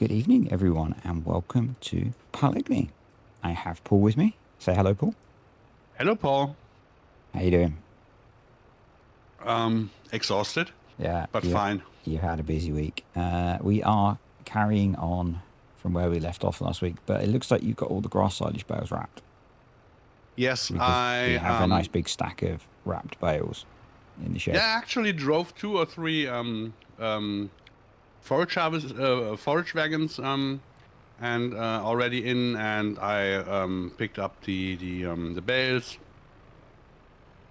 Good evening, everyone, and welcome to Pallegney. I have Paul with me. Say hello, Paul. Hello, Paul. How you doing? Exhausted, Yeah, but fine. you had a busy week. We are carrying on from where we left off last week, but it looks like you've got all the grass silage bales wrapped Yes, because we have a nice big stack of wrapped bales in the shed. yeah, I actually drove 2 or 3 forage wagons and already in, and I picked up the bales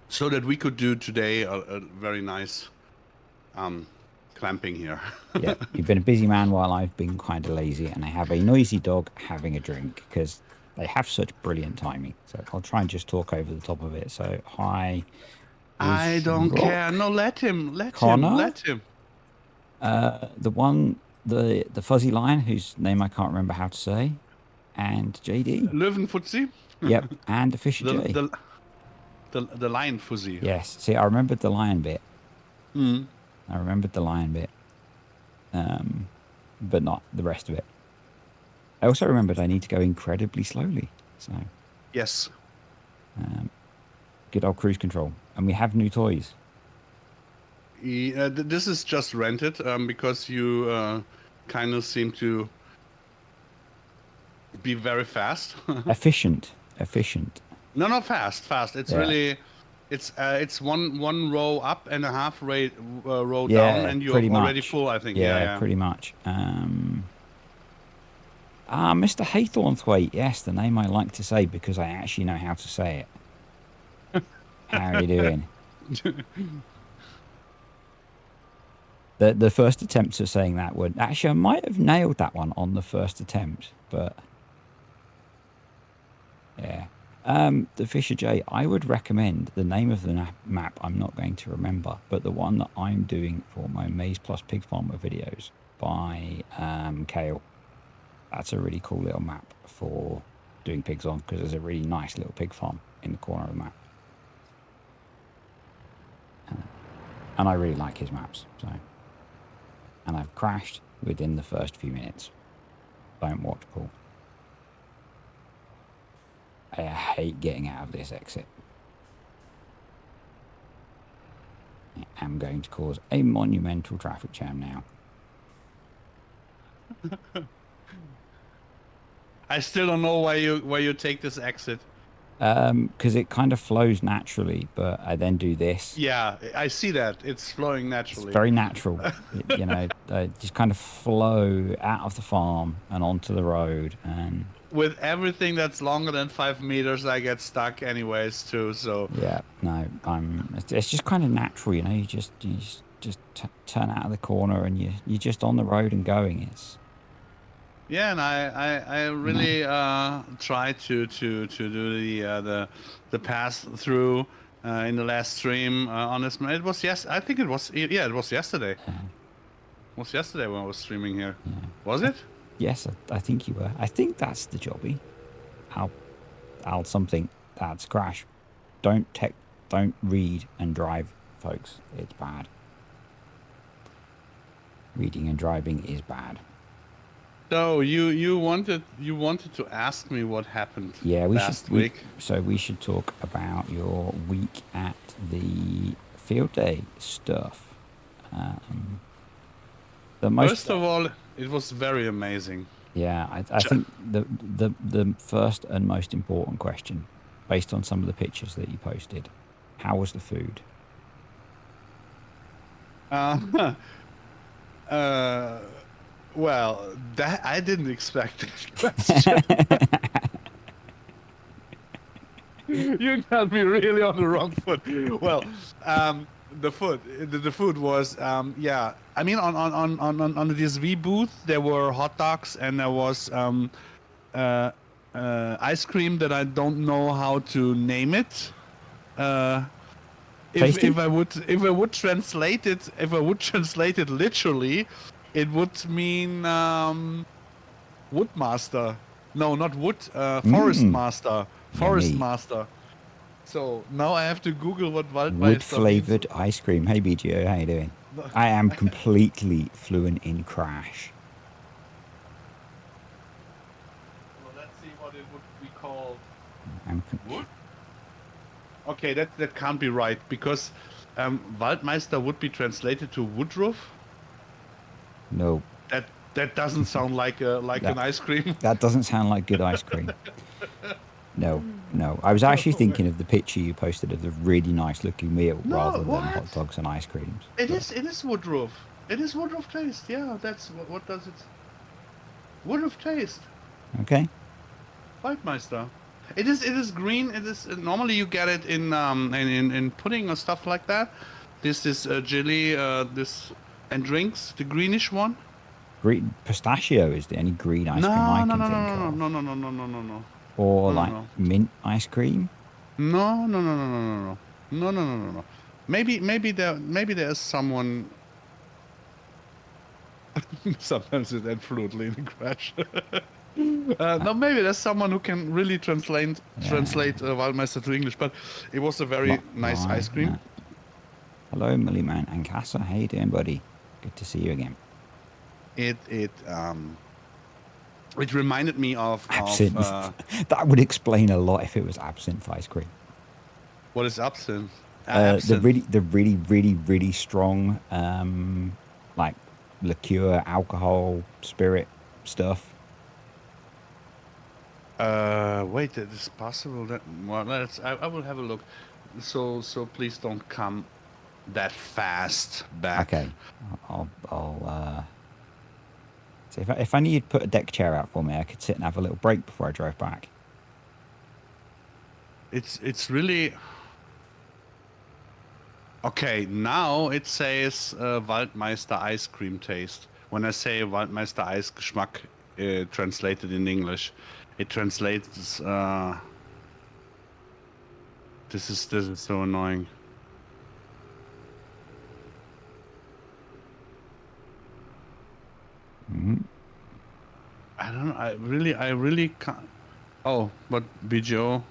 so that we could do today a very nice clamping here. Yeah, you've been a busy man while I've been kind of lazy, and I have a noisy dog having a drink because they have such brilliant timing. So I'll try and just talk over the top of it. So, hi, I is don't care. Rock No, let him, Connor, let him. the one, the fuzzy lion whose name I can't remember how to say, and JD. Löwenfuzzi, Yep, and the Fisher the J. the the lion fuzzy. Yes, see, I remembered the lion bit. Mm. I remembered the lion bit, but not the rest of it. I also remembered I need to go incredibly slowly. So, Yes. good old cruise control. And we have new toys. This is just rented because you kind of seem to be very fast. Efficient. No, not fast. It's Yeah. really, it's one row up and a half row down, Yeah, and you're pretty already much. full. I think. Yeah, Yeah. pretty much. Mr. Haythornthwaite. Yes, the name I like to say because I actually know how to say it. How are you doing? The first attempts at saying that were actually, I might have nailed that one on the first attempt, but yeah. The Fisher J, I would recommend the name of the map. I'm not going to remember, but the one that I'm doing for my Maize Plus Pig Farmer videos by Kale. That's a really cool little map for doing pigs on because there's a really nice little pig farm in the corner of the map. And I really like his maps. So, and I've crashed within the first few minutes. Don't watch Paul. I hate getting out of this exit. I am going to cause a monumental traffic jam now. I still don't know why you take this exit. Because it kind of flows naturally, but I then do this. Yeah, I see that. It's flowing It's naturally. very natural. Just kind of flow out of the farm and onto the road. And with everything that's longer than 5 meters, I get stuck anyways too. So yeah, no, it's just kind of natural, You just turn out of the corner and you're just on the road and going. It's yeah, and I really try to do the pass through in the last stream on this. It was I think it was it was yesterday. It was yesterday when I was streaming here. Yeah. Was it? Yes, I think you were. I think that's the jobby. I'll something. That's crash. Don't read and drive, folks. It's bad. Reading and driving is bad. So you wanted to ask me what happened last week. So we should talk about your week at the field day stuff. First of all, it was very amazing. Yeah, I think the first and most important question, based on some of the pictures that you posted, how was the food? Well, that I didn't expect that question. You got me really on the wrong foot. Well, the food was yeah. I mean, on the DSV booth there were hot dogs and there was ice cream that I don't know how to name it. If I would translate it literally, it would mean woodmaster. No, not wood. Forest master. Forest master. So now I have to Google what Waldmeister wood flavored ice cream. Hey BGO, how you doing? I am completely fluent in crash. what it would be called. I'm Wood? Okay, that can't be right because Waldmeister would be translated to Woodruff. no, That doesn't sound like that an ice cream. that doesn't sound like good ice cream. No, no. I was actually thinking of the picture you posted of the really nice looking meal No, rather than hot what? dogs and ice creams. It But, is. It is Woodruff. It is Woodruff taste. Yeah, that's what does it? Woodruff taste. okay. Waldmeister. It is. It is green. It is normally you get it in pudding or stuff like that. This is jelly. This and drinks. The greenish one. Green pistachio is the only green ice cream I No, no, can no, think no, of. no, no, no, no, no, no, no, Or no, no, like no, mint ice cream. no, no, no, no, no, no, no, no, no, no, no, no. Maybe there is someone. Sometimes it ends fluently in crash. No, maybe there's someone who can really translate Waldmeister to English, but it was a very nice ice cream. Hello, Millieman and Casa. How you doing, buddy? Good to see you again. It reminded me of Absinthe. That would explain a lot if it was absinthe ice cream. what is absinthe? The really strong like liqueur, alcohol, spirit stuff. Wait, it is possible that well, I will have a look. So please don't come that fast back. Okay, I'll so if I need to put a deck chair out for me, I could sit and have a little break before I drove back. It's really okay. Now it says Waldmeister ice cream taste. When I say Waldmeister Eis Geschmack, translated in English, it translates. This is so annoying. Mm-hmm. I don't know. I really can't. Oh, but BGO.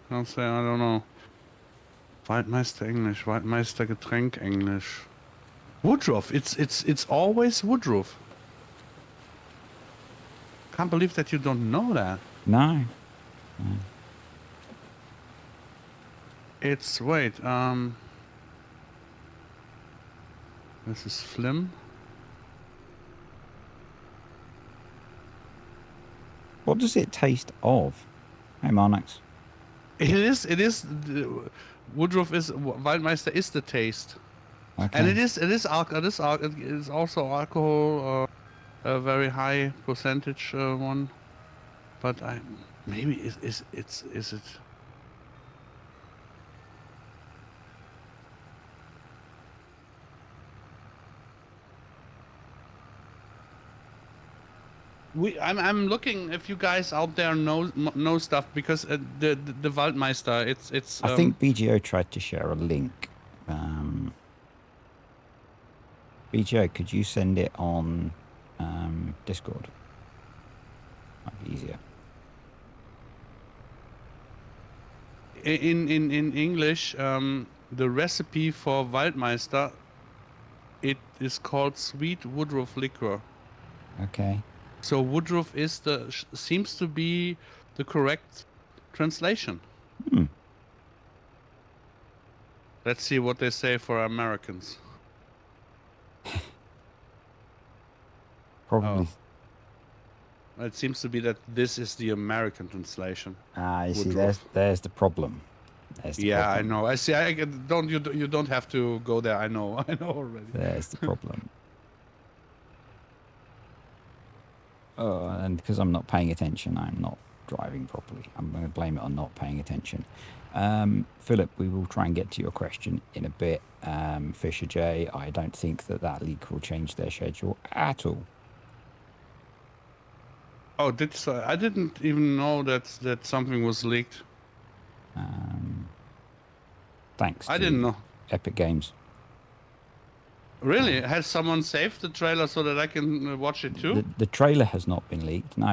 Can't say. I don't know. Waldmeister English. Waldmeister Getränk English. Woodruff. It's always Woodruff. Can't believe that you don't know that. No. It's wait. This is Flim. What does it taste of? Hey, Marnix. It is. Woodruff is Waldmeister is the taste, Okay. and it is also alcohol, a very high percentage one. But maybe is it? I'm looking if you guys out there know stuff because the Waldmeister it's. I think BGO tried to share a link. BGO, could you send it on Discord? Might be easier. In English, the recipe for Waldmeister, it is called sweet Woodruff liquor. Okay. So Woodruff is seems to be the correct translation. Hmm. Let's see what they say for Americans. Probably. Oh. It seems to be that this is the American translation. You see, Woodruff. there's the problem. Yeah, I know. I see. You don't have to go there. I know. I know already. There's the problem. Oh, and because I'm not paying attention, I'm not driving properly. I'm going to blame it on not paying attention. Philip, we will try and get to your question in a bit. Fisher J, I don't think that leak will change their schedule at all. Oh, I didn't even know that something was leaked. Thanks. I didn't know. Epic Games. Really? Has someone saved the trailer so that I can watch it too? The trailer has not been leaked. No,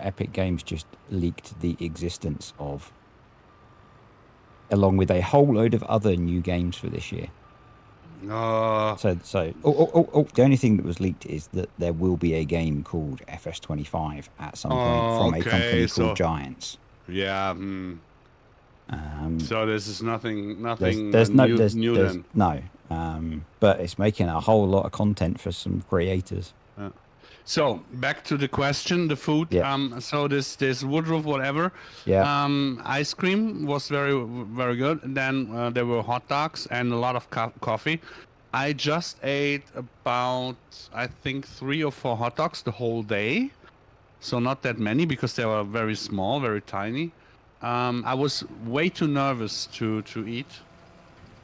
Epic Games just leaked the existence of, along with a whole load of other new games for this year. So the only thing that was leaked is that there will be a game called FS25 at some point from a company called Giants. Yeah. So this is nothing There's no new there's then. no, but it's making a whole lot of content for some creators. So back to the question, the food. Yeah, So this Woodruff whatever, yeah. ice cream was very good. Then there were hot dogs and a lot of coffee. I just ate about I think 3 or 4 hot dogs the whole day. So not that many because they were very small, very tiny. I was way too nervous to eat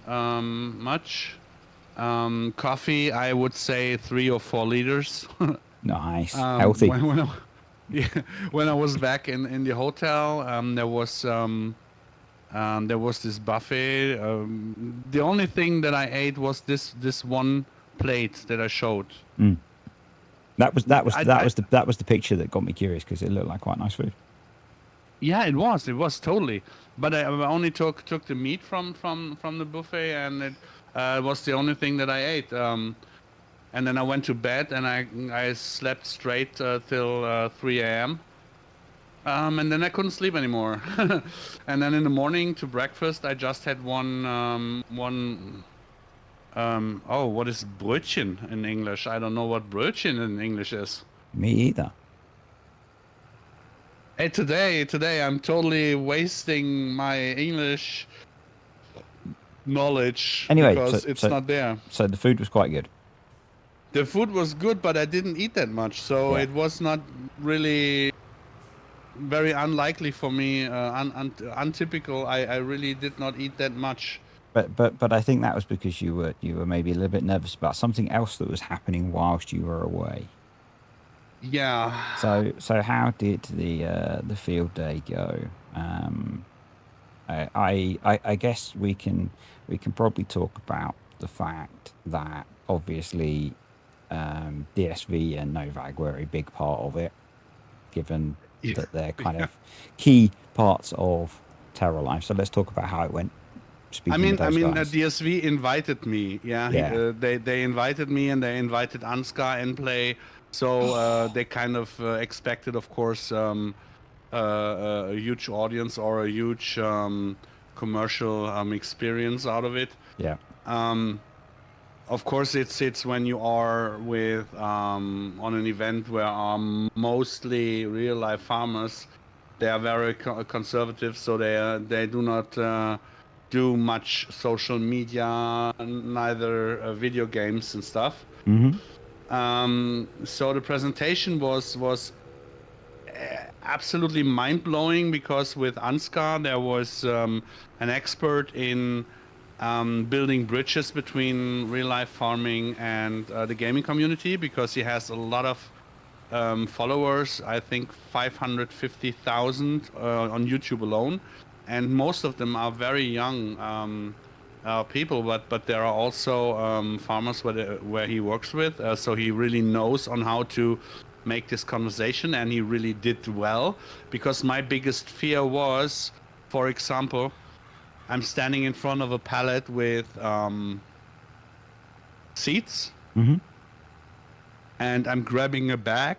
much. Coffee, I would say 3 or 4 liters. Nice, healthy. When I, yeah, when I was back in the hotel, there was this buffet. The only thing that I ate was this one plate that I showed. That was the picture that got me curious because it looked like quite nice food. Yeah, it was totally. But I only took the meat from the buffet, and it was the only thing that I ate. And then I went to bed, and I slept straight till 3 a.m. And then I couldn't sleep anymore. And then in the morning to breakfast, I just had oh, what is Brötchen in English? I don't know what Brötchen in English is. Me either. Hey, today I'm totally wasting my English knowledge Anyway, because it's not there. so the food was quite good. The food was good, but I didn't eat that much, so Yeah. it was not really very unlikely for me, untypical. I really did not eat that much. But I think that was because you were maybe a little bit nervous about something else that was happening whilst you were away. Yeah. So how did the field day go? I guess we can probably talk about the fact that obviously DSV and Novak were a big part of it, given Yeah. that they're kind of key parts of TerraLife. So let's talk about how it went. Speaking of those guys. DSV invited me. Yeah, Yeah. they invited me, and they invited Ansgar and play. So they kind of expected, of course, a huge audience or a huge commercial experience out of it. Yeah. Of course, it's when you are with on an event where are mostly real life farmers. They are very conservative, so they do not do much social media, neither video games and stuff. Mm-hmm. So the presentation was absolutely mind blowing because with Ansgar there was an expert in building bridges between real life farming and the gaming community because he has a lot of followers. I think 550,000 on YouTube alone, and most of them are very young people. But there are also farmers where he works with, so he really knows on how to make this conversation, and he really did well. Because my biggest fear was, for example, I'm standing in front of a pallet with seeds, Mm-hmm. and I'm grabbing a bag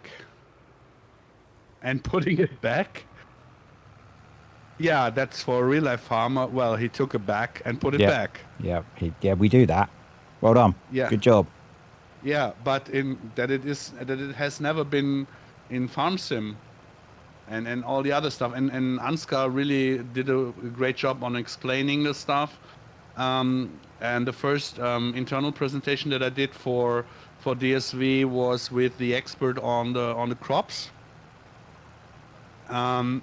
and putting it back. Yeah, that's for a real life farmer. Well, he took a bag and put it Yeah. back. Yeah, we do that. Well done. Yeah, Good job. yeah, but that it has never been in farm sim and all the other stuff. And Ansgar really did a great job on explaining the stuff. And the first internal presentation that I did for DSV was with the expert on the crops. And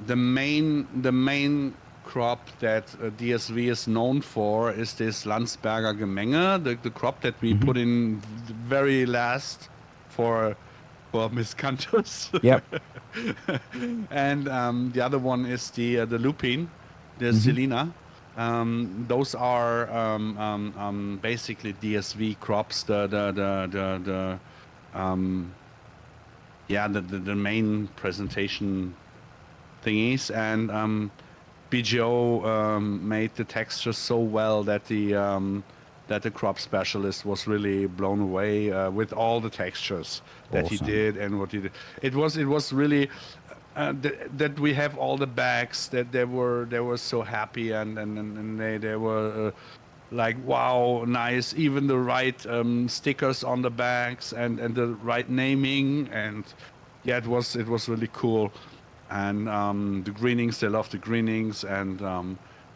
the main crop that DSV is known for is this Landsberger Gemenge, the crop that we put in the very last for miscanthus. Yep. And the other one is the lupine, the Selena. Those are basically DSV crops. The main presentation thingies, and BGO made the texture so well that that the crop specialist was really blown away with all the textures that he Awesome. did and what he did. It was really that we have all the bags that they were so happy and they were like, wow, nice, even the right stickers on the bags and the right naming, and yeah, it was really cool. And the greenings, they loved the greenings, and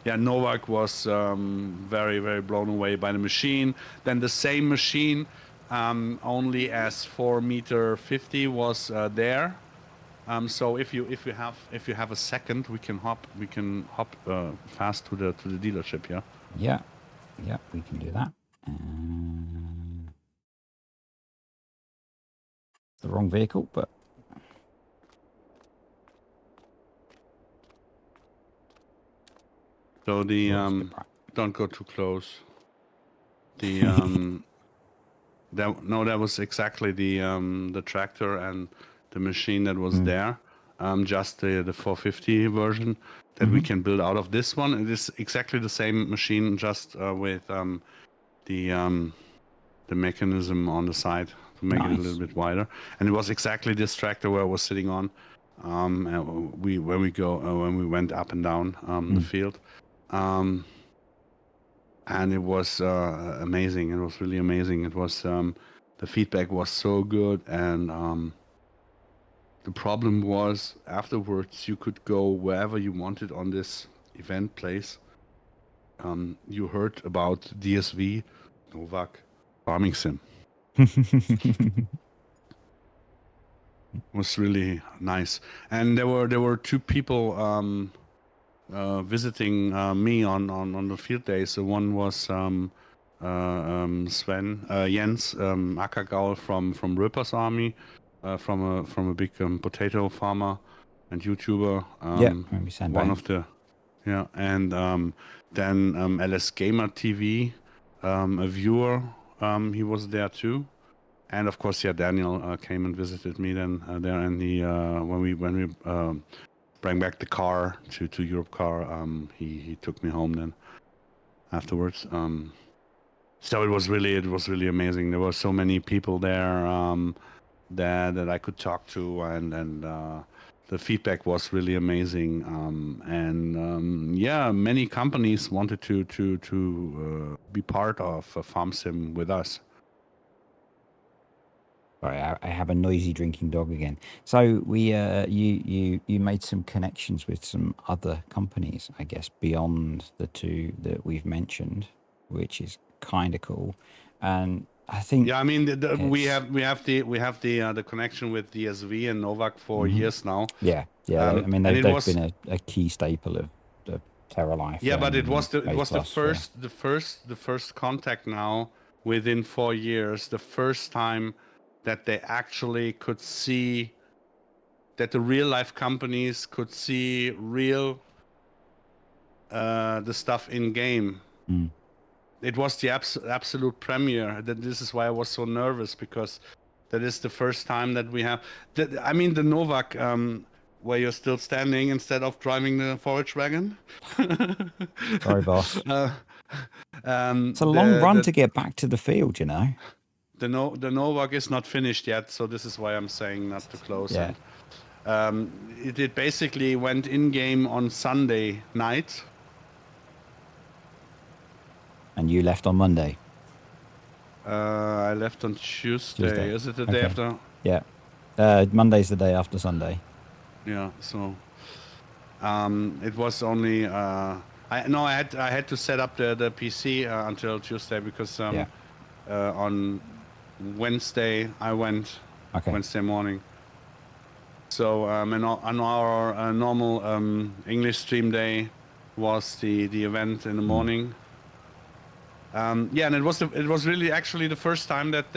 yeah, Novak was very very blown away by the machine. Then the same machine, only as 4 meter 50 was there. So if you have a second, we can hop fast to the dealership. Yeah. Yeah. Yeah, we can do that. The wrong vehicle, but So the we'll skip right. don't go too close. The that was exactly the tractor and the machine that was there. Just the 450 version that we can build out of this one. It is exactly the same machine, just with the mechanism on the side to make it a Nice. little bit wider. And it was exactly this tractor where I was sitting on. And when we went up and down the field. And it was amazing. It was really amazing. It was the feedback was so good, and the problem was afterwards you could go wherever you wanted on this event place. You heard about DSV, Novak, Farming Sim. It was really nice, and there were two people visiting me on the field day. So one was Sven Jens Ackergaul from Röpers Army, from a big potato farmer and YouTuber. Yeah, maybe send One back. of the and then LS Gamer TV, a viewer. He was there too. And of course, yeah, Daniel came and visited me then there in the when we bring back the car to Europe Car. He took me home then afterwards. So it was really amazing. There were so many people there that I could talk to, and the feedback was really amazing. And yeah, many companies wanted to be part of Farm Sim with us. Sorry, I have a noisy drinking dog again. So we, you made some connections with some other companies, I guess, beyond the two that we've mentioned, which is kind of cool. And I think Yeah, I mean, we it's have the connection with DSV and Novak for years now. yeah. I mean, And it they've was been a key staple of TerraLife. yeah, but it was Base the Plus for first contact now within 4 years, the first time that they actually could see that the real life companies could see real the stuff in game. It was the absolute premiere. That this is why I was so nervous, because that is the first time that we have. I mean, the Novak, where you're still standing instead of driving the forage wagon. Sorry, boss. It's a long The run to get back to the field, you know. the Novak is not finished yet, so this is why I'm saying not to close. Yeah. And it basically went in game on Sunday night. And you left on Monday. I left on Tuesday. Tuesday. Is it the day after? Yeah. Monday's the day after Sunday. Yeah. So it was only I had to set up the PC until Tuesday, because on Wednesday I went. Okay. Wednesday morning. So and on our normal English stream day was the event in the morning. Yeah, and it was really actually the first time that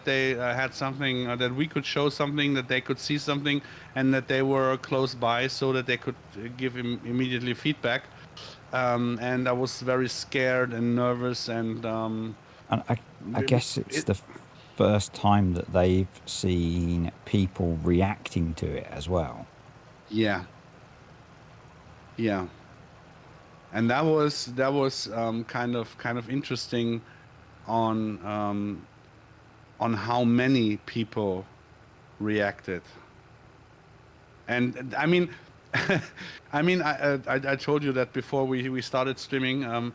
they had something that we could show something, that they could see something, and that they were close by, so that they could give him immediately feedback. And I was very scared and nervous, and I guess it's the first time that they've seen people reacting to it as well. Yeah. And that was kind of interesting on how many people reacted. And I mean, I told you that before we started streaming.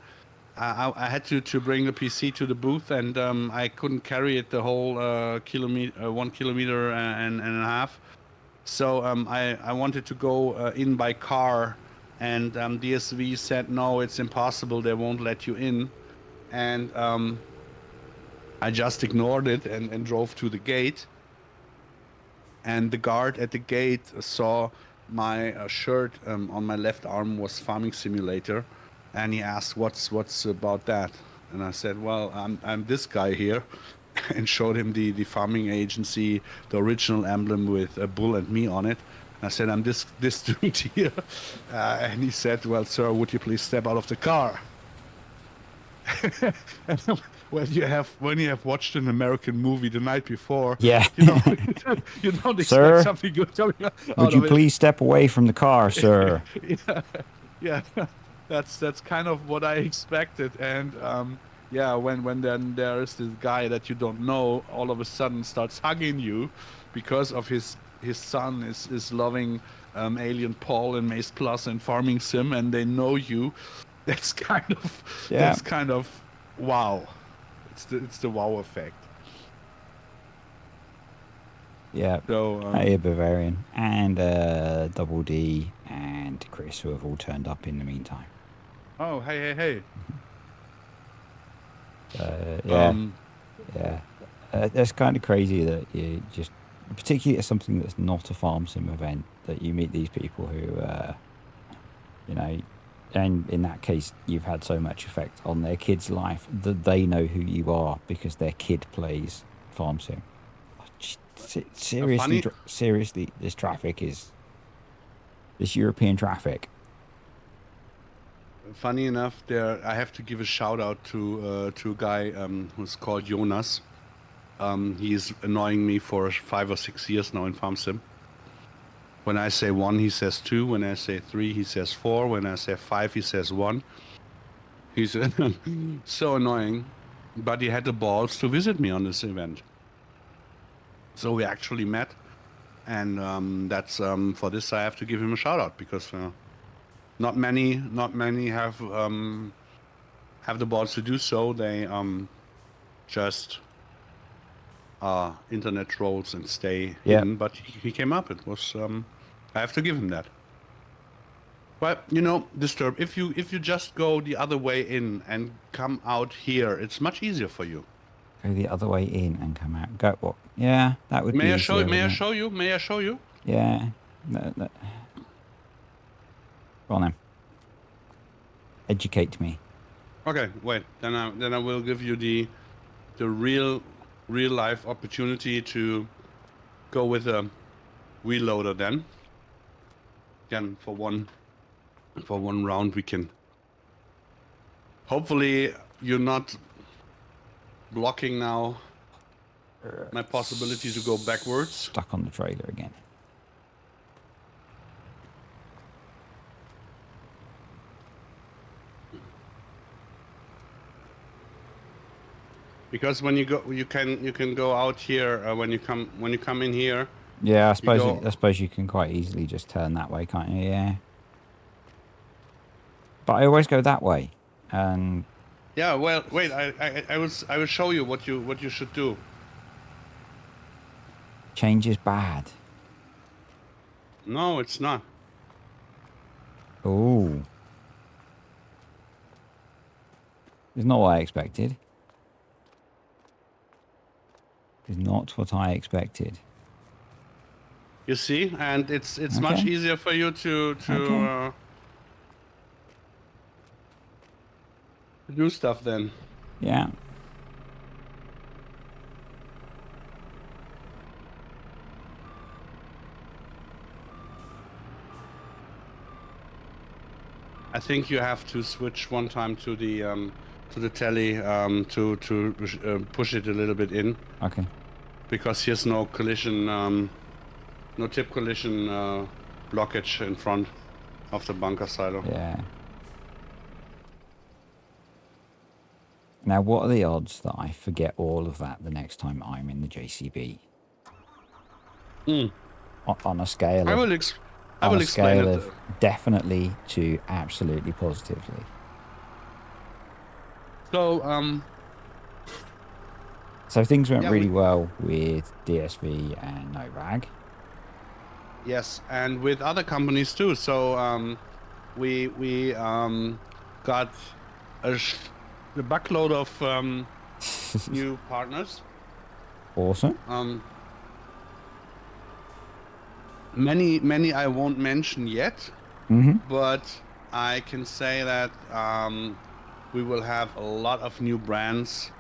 I had to bring the PC to the booth, and I couldn't carry it the whole kilometer, 1 kilometer and a half. So I wanted to go in by car, and DSV said no, it's impossible. They won't let you in, and I just ignored it and drove to the gate. And the guard at the gate saw my shirt on my left arm was Farming Simulator, and he asked, "What's about that?" And I said, "Well, I'm this guy here," and showed him the farming agency, the original emblem with a bull and me on it. And I said, "I'm this dude here," and he said, "Well, sir, would you please step out of the car?" And when you have watched an American movie the night before, Yeah. you don't Sir, expect something good coming out would you of it. please step away from the car, sir? Yeah, that's kind of what I expected. And yeah, when then there's this guy that you don't know all of a sudden starts hugging you because of his son is loving Alien Paul and Maze Plus and Farming Sim, and they know you. That's kind of wow. It's the wow effect. Yeah. So Hey, Bavarian and Double D and Chris, who have all turned up in the meantime. oh hey. Yeah, yeah. That's kind of crazy that you just, particularly at something that's not a farm sim event, that you meet these people who, you know, and in that case, you've had so much effect on their kid's life that they know who you are because their kid plays farm sim. Seriously, funny seriously, this European traffic. Funny enough, there I have to give a shout out to a guy who's called Jonas. He's annoying me for 5 or 6 years now in Farm Sim. When I say 1, he says 2. When I say 3, he says 4. When I say 5, he says 1. He's so annoying, but he had the balls to visit me on this event. So we actually met, and that's for this I have to give him a shout out because not many have the balls to do so. They just internet trolls and stay hidden. But he came up. It was I have to give him that. But you know, Disturb, if you just go the other way in and come out here, it's much easier for you. Go the other way in and come out. Go what? Yeah, that would be easier. May I show you? May I show you? Yeah. No. Go on then. Educate me. Okay, wait. Then I will give you the real life opportunity to go with a wheel loader then. Again, for one round we can. Hopefully you're not blocking now my possibility to go backwards. Stuck on the trailer again. Because when you go, you can go out here when you come in here. Yeah, I suppose you can quite easily just turn that way, can't you? Yeah. But I always go that way, and. Yeah, well, wait. I will show you what you should do. Change is bad. No, it's not. Oh. It's not what I expected. It's not what I expected. You see, and it's Okay. much easier for you to Okay. Do stuff then. Yeah. I think you have to switch one time to the telly to push it a little bit in. Okay. Because here's no collision, no tip collision blockage in front of the bunker silo. Yeah. Now, what are the odds that I forget all of that the next time I'm in the JCB? Mm. On a scale I of will I will explain it. definitely to absolutely positively. So So things went yeah, really well with DSV and Novag. yes, and with other companies too. So we got a buckload of new partners. Awesome. Um, many I won't mention yet, Mm-hmm. but I can say that we will have a lot of new brands,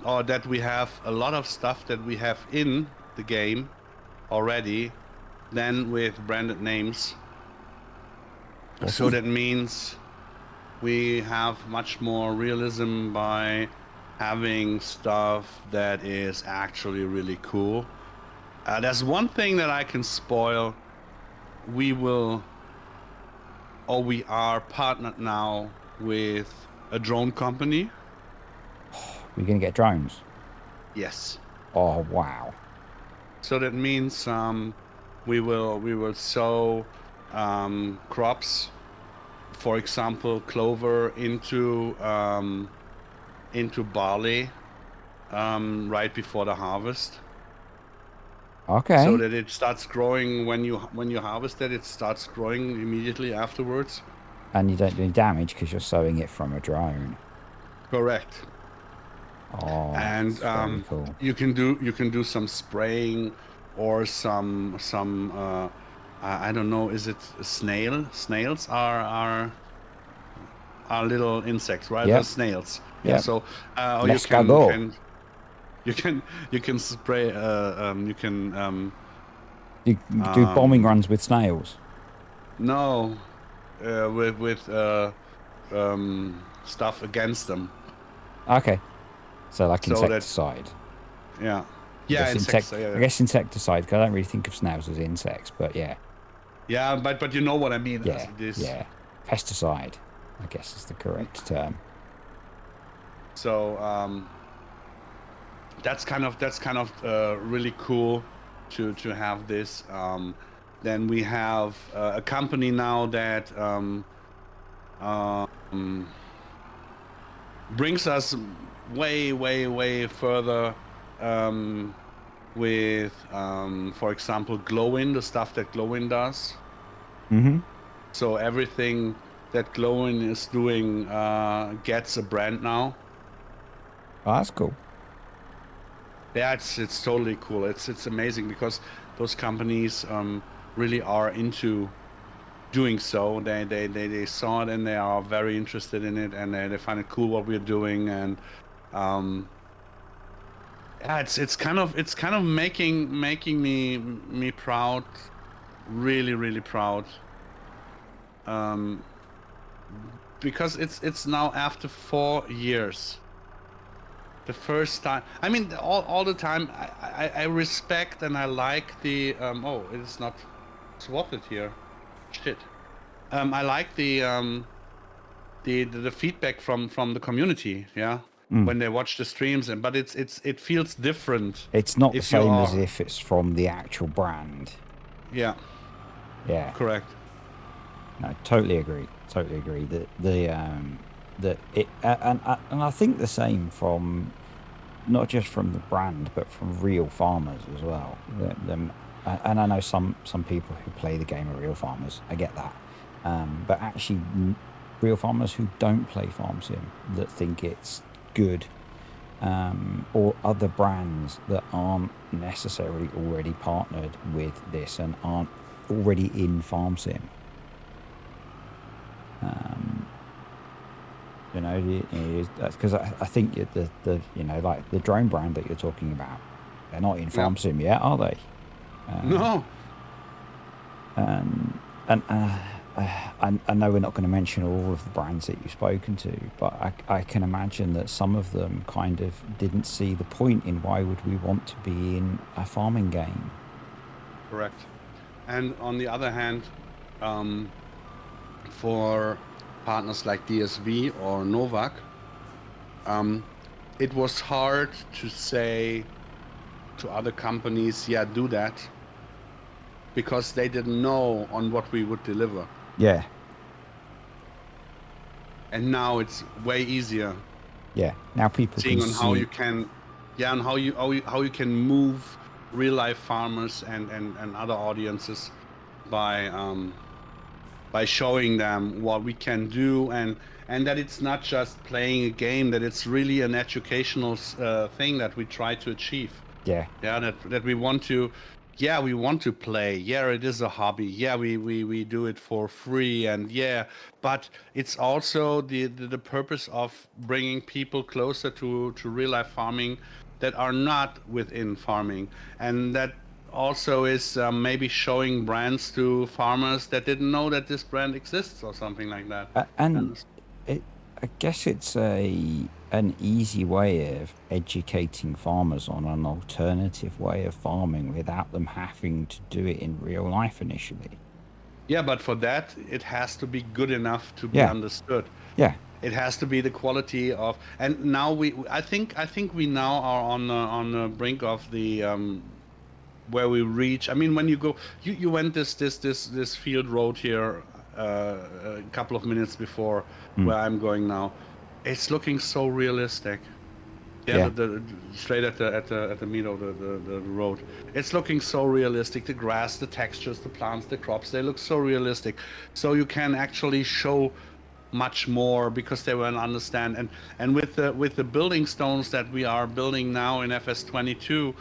or that we have a lot of stuff that we have in the game already, then with branded names. So Awesome. that means we have much more realism by having stuff that is actually really cool. There's one thing that I can spoil. We will, or we are partnered now with a drone company. We're going to get drones. Yes. Oh, wow. So that means we will sow crops, for example, clover into barley right before the harvest, so Okay. that it starts growing when you harvest it. It starts growing immediately afterwards. And you don't do any damage because you're sowing it from a drone. Correct. Oh, And it's very cool. you can do some spraying or some I don't know. Is it snail? Snails are little insects, right? They're Yep. snails. Yeah. Yep. So or you can L'escargot. can you can you can spray. You can You do bombing um runs with snails. no with stuff against them. Okay. So like So that insecticide. yeah I yeah guess insects. I Yeah, guess insecticide because I don't really think of snails as insects, but yeah. yeah, but you know what I mean. As Yeah. it is. Yeah. Pesticide, I guess is the correct term. So that's kind of really cool to have this. Then we have a company now that um, brings us way further um, with, for example, Glowin, the stuff that Glowin does. Mm-hmm. So everything that Glowin is doing gets a brand now. Oh, that's cool. Yeah, it's totally cool. It's amazing because those companies really are into doing so. They saw it and they are very interested in it, and they find it cool what we're doing. And um, yeah, it's kind of making me proud, really proud, um, because it's now after 4 years. The first time, I mean, all the time, I respect and I like the oh, it is not swatted here. Shit. I like the feedback from the community, yeah, Mm. when they watch the streams, and but it feels different It's not the if you same as are. if it's from the actual brand. Yeah, Yeah. correct. No, totally agree. Totally agree that it and I think the same from not just from the brand but from real farmers as well. And I know some people who play the game are real farmers. I get that, but actually, real farmers who don't play farm sim that think it's good, or other brands that aren't necessarily already partnered with this and aren't already in farm sim. Um, that's because I think the like the drone brand that you're talking about, they're not in Yeah. farm sim yet, are they? No. Um, and I know we're not going to mention all of the brands that you've spoken to, but I can imagine that some of them kind of didn't see the point in why would we want to be in a farming game. Correct. And on the other hand, for partners like DSV or Novak, it was hard to say to other companies, yeah, do that, because they didn't know on what we would deliver. Yeah. And now it's way easier Yeah. Now people can seeing on how you see. can, yeah, and how you can move real life farmers and other audiences by showing them what we can do, and that it's not just playing a game, that it's really an educational thing that we try to achieve. Yeah. Yeah, that we want to, yeah, we want to play. Yeah, it is a hobby. Yeah, we do it for free, and yeah, but it's also the purpose of bringing people closer to real life farming that are not within farming, and that also is maybe showing brands to farmers that didn't know that this brand exists or something like that. And And I guess it's an easy way of educating farmers on an alternative way of farming without them having to do it in real life initially. yeah, but for that, it has to be good enough to be Yeah. understood. Yeah. It has to be the quality of, and now I think we now are on the brink of the where we reach. I mean, when you go, you went this field road here a couple of minutes before Mm. where I'm going now. It's looking so realistic. Yeah, Yeah. the straight at the middle of the road. It's looking so realistic. The grass, the textures, the plants, the crops, they look so realistic. So you can actually show much more because they will understand. And with the building stones that we are building now in FS22,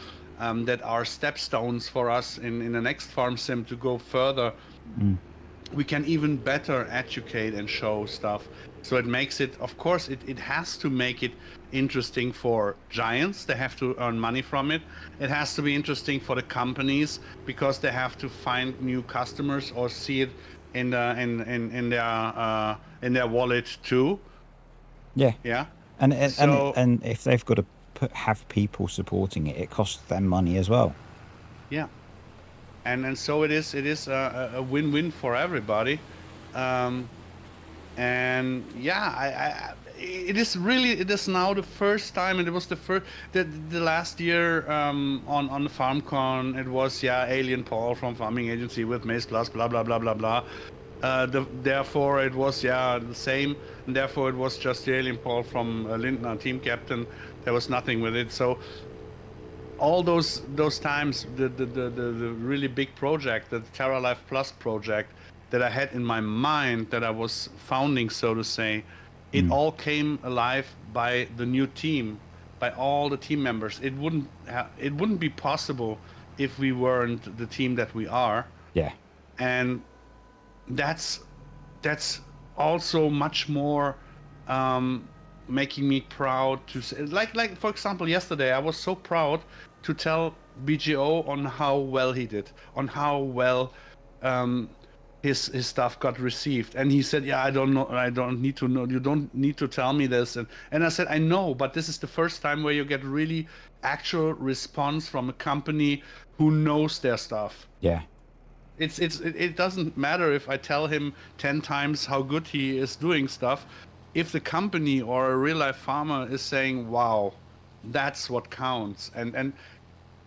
that are stepstones for us in the next farm sim to go further, Mm. we can even better educate and show stuff. So it makes it, of course, it has to make it interesting for giants. They have to earn money from it. It has to be interesting for the companies because they have to find new customers or see it in the in their wallet too. Yeah. Yeah. And So and if they've got to have people supporting it, it costs them money as well. yeah, and so it is a win-win for everybody. Um, and yeah, it is really, it is now the first time, and it was the first, the last year on the FarmCon, it was, yeah, Alien Paul from Farming Agency with Maze Plus, blah blah blah blah blah. Therefore it was, yeah, the same, and therefore it was just the Alien Paul from Lindner, team captain. There was nothing with it. So all those times, the really big project, the TerraLife Plus project that I had in my mind, that I was founding, so to say, it Mm. all came alive by the new team, by all the team members. It wouldn't be possible if we weren't the team that we are, Yeah. and that's that's also much more um, making me proud to say, like for example, yesterday I was so proud to tell BGO on how well he did, on how well um, his stuff got received, and he said, yeah, I don't know, I don't need to know, you don't need to tell me this, and I said, I know, but this is the first time where you get really actual response from a company who knows their stuff. Yeah. It doesn't matter if I tell him 10 times how good he is doing stuff. If the company or a real life farmer is saying, wow, that's what counts. And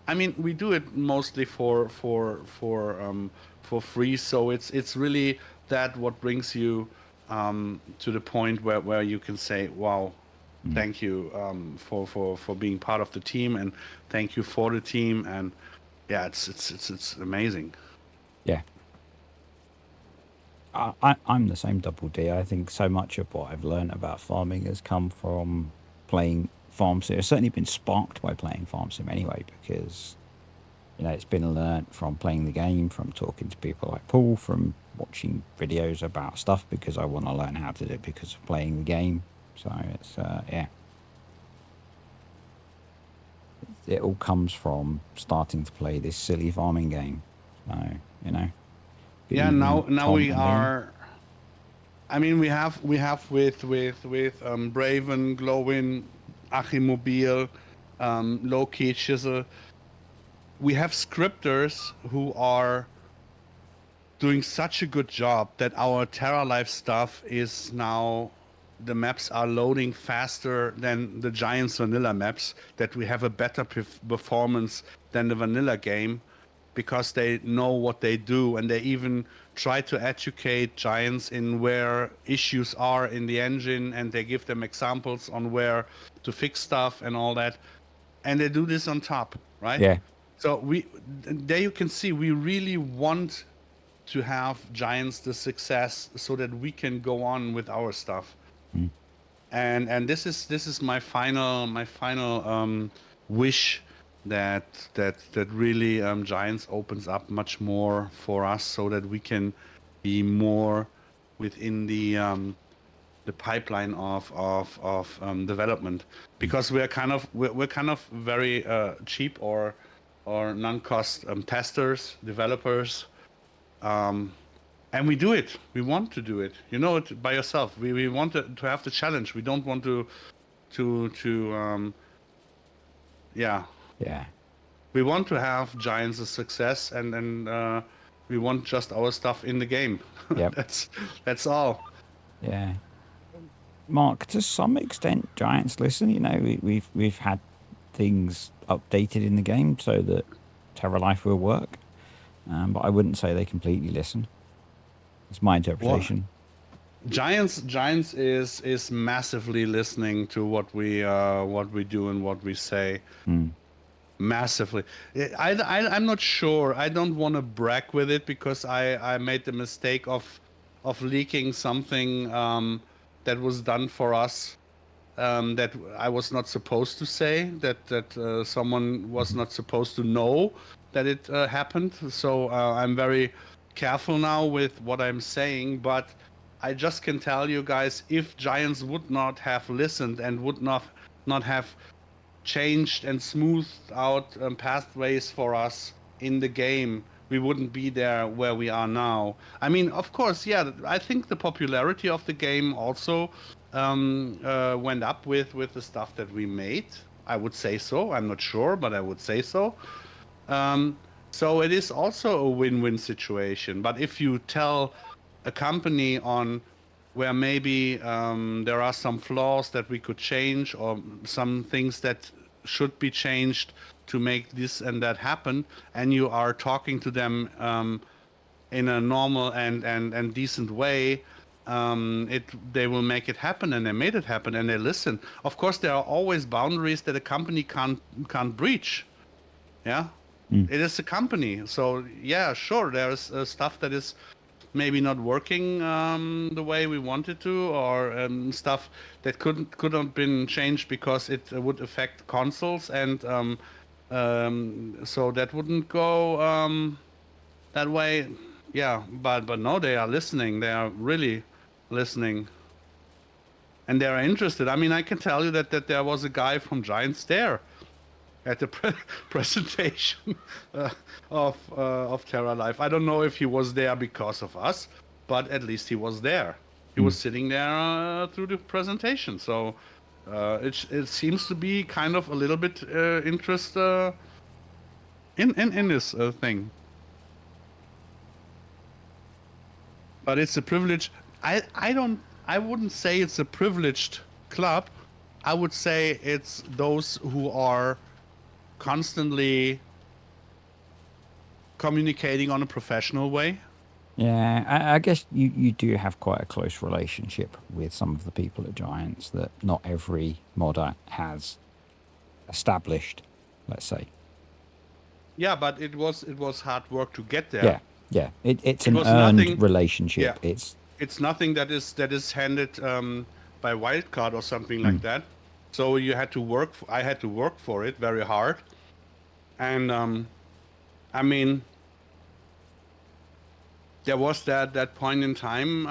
I mean, we do it mostly for free. So it's really that what brings you to the point where you can say, wow, Mm. thank you for being part of the team, and thank you for the team. And yeah, it's amazing. Yeah. I'm the same, Double D. I think so much of what I've learned about farming has come from playing Farm Sim. It's certainly been sparked by playing Farm Sim anyway, because it's been learnt from playing the game, from talking to people like Paul, from watching videos about stuff because I want to learn how to do it because of playing the game. So it's yeah, it all comes from starting to play this silly farming game. So Yeah, believing now Tom we and Liam. are. I mean, we have with Braven, Glowin, Achimobil, Loki, Chisel. We have scripters who are doing such a good job that our TerraLife stuff is now the maps are loading faster than the Giants vanilla maps, that we have a better performance than the vanilla game, because they know what they do, and they even try to educate Giants in where issues are in the engine, and they give them examples on where to fix stuff and all that, and they do this on top, right? Yeah. So there you can see we really want to have Giants the success so that we can go on with our stuff. Mm. And this is my final wish, that really Giants opens up much more for us, so that we can be more within the pipeline of development, because we're kind of very cheap or non-cost testers, developers, and we do it. We want to do it. You know it by yourself. We want to have the challenge. We don't want to yeah. Yeah. We want to have Giants a success, and we want just our stuff in the game. Yep. That's all. Yeah. Mark, to some extent, Giants listen. You know, we've had things updated in the game so that TerraLife will work, but I wouldn't say they completely listen. It's my Well, interpretation. Giants is massively listening to what we do and what we say. Mm. Massively. I'm not sure. I don't want to brag with it, because I made the mistake of leaking something that was done for us, that I was not supposed to say, that someone was not supposed to know that it happened. So I'm very careful now with what I'm saying, but I just can tell you guys, if Giants would not have listened and would not have changed and smoothed out pathways for us in the game, we wouldn't be there where we are now. I mean, of course, yeah, I think the popularity of the game also went up with the stuff that we made. I would say so. I'm not sure, but I would say so. So it is also a win-win situation. But if you tell a company on where maybe there are some flaws that we could change, or some things that should be changed to make this and that happen, and you are talking to them in a normal and decent way, they will make it happen, and they made it happen, and they listen. Of course, there are always boundaries that a company can't breach. Yeah, Mm. it is a company, so yeah, sure, there's stuff that is maybe not working the way we wanted to, or stuff that could have been changed because it would affect consoles, and so that wouldn't go that way. Yeah, but no, they are listening. They are really listening, and they are interested. I mean, I can tell you that there was a guy from Giants there at the presentation of TerraLife. I don't know if he was there because of us, but at least he was there. He was sitting there through the presentation. So it seems to be kind of a little bit interest in this thing. But it's a privilege. I wouldn't say it's a privileged club. I would say it's those who are constantly communicating on a professional way. Yeah, I guess you do have quite a close relationship with some of the people at Giants that not every modder has established, let's say. Yeah, but it was hard work to get there. Yeah, yeah. It's It an was earned nothing. relationship. Yeah, it's nothing that is handed by wildcard or something like that. So you had to work. I had to work for it very hard, and I mean, there was that point in time.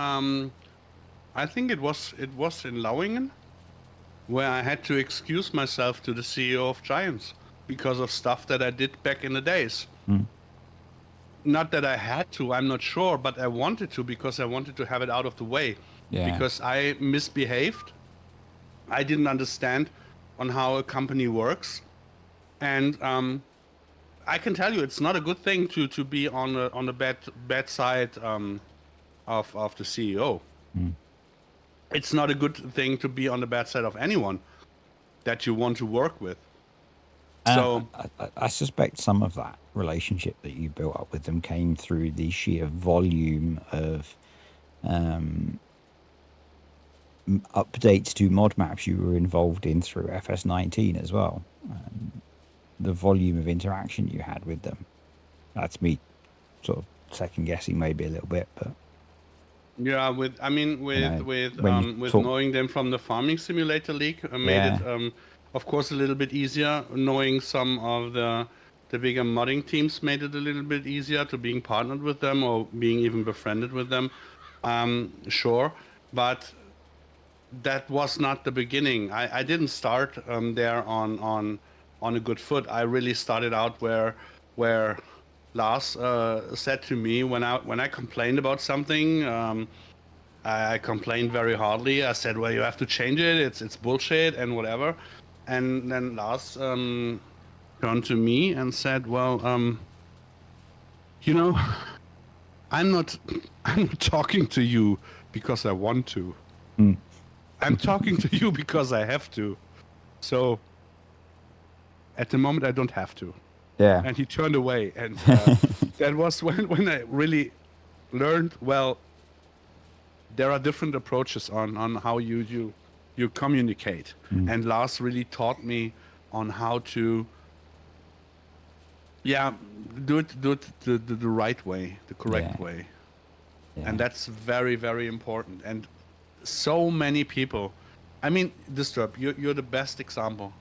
I think it was in Lauingen, where I had to excuse myself to the CEO of Giants because of stuff that I did back in the days. Not that I had to, I'm not sure, but I wanted to, because I wanted to have it out of the way. Yeah. Because I misbehaved. I didn't understand on how a company works. And I can tell you, it's not a good thing to be on the bad side of the CEO. it's not a good thing to be on the bad side of anyone that you want to work with. So I suspect some of that relationship that you built up with them came through the sheer volume of updates to mod maps you were involved in through FS19 as well. The volume of interaction you had with them. That's me sort of second guessing maybe a little bit, but yeah, you know, when you with talk, knowing them from the Farming Simulator League, made it yeah, of course a little bit easier. Knowing some of the bigger modding teams made it a little bit easier to being partnered with them or being even befriended with them. Sure, but that was not the beginning. I didn't start there on a good foot. I really started out where Lars said to me when I complained about something. I complained very hardly. I said, "Well, you have to change it. It's bullshit and whatever." And then Lars turned to me and said, "Well, you know, I'm not I'm not talking to you because I want to. mm, I'm talking to you because I have to. So at the moment, I don't have to." yeah, And he turned away, and that was when I really learned. Well, there are different approaches on how you communicate, mm, and Lars really taught me on how to, yeah, do it the right way, the yeah, correct way, and yeah, that's very very important. And so many people, I mean, Disturb, you're the best example,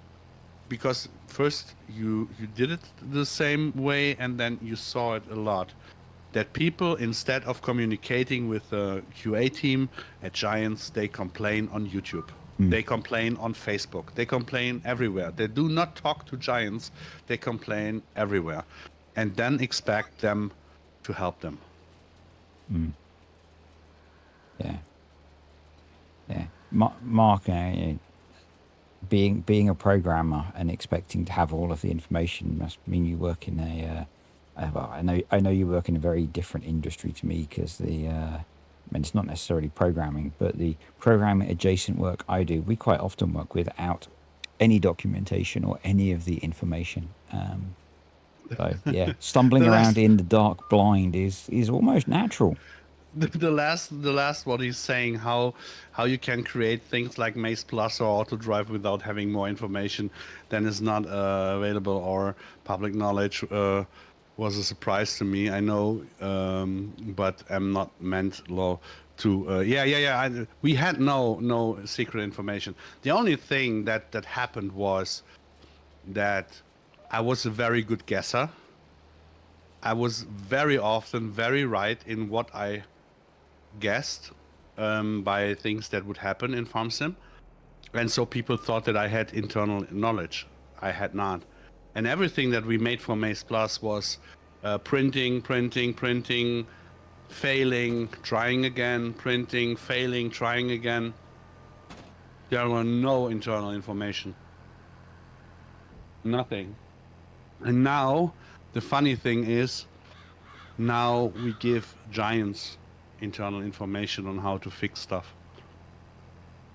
because first you did it the same way, and then you saw it a lot. That people, instead of communicating with the QA team at Giants, they complain on YouTube. mm, They complain on Facebook. They complain everywhere. They do not talk to Giants. They complain everywhere. And then expect them to help them. mm, yeah, yeah. Mark, being a programmer and expecting to have all of the information must mean you work in well, I know you work in a very different industry to me, because I mean, it's not necessarily programming, but the programming adjacent work I do, we quite often work without any documentation or any of the information. So yeah, stumbling The around last in the dark blind is almost natural. the last what he's saying, how you can create things like Maze Plus or Auto Drive without having more information than is not available or public knowledge, was a surprise to me. I know, but I'm not meant law to we had no secret information. The only thing that happened was that I was a very good guesser. I was very often very right in what I guessed, by things that would happen in Farm Sim. And so people thought that I had internal knowledge. I had not. And everything that we made for Maze Plus was printing, failing, trying again, printing, failing, trying again. There were no internal information. Nothing. And now, the funny thing is, now we give Giants internal information on how to fix stuff.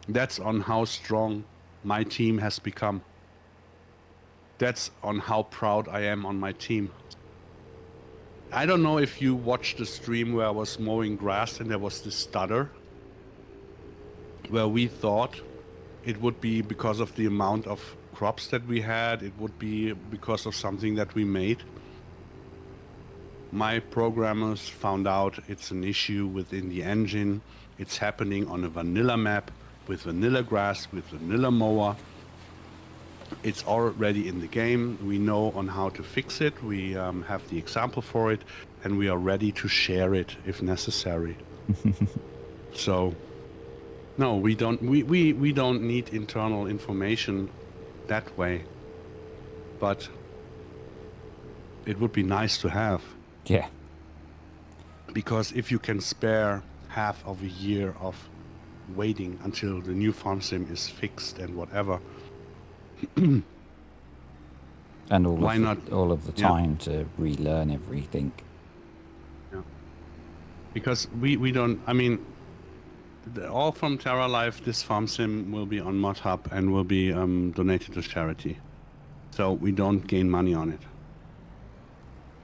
That's on how strong my team has become. That's on how proud I am on my team. I don't know if you watched the stream where I was mowing grass and there was this stutter, where we thought it would be because of the amount of crops that we had, it would be because of something that we made. My programmers found out it's an issue within the engine. It's happening on a vanilla map with vanilla grass, with vanilla mower. It's already in the game. We know on how to fix it. We have the example for it, and we are ready to share it if necessary. So, no, we don't. We don't need internal information that way. But it would be nice to have, Yeah, because if you can spare half of a year of waiting until the new farm sim is fixed and whatever, and why not? all of the Yeah. time to relearn everything. Yeah. Because we don't. I mean, All from TerraLife, this farm sim will be on Mod Hub and will be donated to charity. So we don't gain money on it.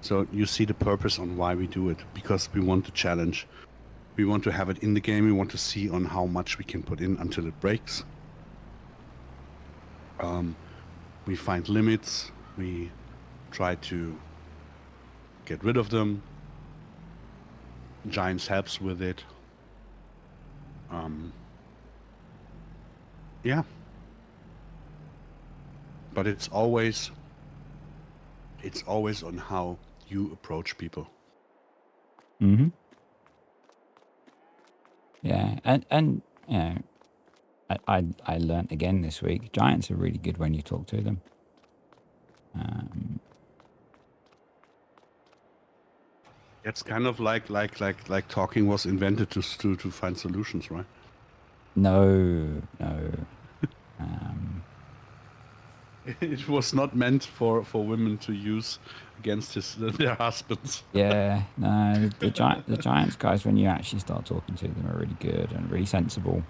So you see the purpose on why we do it, because we want to challenge. We want to have it in the game. We want to see on how much we can put in until it breaks. We find limits. We try to get rid of them. Giants helps with it. Yeah. But it's always on how you approach people. Mm-hmm. Yeah, and you know, I learnt again this week. Giants are really good when you talk to them. It's kind of like talking was invented to find solutions, right? No. It was not meant for women to use against their husbands. Yeah, no. The Giants guys, when you actually start talking to them, are really good and really sensible.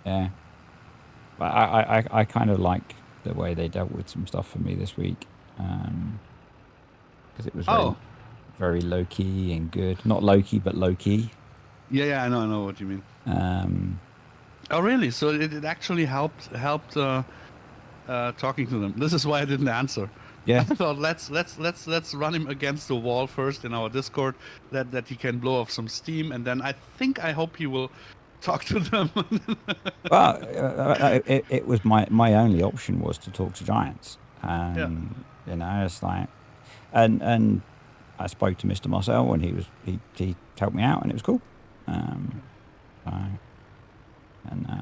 Yeah, but I kind of like the way they dealt with some stuff for me this week, because it was very low key and good. Not low key, but low key. Yeah, I know what you mean. Oh, really? So it actually helped talking to them. This is why I didn't answer. Yeah. I thought let's run him against the wall first in our Discord, that he can blow off some steam, and then I hope he will talk to them. Well, it was my only option was to talk to Giants, Yeah. and you know, it's like, and I spoke to Mr. Marcel, and he helped me out, and it was cool. So,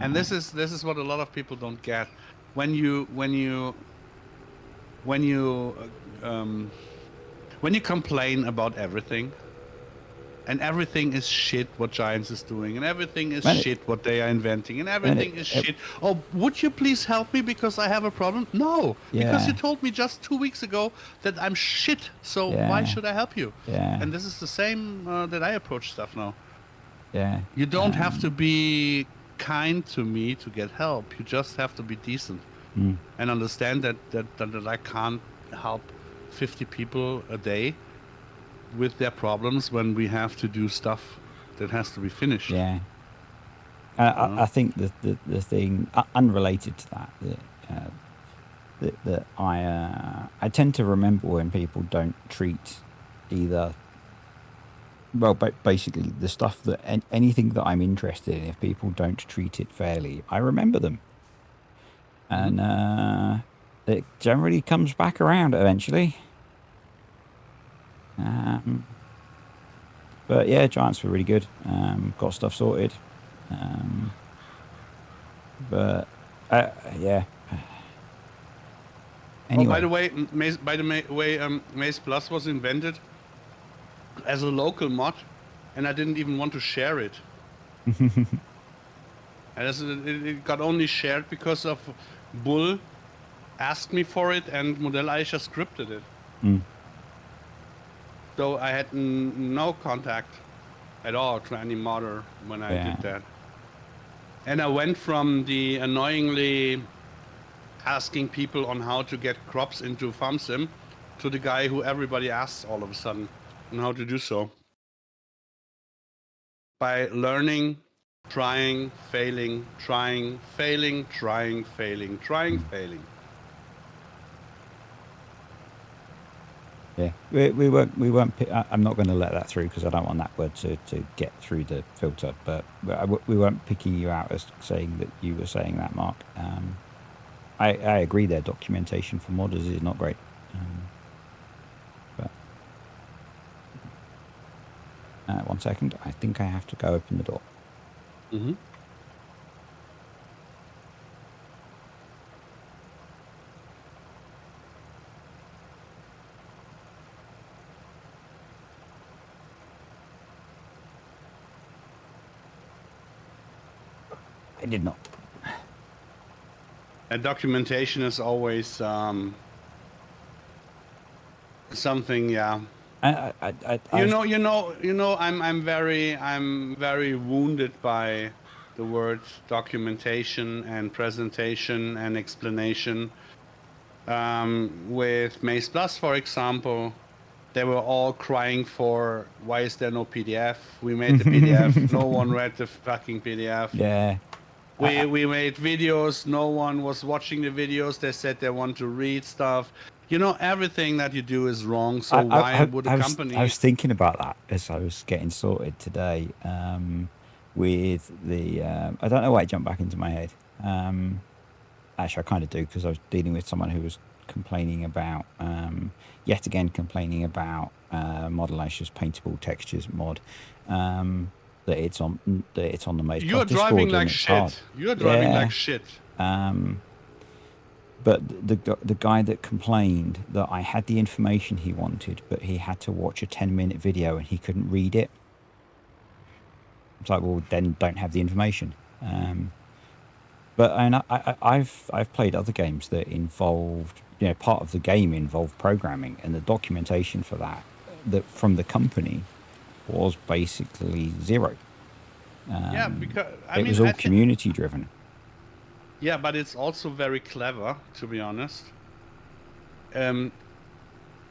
And this is what a lot of people don't get. When you complain about everything, and everything is shit what Giants is doing, and everything is shit what they are inventing, and everything is shit. Oh, would you please help me because I have a problem? No, because you told me just 2 weeks ago that I'm shit. So why should I help you? Yeah. And this is the same that I approach stuff now. Yeah. You don't have to be kind to me to get help. You just have to be decent and understand that I can't help 50 people a day with their problems when we have to do stuff that has to be finished. Yeah. I think the thing unrelated to that that I tend to remember when people don't treat either. Well, basically the stuff that anything that I'm interested in, if people don't treat it fairly, I remember them, and it generally comes back around eventually. But yeah, Giants were really good. Got stuff sorted. But yeah. Anyway. Oh, by the way, Maze Plus was invented as a local mod, and I didn't even want to share it. And it got only shared because of Bull asked me for it, and Model Aisha scripted it. So I had no contact at all to any modder when I did that. And I went from the annoyingly asking people on how to get crops into Farm Sim to the guy who everybody asks all of a sudden on how to do so. By learning, trying, failing, trying, failing, trying, failing, trying, failing. Yeah, we weren't. I'm not going to let that through because I don't want that word to get through the filter. But we weren't picking you out as saying that you were saying that, Mark. I agree. Their documentation for modders is not great. But 1 second, I think I have to go open the door. I did not. And documentation is always something, You I've know, I'm very wounded by the word documentation and presentation and explanation. With Maze Plus, for example, they were all crying for why is there no PDF? We made the PDF. No one read the fucking PDF. yeah. We made videos. No one was watching the videos. They said they want to read stuff. You know, everything that you do is wrong. So why would a I company? was thinking about that as I was getting sorted today. With the I don't know why it jumped back into my head. Um, Actually, I kind of do because I was dealing with someone who was complaining about yet again complaining about Modelacious Paintable Textures mod. That it's on the Maze Plus You're driving Discord and like it's hard. shit. You're driving like Yeah. shit. But the guy that complained that I had the information he wanted, but he had to watch a 10-minute video and he couldn't read it. It's like, well, then don't have the information. But and I've played other games that involved, you know, part of the game involved programming, and the documentation for that from the company was basically zero. Yeah, because I It mean, was I all think. community driven. Yeah, but it's also very clever, to be honest. Um,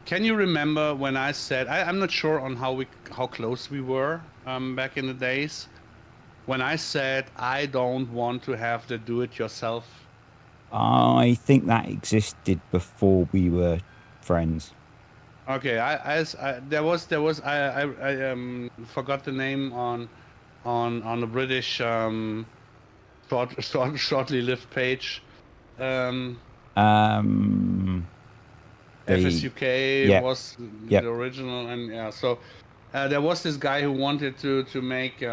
can you remember when I said I'm not sure on how close we were back in the days when I said I don't want to have the do-it-yourself. I think that existed before we were friends. Okay, there was I forgot the name on the British shortly lived page. Um, Um, the FSUK Yep, was the yep, original, and yeah, so there was this guy who wanted to make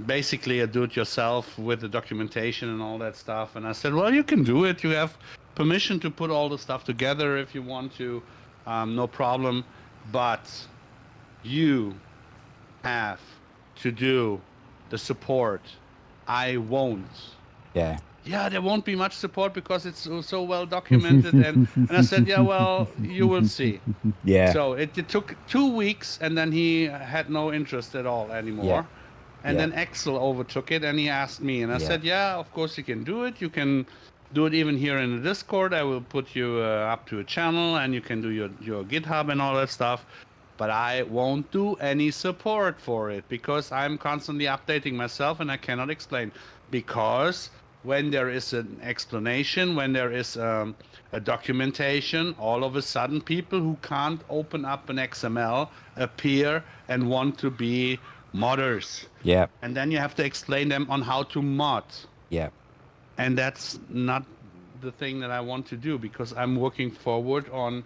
basically a do-it-yourself with the documentation and all that stuff. And I said, well, you can do it. You have permission to put all the stuff together if you want to, no problem. But you have to do the support. I won't. yeah. Yeah, there won't be much support because it's so well documented. And I said, yeah, well, you will see. Yeah, So it took 2 weeks, and then he had no interest at all yeah, anymore. And yeah, then Axel overtook it, and he asked me, and I yeah, said, yeah, of course you can do it. You can do it even here in the Discord. I will put you up to a channel, and you can do your GitHub and all that stuff. But I won't do any support for it because I'm constantly updating myself, and I cannot explain. Because when there is an explanation, when there is a documentation, all of a sudden people who can't open up an XML appear and want to be modders. yeah, And then you have to explain them on how to mod. yeah, And that's not the thing that I want to do because I'm working forward on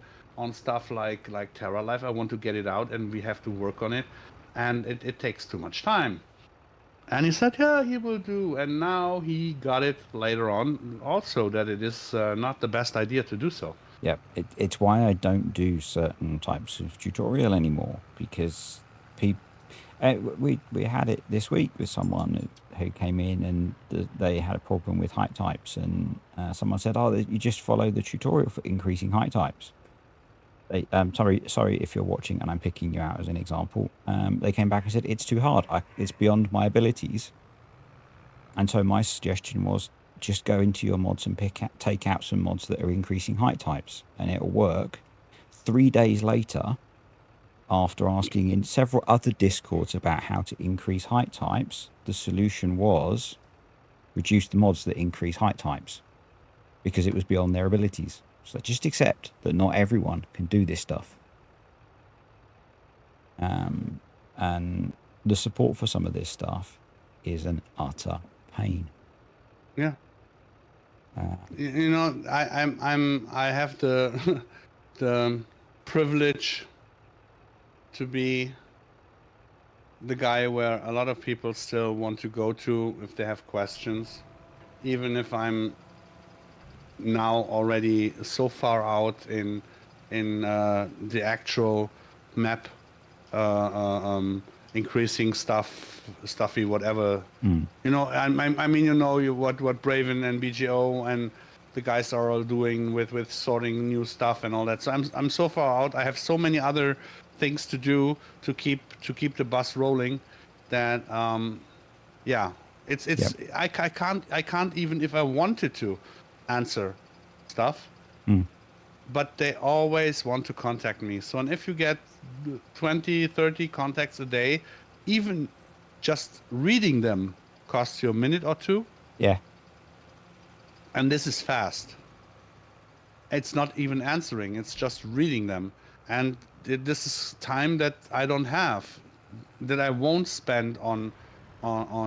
stuff like TerraLife. I want to get it out and we have to work on it. And it takes too much time. And he said, yeah, he will do. And now he got it later on also that it is not the best idea to do so. yeah. It's why I don't do certain types of tutorial anymore because people. We had it this week with someone who came in and they had a problem with height types, and someone said, "Oh, you just follow the tutorial for increasing height types." Sorry if you're watching and I'm picking you out as an example. They came back and said it's too hard. It's beyond my abilities. And so my suggestion was just go into your mods and take out some mods that are increasing height types, and it'll work. 3 days later, after asking in several other discords about how to increase height types, the solution was reduce the mods that increase height types because it was beyond their abilities. So just accept that not everyone can do this stuff. And the support for some of this stuff is an utter pain. Yeah. You know, I have the the privilege to be the guy where a lot of people still want to go to if they have questions, even if I'm now already so far out in the actual map, increasing stuffy whatever. Mm. You know, I mean, you know what Braven and BGO and the guys are all doing with sorting new stuff and all that. So I'm so far out. I have so many other things to do to keep the bus rolling that yeah, Yep. I can't even if I wanted to answer stuff, Mm. but they always want to contact me. So, and if you get 20, 30 contacts a day, even just reading them costs you a minute or two, Yeah. and this is fast. It's not even answering, it's just reading them. And this is time that I don't have, that I won't spend on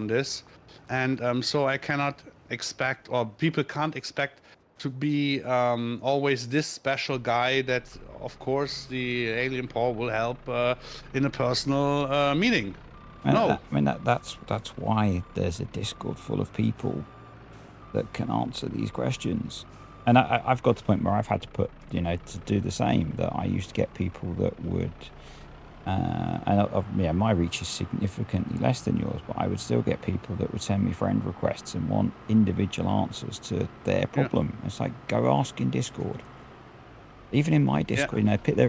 this. And so I cannot expect, or people can't expect to be always this special guy that, of course, the alien Paul will help in a personal meeting. No. I mean that's why there's a Discord full of people that can answer these questions. And I've got to the point where I've had to put, to do the same. That I used to get people that would, yeah, my reach is significantly less than yours, but I would still get people that would send me friend requests and want individual answers to their Yeah. problem. It's like, go ask in Discord. Even in my Yeah. Discord,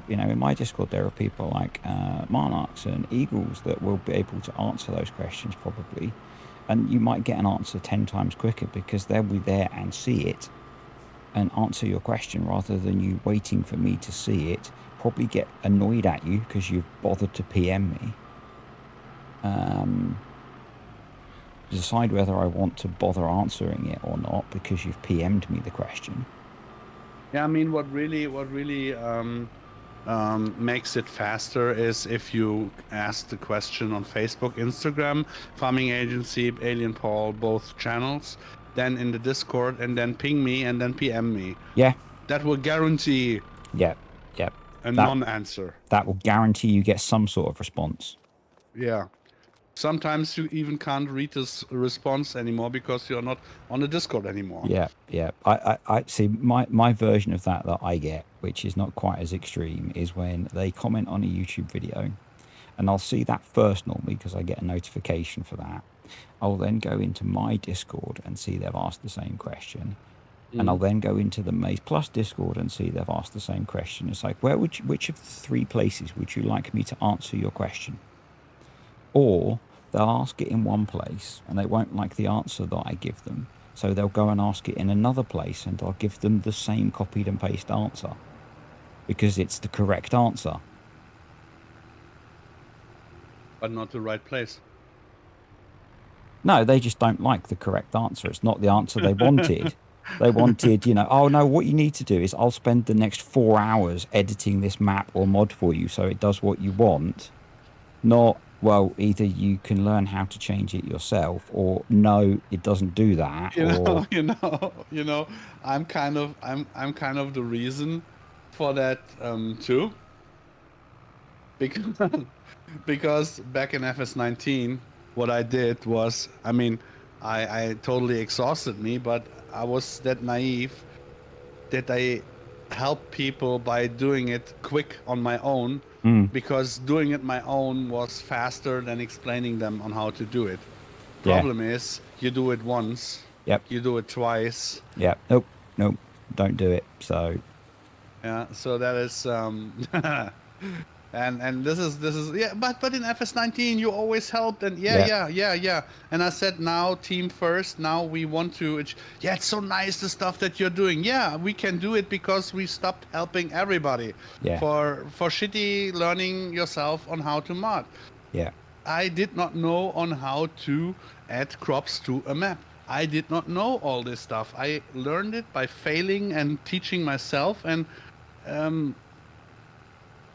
in my Discord, there are people like Monarchs and Eagles that will be able to answer those questions probably. And you might get an answer 10 times quicker because they'll be there and see it and answer your question rather than you waiting for me to see it. Probably get annoyed at you because you've bothered to PM me. Decide whether I want to bother answering it or not because you've PM'd me the question. Yeah, I mean, what really makes it faster is if you ask the question on Facebook, Instagram, Farming Agency, Alien Paul, both channels, then in the Discord, and then ping me and then PM me. Yeah. That will guarantee Yep. a That non-answer. that will guarantee you get some sort of response. Yeah. Sometimes you even can't read this response anymore because you're not on the Discord anymore. Yeah. I see my version of that I get, which is not quite as extreme, is when they comment on a YouTube video, and I'll see that first normally because I get a notification for that. I'll then go into my Discord and see they've asked the same question. And I'll then go into the Maze Plus Discord and see they've asked the same question. It's like, which of the 3 places would you like me to answer your question? Or they'll ask it in one place and they won't like the answer that I give them. So they'll go and ask it in another place and I'll give them the same copied and paste answer because it's the correct answer. But not the right place. No, they just don't like the correct answer. It's not the answer they wanted. They wanted, oh no, what you need to do is I'll spend the next 4 hours editing this map or mod for you so it does what you want. Not, well, either you can learn how to change it yourself or no, it doesn't do that. I'm kind of the reason for that too. Because back in FS19, what I did was, I totally exhausted me, but I was that naive that I helped people by doing it quick on my own, because doing it my own was faster than explaining them on how to do it. Problem is, you do it once, you do it twice. Nope, don't do it. So yeah, so that is and this is yeah, but in FS19 you always helped, and yeah, and I said, now team first, now we want to, it's so nice the stuff that you're doing. Yeah, we can do it because we stopped helping everybody for shitty learning yourself on how to mod. I did not know on how to add crops to a map. I did not know all this stuff. I learned it by failing and teaching myself. And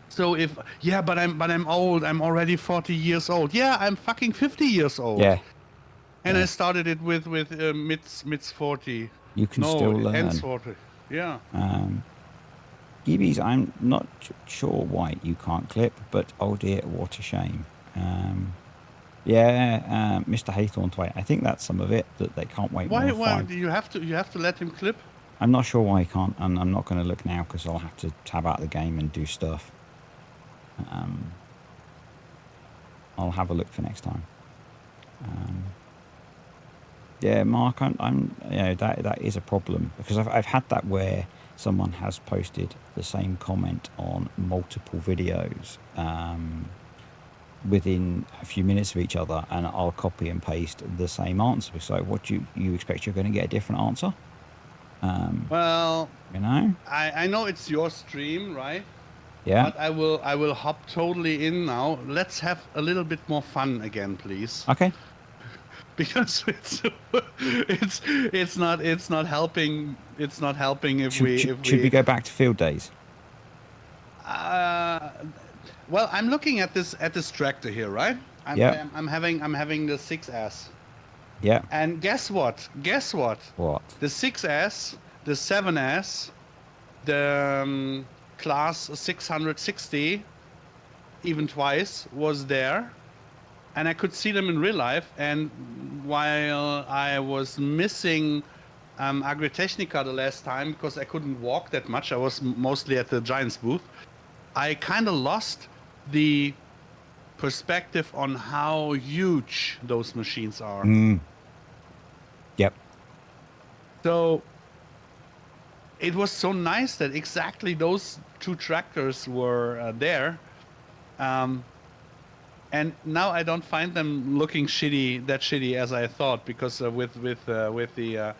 so but I'm old. I'm already 40 years old. Yeah, I'm fucking 50 years old. And I started it with mids 40. You can still learn. Ends 40. Yeah. Gibbies, I'm not sure why you can't clip, but oh dear, what a shame. Mr. Haythorn Tway. I think that's some of it, that they can't wait. Why do you have to let him clip? I'm not sure why he can't, and I'm not going to look now because I'll have to tab out the game and do stuff. I'll have a look for next time. Yeah, Mark, you know, that is a problem because I've had that where someone has posted the same comment on multiple videos within a few minutes of each other, and I'll copy and paste the same answer. So, what do you expect you're going to get a different answer? Well, You know? I know it's your stream, right? Yeah. But I will hop totally in now. Let's have a little bit more fun again, please. Okay. Because it's not helping. It's not helping if Should, we should, if should we we go back to field days? uh well, I'm looking at this tractor here, right? I'm Yeah. I'm, I'm having I'm having the 6S. Yeah. And guess what? Guess what? What? The 6S, the 7S, the class 660, even twice, was there. And I could see them in real life. And while I was missing Agritechnica the last time because I couldn't walk that much, I was mostly at the Giants booth, I kind of lost the perspective on how huge those machines are. Yep. So it was so nice that exactly those two tractors were there. And now I don't find them looking that shitty as I thought, because with the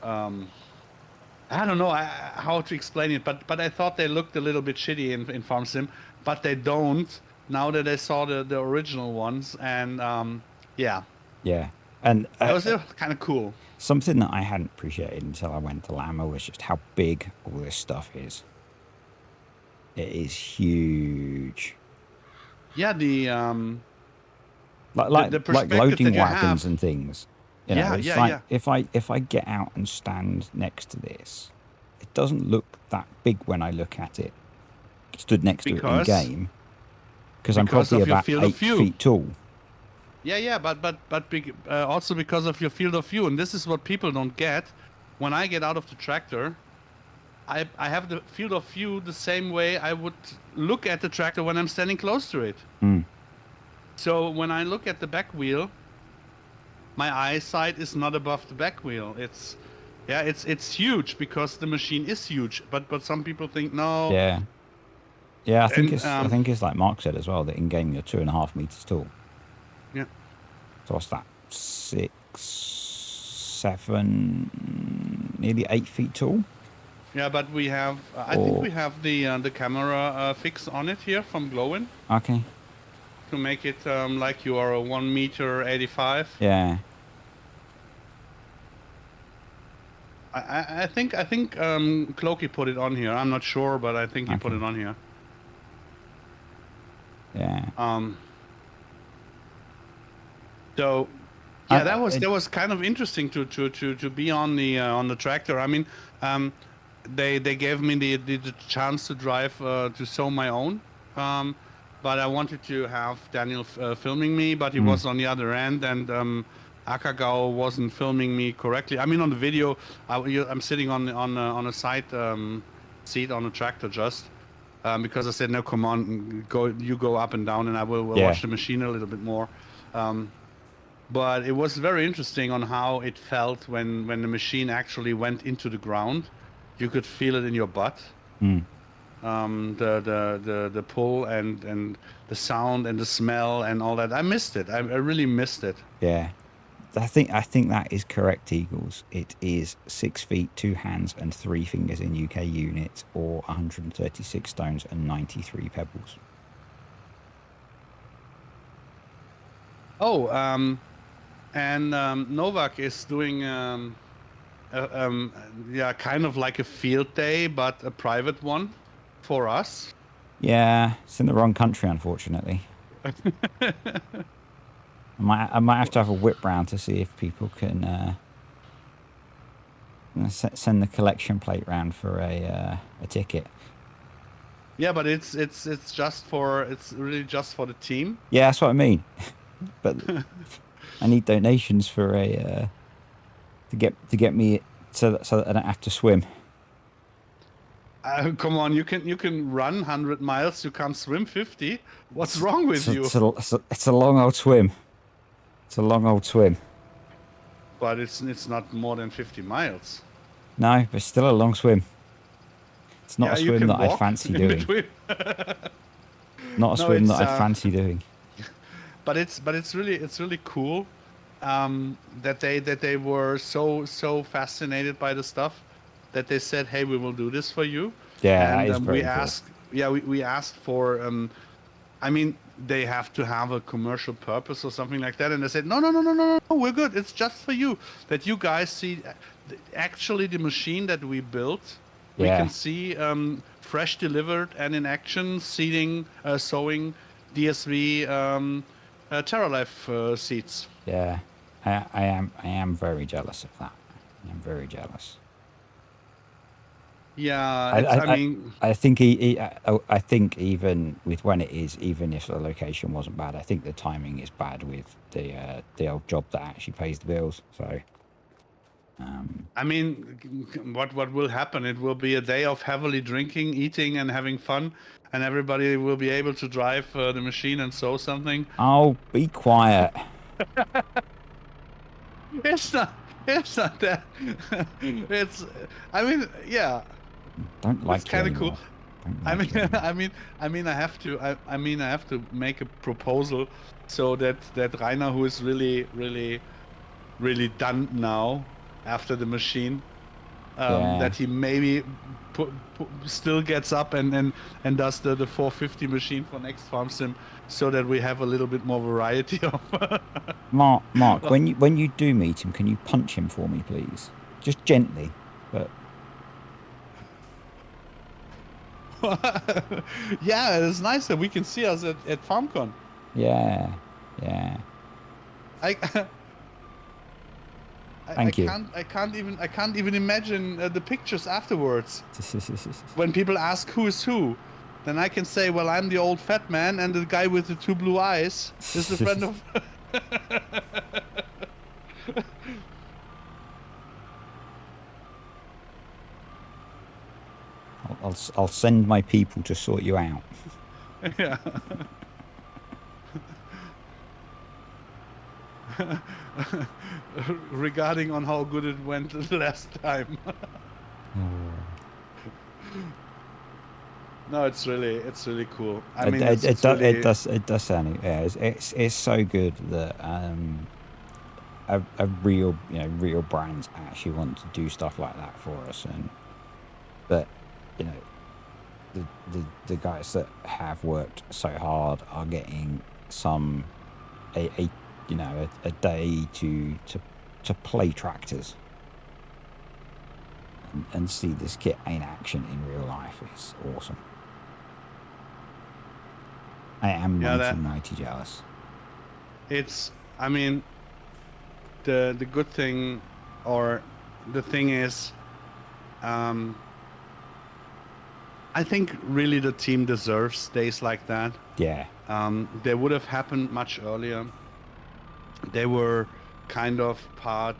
I don't know how to explain it, but I thought they looked a little bit shitty in Farm Sim, but they don't now that I saw the original ones, and yeah, Yeah. And that was kind of cool. something that I hadn't appreciated until I went to Lama was just how big all this stuff is. It is huge. Yeah, the Like perspective loading that you wagons have. and things. You know, Yeah, it's yeah, like yeah. if I get out and stand next to this, it doesn't look that big when I look at it. Stood next to it in Because game, because I'm because probably of your about field of 8 view. feet tall. Yeah, but also because of your field of view, and this is what people don't get. When I get out of the tractor, I have the field of view the same way I would look at the tractor when I'm standing close to it. So when I look at the back wheel, my eyesight is not above the back wheel. It's huge because the machine is huge. But some people think no. Yeah. Yeah, And I think it's like Mark said as well, that in game you're 2.5 meters tall. yeah. So what's that? 6, 7, nearly 8 feet tall. Yeah, but we have. I think we have the camera fix on it here from Glowin Okay. to make it like you are a 1 meter 85. Yeah. I think Clokey put it on here. I'm not sure, but I think he put Okay. it on here. Yeah. So yeah, that was kind of interesting to be on the tractor. I mean, they gave me the chance to drive to sow my own, but I wanted to have Daniel filming me, but he was on the other end, and Akagao wasn't filming me correctly. I mean, on the video, I'm sitting on a side seat on the tractor just. Because I said, no, come on, you go up and down, and I will watch the machine a little bit more. But it was very interesting on how it felt when the machine actually went into the ground. You could feel it in your butt. The pull and the sound and the smell and all that. I missed it. I really missed it. Yeah. I think that is correct, Eagles. It is 6 feet, 2 hands, and 3 fingers in UK units, or 136 stones and 93 pebbles. Oh, and Novak is doing kind of like a field day, but a private one for us. Yeah, it's in the wrong country, unfortunately. I might have to have a whip round to see if people can send the collection plate round for a ticket. Yeah, but it's really just for the team. Yeah, that's what I mean. But I need donations for to get me so that I don't have to swim. Come on, you can run 100 miles. You can't swim 50. What's wrong with you? It's a long old swim. It's a long old swim. but it's not more than 50 miles. No, but still a long swim. It's not a Yeah, you swim can that I'd walk fancy in doing. between. Not a No, swim that it's I'd fancy doing. but it's really cool that they were so fascinated by the stuff that they said, hey, we will do this for you. Yeah, that And is we very cool. asked, yeah, we asked for I mean, they have to have a commercial purpose or something like that, and they said, no, we're good. It's just for you, that you guys see actually the machine that we built. We Yeah, can see fresh delivered and in action, seating, sewing DSV TerraLife seats. yeah. I am very jealous of that. I am very jealous. Yeah, I it's. I I, I, mean, I think I think even with when it is, even if the location wasn't bad, I think the timing is bad with the old job that actually pays the bills. So I mean, what will happen? It will be a day of heavily drinking, eating, and having fun, and everybody will be able to drive the machine and sew something. I'll be quiet. It's not. It's not that. It's. I mean, yeah, Don't it's like you kind of cool. anymore. Don't I like mean, you anymore. I have to. I have to make a proposal so that Rainer, who is really done now after the machine, Yeah. that he maybe still gets up and does the 450 machine for next farm sim, so that we have a little bit more variety of. Mark, when you do meet him, can you punch him for me, please? Just gently, but Yeah, it's nice that we can see us at FarmCon. yeah, yeah. I, Thank you. I can't even imagine the pictures afterwards when people ask who is who. Then I can say, well, I'm the old fat man, and the guy with the two blue eyes is the friend of. I'll send my people to sort you out. Yeah. Regarding on how good it went the last time. No, it's really cool. I mean, it's really. It does sound yeah. It's so good that a real real brands actually want to do stuff like that for us, and but you know the guys that have worked so hard are getting some a a day to play tractors and see this kit in action in real life is awesome. I am Yeah, mighty jealous. it's. I mean, the good thing, or the thing is, um, I think really the team deserves days like that. Yeah, They would have happened much earlier. They were kind of part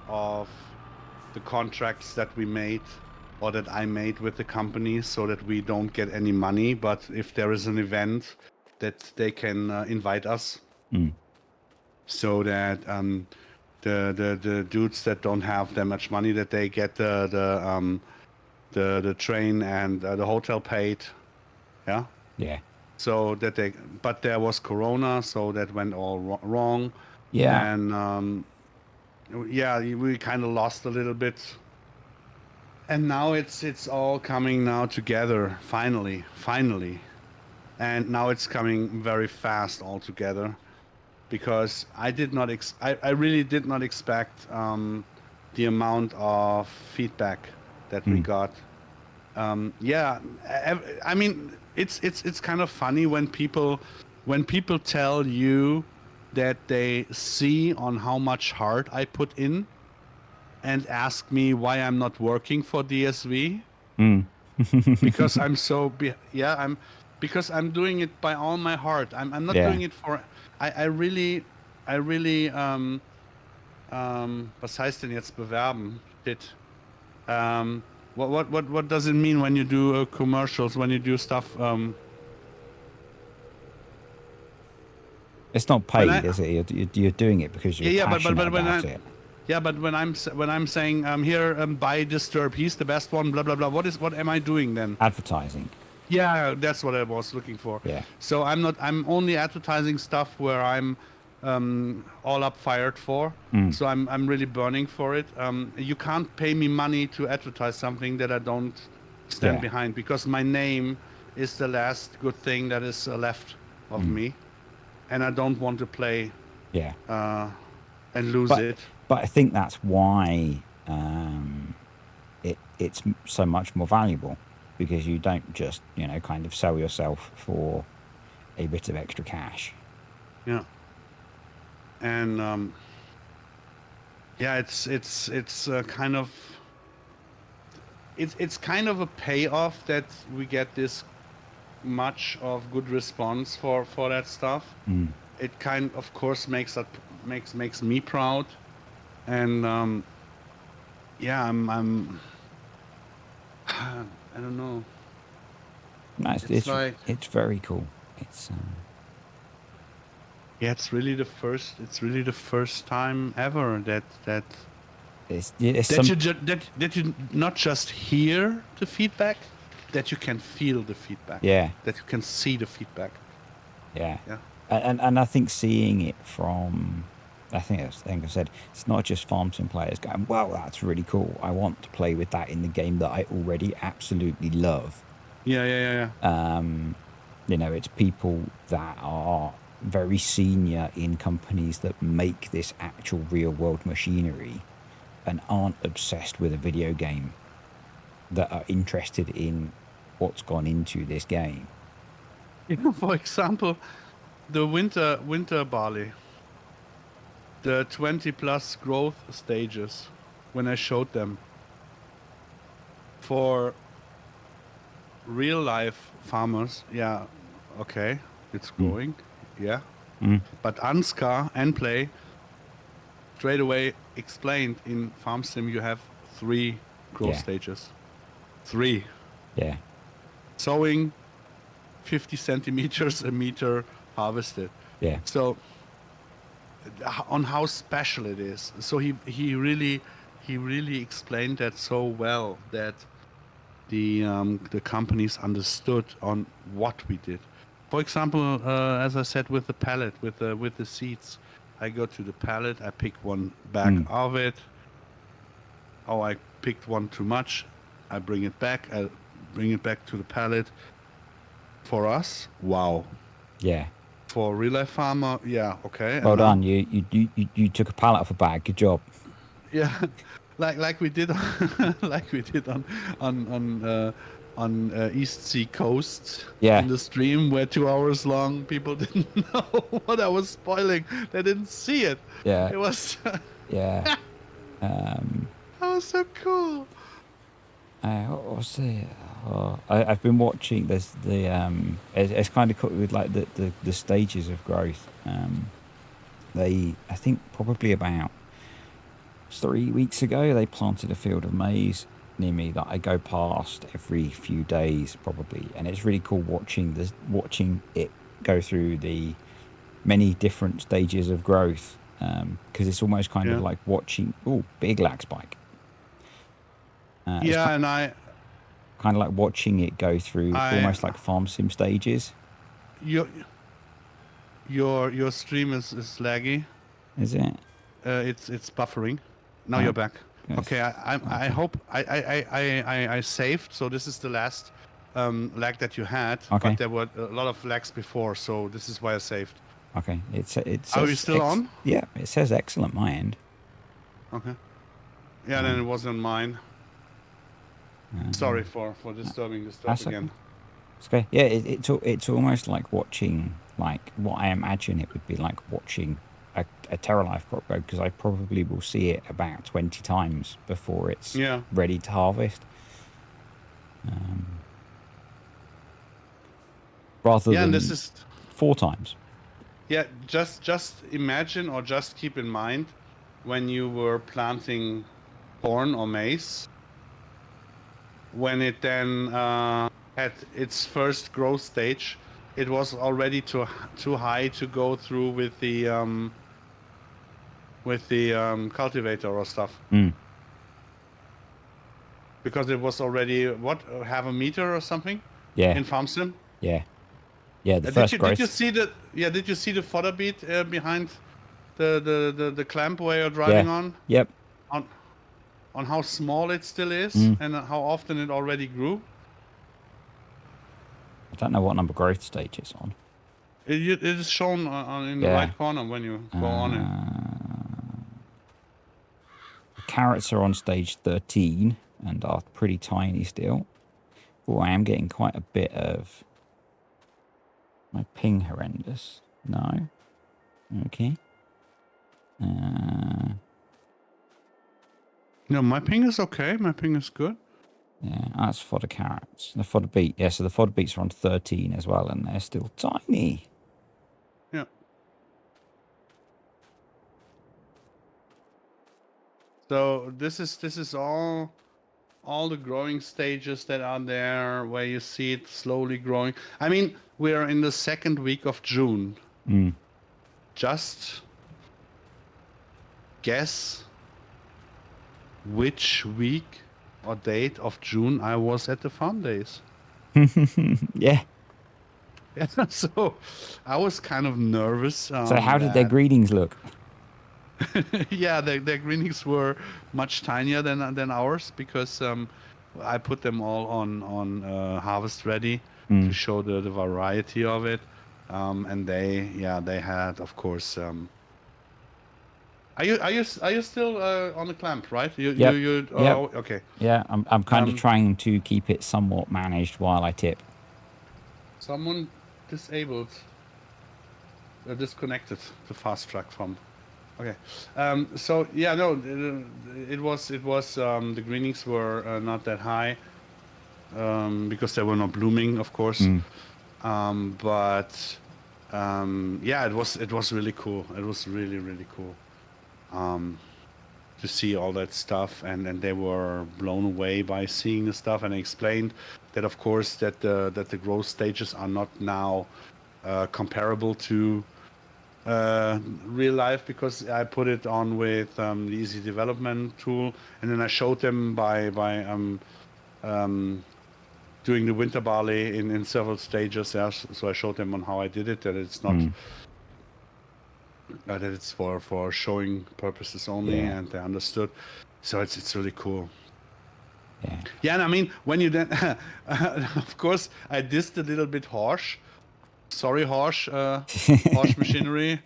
of the contracts that we made, or that I made with the company, so that we don't get any money. But if there is an event, that they can invite us, so that the dudes that don't have that much money, that they get the train and the hotel paid. Yeah. yeah, So that but there was Corona, so that went all wrong. yeah. And yeah, we kind of lost a little bit. And now it's all coming now together, finally. And now it's coming very fast all together, because I did not I really did not expect the amount of feedback that we got. Yeah, I mean, it's kind of funny when people tell you that they see on how much heart I put in, and ask me why I'm not working for DSV, because I'm so yeah, I'm because I'm doing it by all my heart. I'm not Yeah. doing it for. I really was heißt denn jetzt bewerben? Shit. What does it mean when you do commercials, when you do stuff? It's not When paid, I is it? You're doing it because Yeah, you're yeah, but passionate when I about it. Yeah, but when I'm saying here buy Disturb, he's the best one, blah blah blah. What am I doing then? Advertising. Yeah, that's what I was looking for. Yeah. So I'm only advertising stuff where I'm all up fired for. So I'm really burning for it. You can't pay me money to advertise something that I don't stand Yeah. behind, because my name is the last good thing that is left of me, and I don't want to play Yeah. and lose But it. but I think that's why it's so much more valuable, because you don't just kind of sell yourself for a bit of extra cash. Yeah. And yeah, it's kind of it's kind of a payoff that we get this much of good response for that stuff. It kind of course makes me proud, and yeah, I'm I don't know. No, It's like, it's very cool. It's yeah, it's really the first time ever it's some that you not just hear the feedback, that you can feel the feedback, yeah. that you can see the feedback. Yeah, Yeah. and I think seeing it from, I think I said it's not just farm sim players going, "Wow, that's really cool. I want to play with that in the game that I already absolutely love." Yeah. It's people that are very senior in companies that make this actual real world machinery and aren't obsessed with a video game, that are interested in what's gone into this game. For example, the winter barley, the 20 plus growth stages, when I showed them for real life farmers, yeah, okay, it's growing, yeah. But Ansgar and Play straight away explained, in farm sim you have 3 growth Yeah, stages. 3. yeah, Sowing, 50 centimeters a meter harvested. yeah, So on how special it is. So he really explained that so well, that the companies understood on what we did. For example, as I said, with the pallet, with the seeds, I go to the pallet, I pick one bag of it. Oh, I picked one too much. I bring it back. I bring it back to the pallet. For us, wow. yeah. For real life farmer, yeah, okay. Well And done. now, You took a pallet off a bag. Good job. yeah, like we did, like we did on East Sea coast Yeah, in the stream, where 2 hours long people didn't know what I was spoiling. They didn't see it. yeah, It was yeah. that was so cool. What was it? I've been watching this. It's kind of cool with like the stages of growth. I think probably about 3 weeks ago, they planted a field of maize near me that I go past every few days, probably, and it's really cool watching it go through the many different stages of growth, because it's almost kind of Yeah, like watching big lag spike. It's yeah, and kind of like watching it go through I almost like farm sim stages. your your stream is laggy. Is it? It's buffering. Now Oh, you're back. yes. Okay, I Okay. hope I saved. So this is the last lag that you had, but Okay. there were a lot of lags before. So this is why I saved. Okay. It Are we says still on? yeah. It says excellent my end. Okay. Yeah, then it wasn't mine. Sorry for disturbing the stuff That's okay. again. It's okay. Yeah. It's almost like watching, like what I imagine it would be like watching a TerraLife crop grow, because I probably will see it about 20 times before it's Yeah. ready to harvest. Rather Yeah, and this than is 4 times. yeah. Just imagine, or just keep in mind, when you were planting corn or maize, when it then had its first growth stage, it was already too high to go through with the with the cultivator or stuff. Mm. Because it was already, what, half a meter or something? Yeah, In farm sim? yeah, yeah. The Did first you growth. see did you see the fodder beat behind the clamp where you're Yeah. driving Yep. on on how small it still is Mm. and how often it already grew? I don't know what number growth stage it's on. It is shown in the Yeah. right corner when you go on it. The carrots are on stage 13 and are pretty tiny still. Oh, I am getting quite a bit of my ping horrendous. No. Okay. No, my ping is okay. My ping is good. Yeah, that's fodder carrots. The fodder beet. Yeah, so the fodder beets are on 13 as well, and they're still tiny. Yeah. So this is all the growing stages that are there where you see it slowly growing. I mean, we are in the second week of June. Mm. Just guess which week or date of June I was at the farm days. Yeah. Yeah, so I was kind of nervous So how did their that greetings look? yeah, their greenings were much tinier than ours because I put them all on harvest ready to Mm. show the variety of it, and they had, of course. Are you still on the clamp, right? Yep. Yep. Okay. Yeah, I'm kind of Um, trying to keep it somewhat managed while I tip. someone disabled, disconnected the fast track from. Okay. So yeah, no, it was the greenings were not that high because they were not blooming, of course. Mm. But yeah, it was really cool. It was really cool to see all that stuff, and they were blown away by seeing the stuff. And I explained that, of course, that the growth stages are not now comparable to real life because I put it on with the easy development tool, and then I showed them by doing the winter barley in several stages. Yeah, so I showed them on how I did it, that it's not Mm. that it's for showing purposes only, Yeah. and they understood. So it's really cool. Yeah. Yeah, and I mean when you then, of course, I dissed a little bit harsh. Sorry, harsh machinery,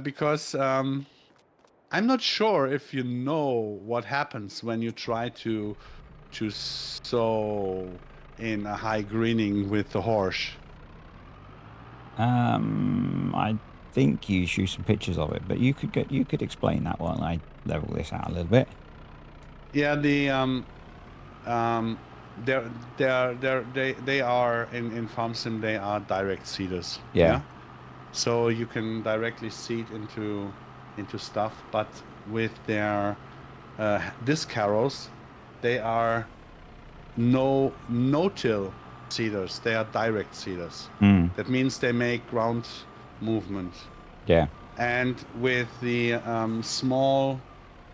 because I'm not sure if you know what happens when you try to sow in a high greening with the horse. I think you shoot some pictures of it, but you could explain that while I level this out a little bit. Yeah, um, they are in farm sim. They are direct seeders. Yeah. So you can directly seed into stuff, but with their disc harrows, they are no-till seeders. They are direct seeders. Mm. That means they make ground movement. Yeah. And with the small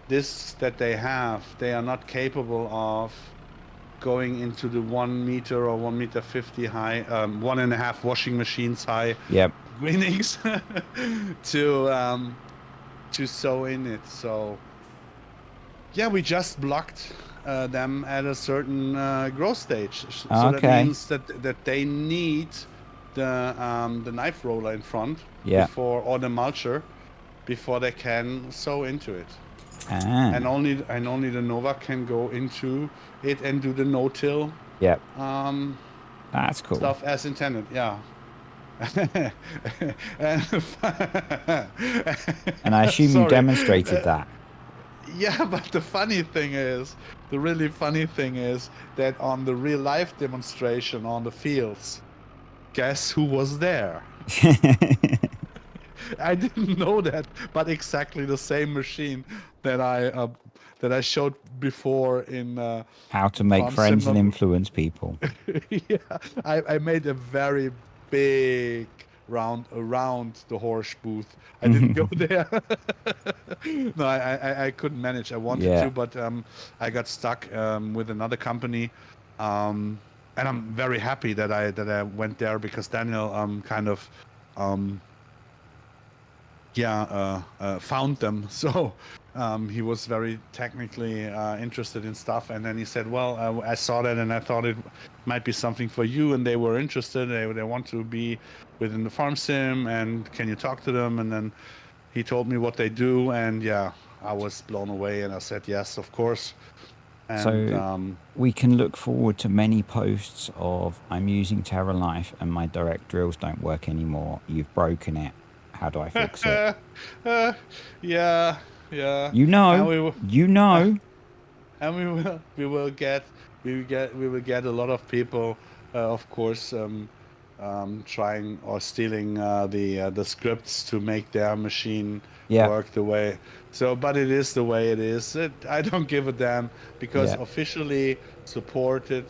discs that they have, they are not capable of going into the 1 meter or 1 meter 50 high, 1.5 washing machines high Yep. greenings to sow in it. So yeah, we just blocked them at a certain growth stage. So that Okay. means that they need the knife roller in front Yeah. before, or the mulcher, before they can sow into it. Ah. And only the Nova can go into it and do the no-till Yep. That's cool. stuff as intended. Yeah. and, And I assume you sorry. demonstrated that. Yeah, but the really funny thing is that on the real life demonstration on the fields, guess who was there? I didn't know that, but exactly the same machine that I showed before in How to make Farm friends Sim. and influence people. Yeah, I made a very big around the horse booth. I didn't go there. No, I couldn't manage. I wanted Yeah. to, but I got stuck with another company, and I'm very happy that I went there because Daniel kind of um, found them. So he was very technically interested in stuff, and then he said, "Well, I saw that, and I thought it might be something for you." And they were interested. They want to be within the farm sim, and can you talk to them? And then he told me what they do, and yeah, I was blown away, and I said yes, of course. And So we can look forward to many posts of I'm using TerraLife and my direct drills don't work anymore. You've broken it. How do I fix it? yeah, yeah, You and know, we will. you know. And we will get a lot of people, of course, trying or stealing the scripts to make their machine Yeah, work the way. So, but it is the way it is. I don't give a damn because yeah, officially supported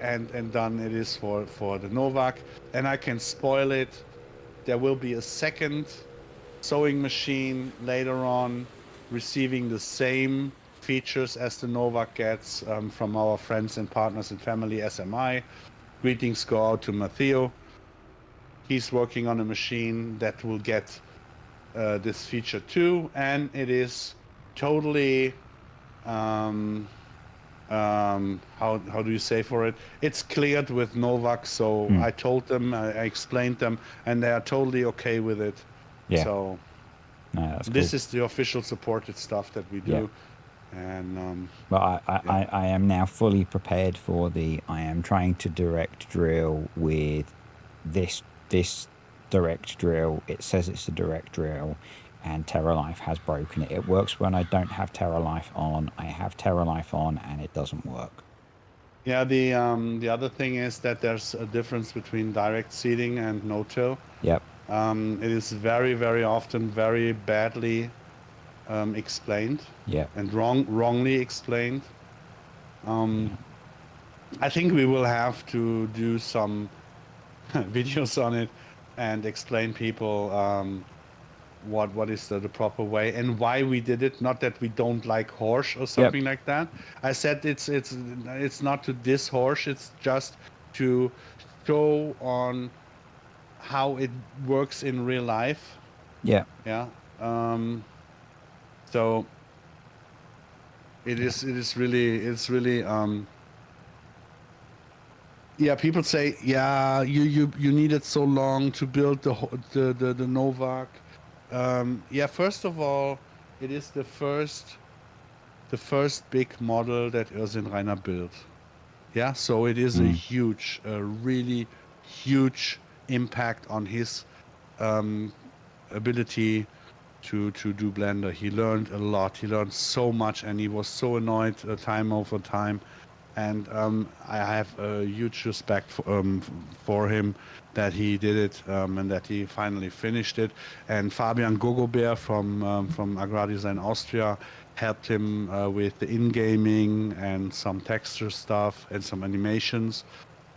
and done it is for the Novak, and I can spoil it. There will be a second sewing machine later on, receiving the same features as the Novak gets from our friends and partners and family SMI. Greetings go out to Matteo. He's working on a machine that will get this feature too, and it is totally how do you say for it? It's cleared with Novak, so mm, I told them, I explained them, and they are totally okay with it. yeah. So No, that's cool. this is the official supported stuff that we Yeah. do, and But yeah, I am now fully prepared for I am trying to direct drill with this direct drill. It says it's a direct drill, and TerraLife has broken it. It works when I don't have TerraLife on. I have TerraLife on, and it doesn't work. yeah. The other thing is that there's a difference between direct seeding and no-till. Yep. It is very often very badly explained Yep. and wrongly explained. Um, Yeah. I think we will have to do some videos on it and explain people what is the proper way and why we did it. Not that we don't like horse or Yep. something like that. I said it's not to diss horse. It's just to show on how it works in real life. Yep. Yeah. So Yeah. it's really yeah, people say, yeah, you needed so long to build the Novak. Yeah, first of all, it is the first big model that Ersin Reiner built. Yeah, so it is a Mm. huge, really huge impact on his um, ability to do Blender. He learned a lot. He learned so much, and he was so annoyed time over time. And I have a huge respect for him that he did it and that he finally finished it. And Fabian Gogobert from Agrardesign Austria helped him with the in-gaming and some texture stuff and some animations.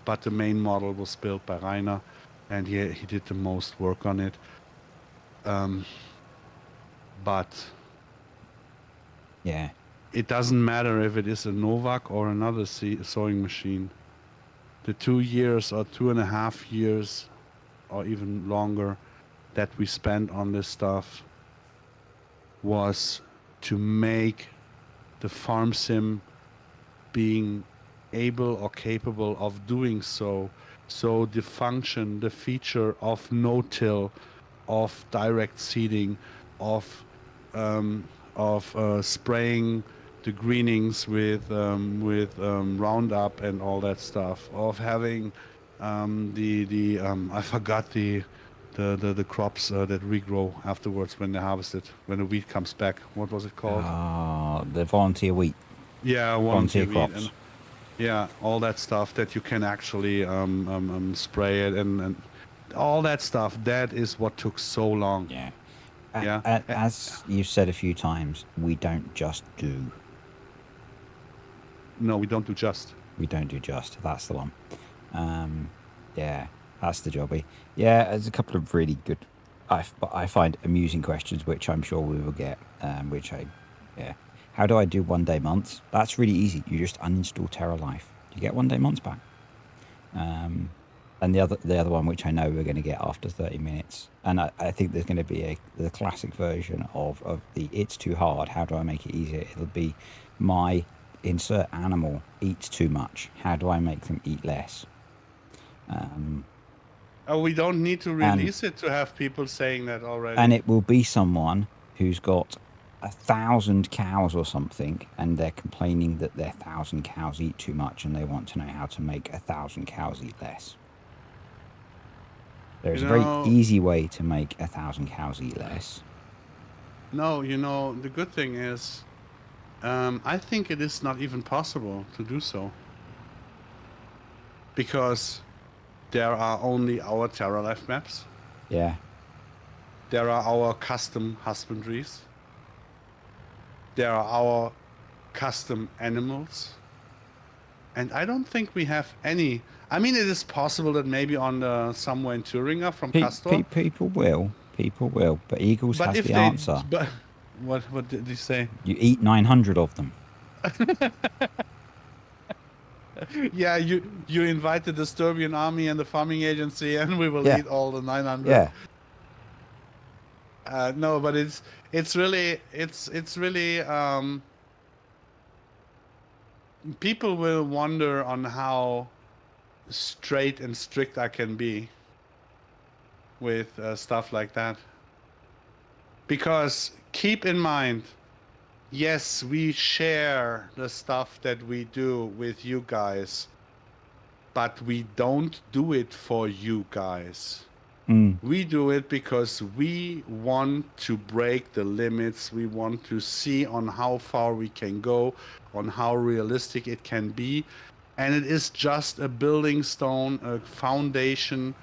But the main model was built by Rainer, and he did the most work on it. But Yeah. it doesn't matter if it is a Novak or another sewing machine. The 2 years or 2.5 years or even longer that we spent on this stuff was to make the farm sim being able or capable of doing so. So the function, the feature of no-till, of direct seeding, of spraying the greenings with Roundup and all that stuff, of having the I forgot the crops that regrow afterwards when they harvest it, when the wheat comes back. What was it called? The volunteer wheat, Yeah, volunteer volunteer wheat, and crops. yeah, all that stuff that you can actually spray it and all that stuff. That is what took so long. Yeah. Yeah. As you've said a few times, we don't just do. No, we don't do just. We don't do just. That's the one. Um, yeah. That's the jobby. Yeah, there's a couple of really good, I find amusing questions, which I'm sure we will get. Yeah. How do I do 1 day months? That's really easy. You just uninstall TerraLife. You get 1 day months back. And the other one, which I know we're going to get after 30 minutes, and I think there's going to be the classic version of the it's too hard. How do I make it easier? It'll be my insert animal eats too much. How do I make them eat less? We don't need to And release it to have people saying that already. and it will be someone who's got 1,000 cows or something, and they're complaining that their 1,000 cows eat too much, and they want to know how to make 1,000 cows eat less. There's a very easy way to make 1,000 cows eat less. No, the good thing is, I think it is not even possible to do so. Because there are only our TerraLife maps. Yeah. There are our custom husbandries. There are our custom animals. And I don't think we have any. I mean, it is possible that maybe on somewhere in Thuringia from Castor. People will, but Eagles has the answer. But what did you say? You eat 900 of them. Yeah, you invite the Disturbian army and the farming agency, and we will eat all the 900. Yeah. No, but it's really people will wonder on how straight and strict I can be with stuff like that. Because keep in mind, yes, we share the stuff that we do with you guys, but we don't do it for you guys. We do it because we want to break the limits. We want to see on how far we can go, on how realistic it can be. And it is just a building stone, a foundation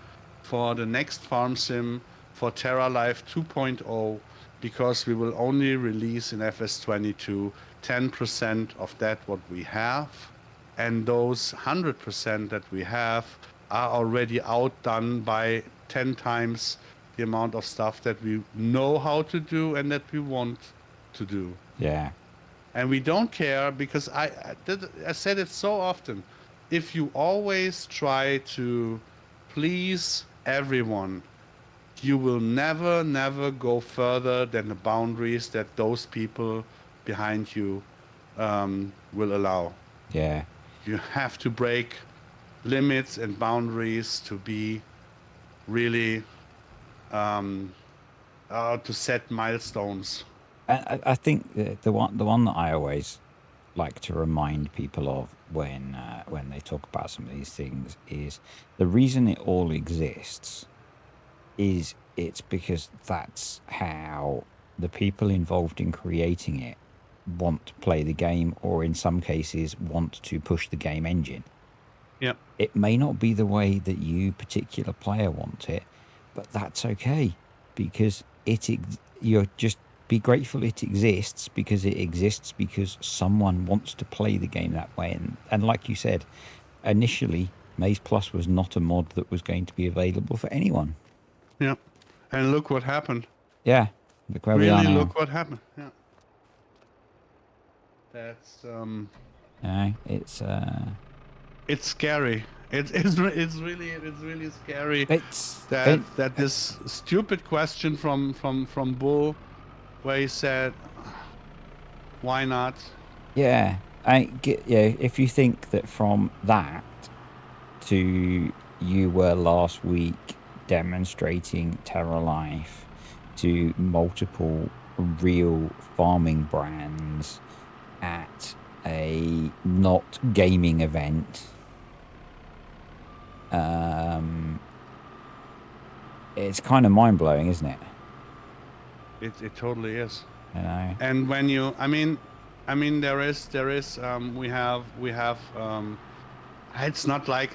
for the next farm sim, for TerraLife 2.0, because we will only release in FS22 10% of that what we have. And those 100% that we have are already outdone by 10 times the amount of stuff that we know how to do and that we want to do. Yeah. And we don't care because I said it so often. If you always try to please everyone, you will never go further than the boundaries that those people behind you will allow. Yeah. You have to break limits and boundaries to be really to set milestones. I think the one that I always like to remind people of when they talk about some of these things is the reason it all exists is it's because that's how the people involved in creating it want to play the game, or in some cases want to push the game engine. Yep. It may not be the way that you particular player want it, but that's okay, because you're just be grateful it exists, because it exists because someone wants to play the game that way. And like you said, initially Maze Plus was not a mod that was going to be available for anyone. Yeah. And look what happened. Yeah. Look where we are now. Look what happened. Yeah. That's it's scary. It's really scary. That this stupid question from Bull, where he said, "Why not?" Yeah, if you think that from that to you were last week demonstrating TerraLife to multiple real farming brands at a not gaming event, it's kind of mind-blowing, isn't it? It totally is. You know. And when you, I mean, there is we have it's not like,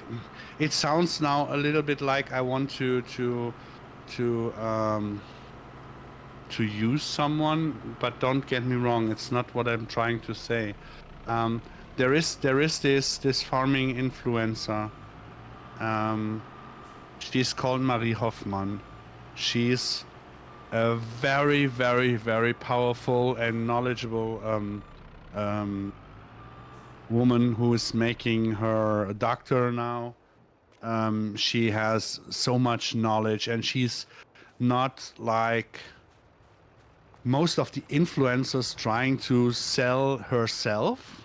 it sounds now a little bit like I want to use someone, but don't get me wrong, it's not what I'm trying to say. There is this farming influencer She's called Marie Hoffmann. She's a very, very, very powerful and knowledgeable woman who is making her a doctor now. She has so much knowledge, and she's not like most of the influencers trying to sell herself.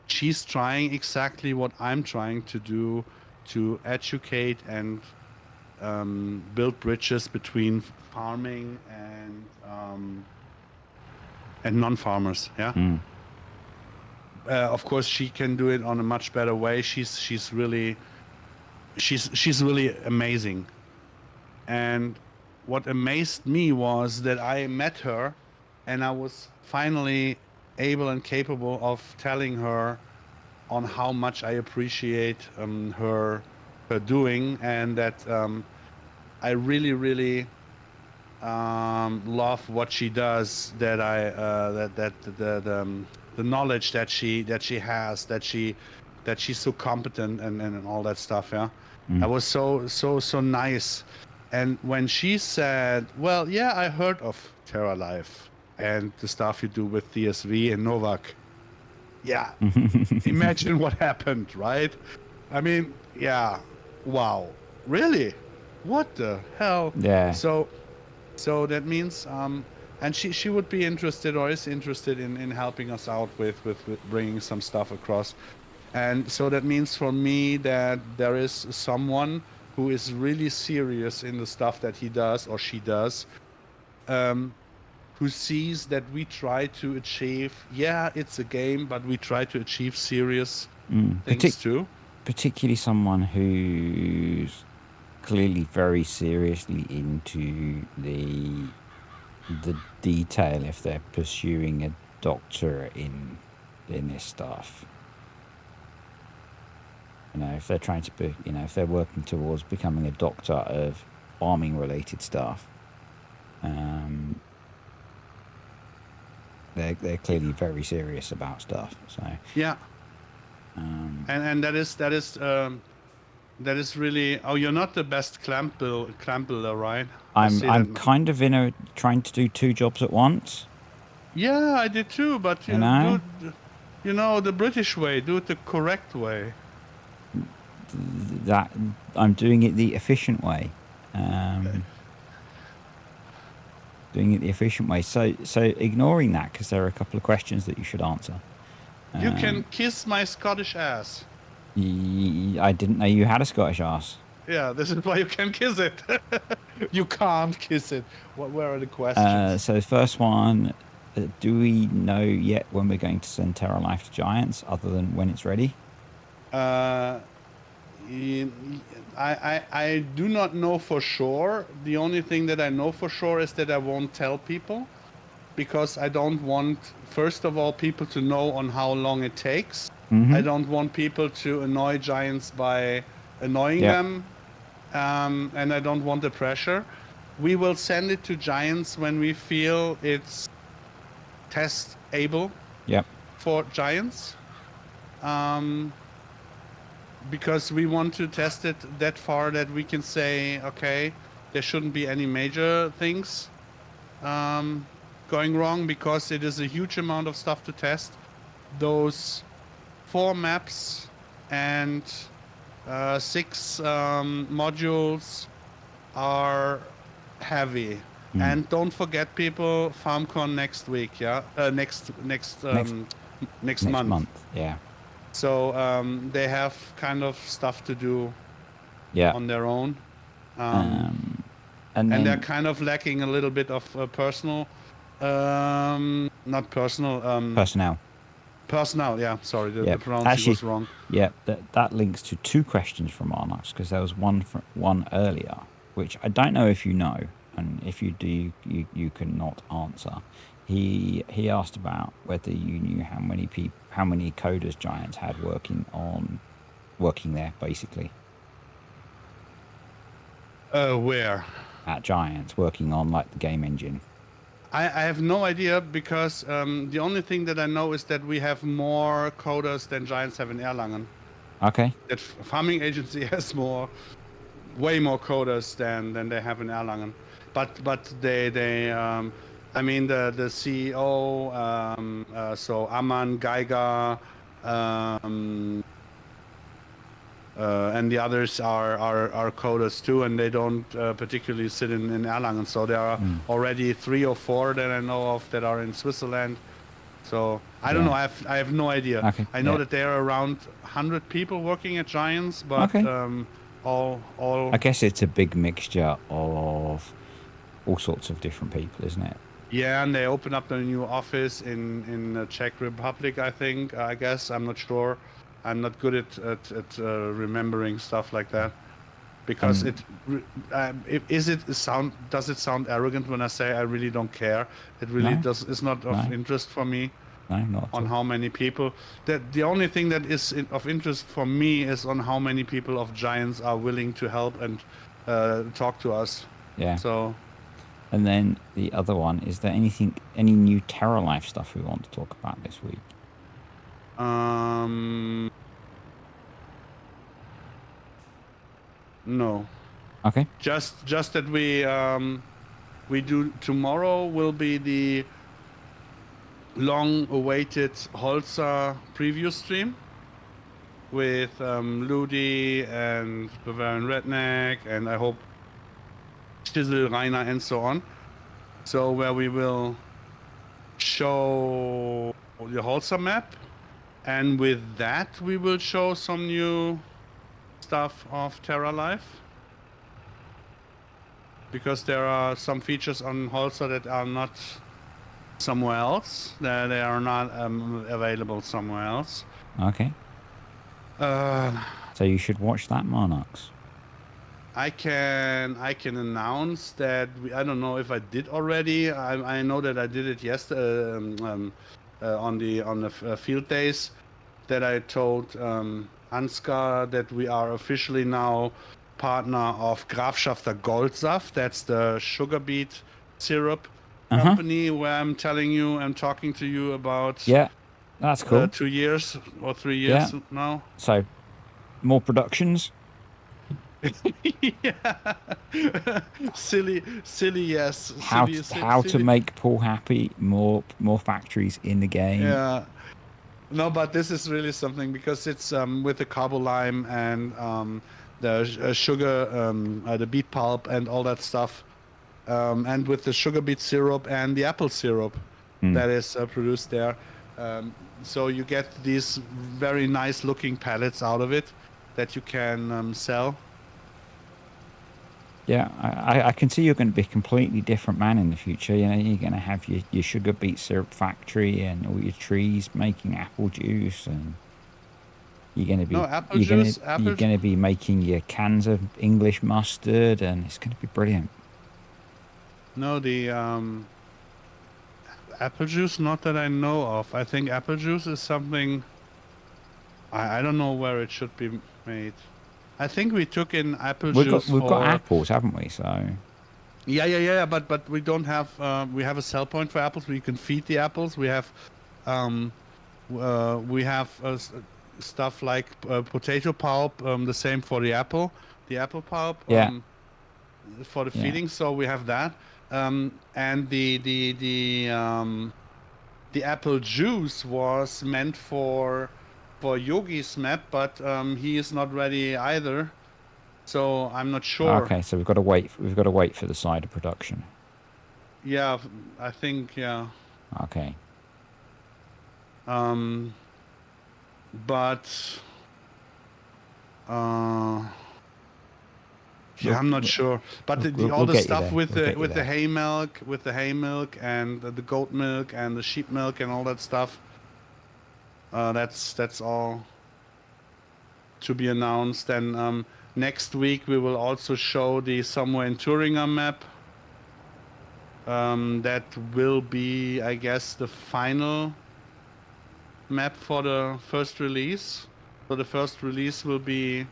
She's trying exactly what I'm trying to do, to educate and build bridges between farming and non-farmers. Yeah. Mm. Of course, she can do it on a much better way. She's really amazing. And what amazed me was that I met her, and I was finally able and capable of telling her on how much I appreciate her doing, and that I really, really love what she does. That I the knowledge that she has, that she's so competent and all that stuff. Yeah, I was so nice. And when she said, "Well, yeah, I heard of TerraLife and the stuff you do with DSV and Novak," yeah, imagine what happened, right? I mean, yeah, wow, really? What the hell? Yeah. So that means, and she would be interested or is interested in helping us out with bringing some stuff across. And so that means for me that there is someone who is really serious in the stuff that he does or she does, who sees that we try to achieve, yeah, it's a game, but we try to achieve serious things too. Particularly someone who's clearly very seriously into the detail if they're pursuing a doctor in this stuff. You know, if they're trying to be, you know, if they're working towards becoming a doctor of farming related stuff, they're clearly very serious about stuff. So yeah, and that is really. Oh, you're not the best clamp builder, right? I'm kind of trying to do two jobs at once. Yeah, I did too, but You know, you know, the British way, do it the correct way. that I'm doing it the efficient way. Doing it the efficient way. So ignoring that, because there are a couple of questions that you should answer. You can kiss my Scottish ass. I didn't know you had a Scottish ass. Yeah, this is why you can kiss it. You can't kiss it. Where are the questions? So the first one, do we know yet when we're going to send TerraLife to Giants, other than when it's ready? I do not know for sure. The only thing that I know for sure is that I won't tell people, because I don't want, first of all, people to know on how long it takes. I don't want people to annoy Giants by annoying them, and I don't want the pressure. We will send it to Giants when we feel it's test able for Giants. Because we want to test it that far that we can say, okay, there shouldn't be any major things going wrong, because it is a huge amount of stuff to test. Those 4 maps and 6 modules are heavy. And don't forget, people, FarmCon next week, yeah? Next month. Yeah. So they have kind of stuff to do on their own. And they're kind of lacking a little bit of personnel. Personnel, yeah. Sorry, the pronouncing was wrong. Yeah, that links to 2 questions from Arnox, because there was one earlier, which I don't know if you know, and if you do, you cannot answer. He asked about whether you knew how many coders Giants had working there, basically. Where? At Giants, working on like the game engine. I have no idea, because the only thing that I know is that we have more coders than Giants have in Erlangen. Okay. That farming agency has more way more coders than they have in Erlangen. But they I mean the CEO, so Aman Geiger, um, and the others are coders too, and they don't particularly sit in Erlangen. So there are already 3 or 4 that I know of that are in Switzerland. So I don't know. Yeah. I have no idea. Okay. I know Yeah. that there are around 100 people working at Giants, but Okay. all I guess it's a big mixture of all sorts of different people, isn't it? yeah, and they opened up the new office in the Czech Republic. I think. I guess I'm not sure. I'm not good at remembering stuff like that. Because And does it sound arrogant when I say I really don't care? It really no, does. It's not of no, interest for me no, not at on all. how many people. That the only thing that is of interest for me is on how many people of Giants are willing to help and talk to us. Yeah. So And then the other one, is there any new TerraLife stuff we want to talk about this week? um, no, Okay. just that we do tomorrow will be the long-awaited Holzer preview stream with Ludi and Bavarian Redneck, and I hope Chisel, Rainer, and so on. So where we will show the Holzer map, and with that we will show some new stuff of TerraLife. Because there are some features on Holzer that are not somewhere else. They are not available somewhere else. Okay. So you should watch that, Monarchs. I can announce that I don't know if I did already. I know that I did it yesterday on the field days. That I told Ansgar that we are officially now partner of Grafschafter Goldsaft. That's the sugar beet syrup company where I'm talking to you about. Yeah, that's cool. 2 years or 3 years now. So, more productions. Yeah. silly, yes. How silly. to make Paul happy? More factories in the game. Yeah. No, but this is really something because it's with the carbo lime and the sugar, the beet pulp and all that stuff, and with the sugar beet syrup and the apple syrup that is produced there. So you get these very nice looking pellets out of it that you can sell. Yeah, I can see you're going to be a completely different man in the future. You know, you're going to have your sugar beet syrup factory and all your trees making apple juice, and you're going to be you're going to be making your cans of English mustard, and it's going to be brilliant. No, the apple juice, not that I know of. I think apple juice is something. I don't know where it should be made. I think we took in apple juice. We've got apples, haven't we? So. Yeah. But we don't have. We have a sell point for apples where you can feed the apples. We have stuff like potato pulp. The same for the apple. The apple pulp. Yeah. For the feeding, so we have that. And the apple juice was meant for Yogi's map, but he is not ready either, so I'm not sure. Okay, so we've got to wait for the cider production. Yeah, I think Okay. But yeah, I'm not sure. But all the stuff with the hay milk, and the goat milk and the sheep milk and all that stuff. That's all to be announced. And next week we will also show the Somewhere in Thuringia map. That will be, I guess, the final map for the first release. So the first release will be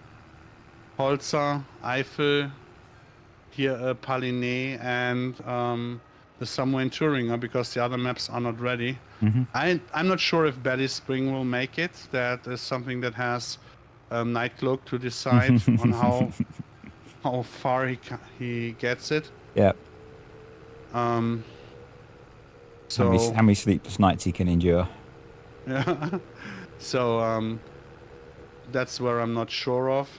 Holzer, Eifel, here Pallegney, and the Somewhere in Thuringia, because the other maps are not ready. I'm not sure if Betty Spring will make it. That is something that has Nightcloak to decide on how far he gets it. Yeah. Um, How so many sleepless nights he can endure. yeah, so that's where I'm not sure of.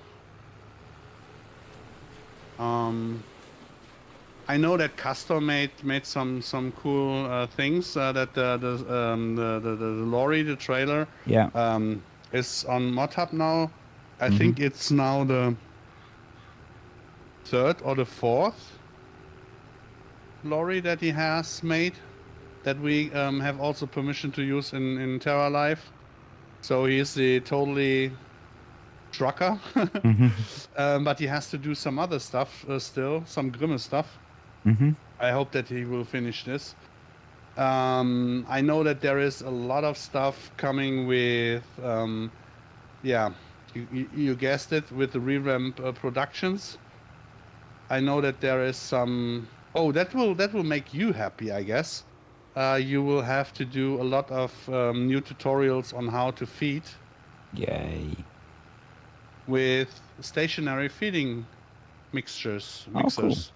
I know that Castor made some cool things. That the lorry, the trailer, Yeah. is on ModHub now. I Mm-hmm. think it's now the third or the fourth lorry that he has made that we have also permission to use in TerraLife. So he's the totally trucker, Mm-hmm. but he has to do some other stuff still, some Grimme stuff. Mm-hmm. I hope that he will finish this. I know that there is a lot of stuff coming with, yeah, you guessed it, with the revamp productions. I know that there is some. Oh, that will make you happy, I guess. You will have to do a lot of new tutorials on how to feed Yay. with stationary feeding Oh, cool. mixers,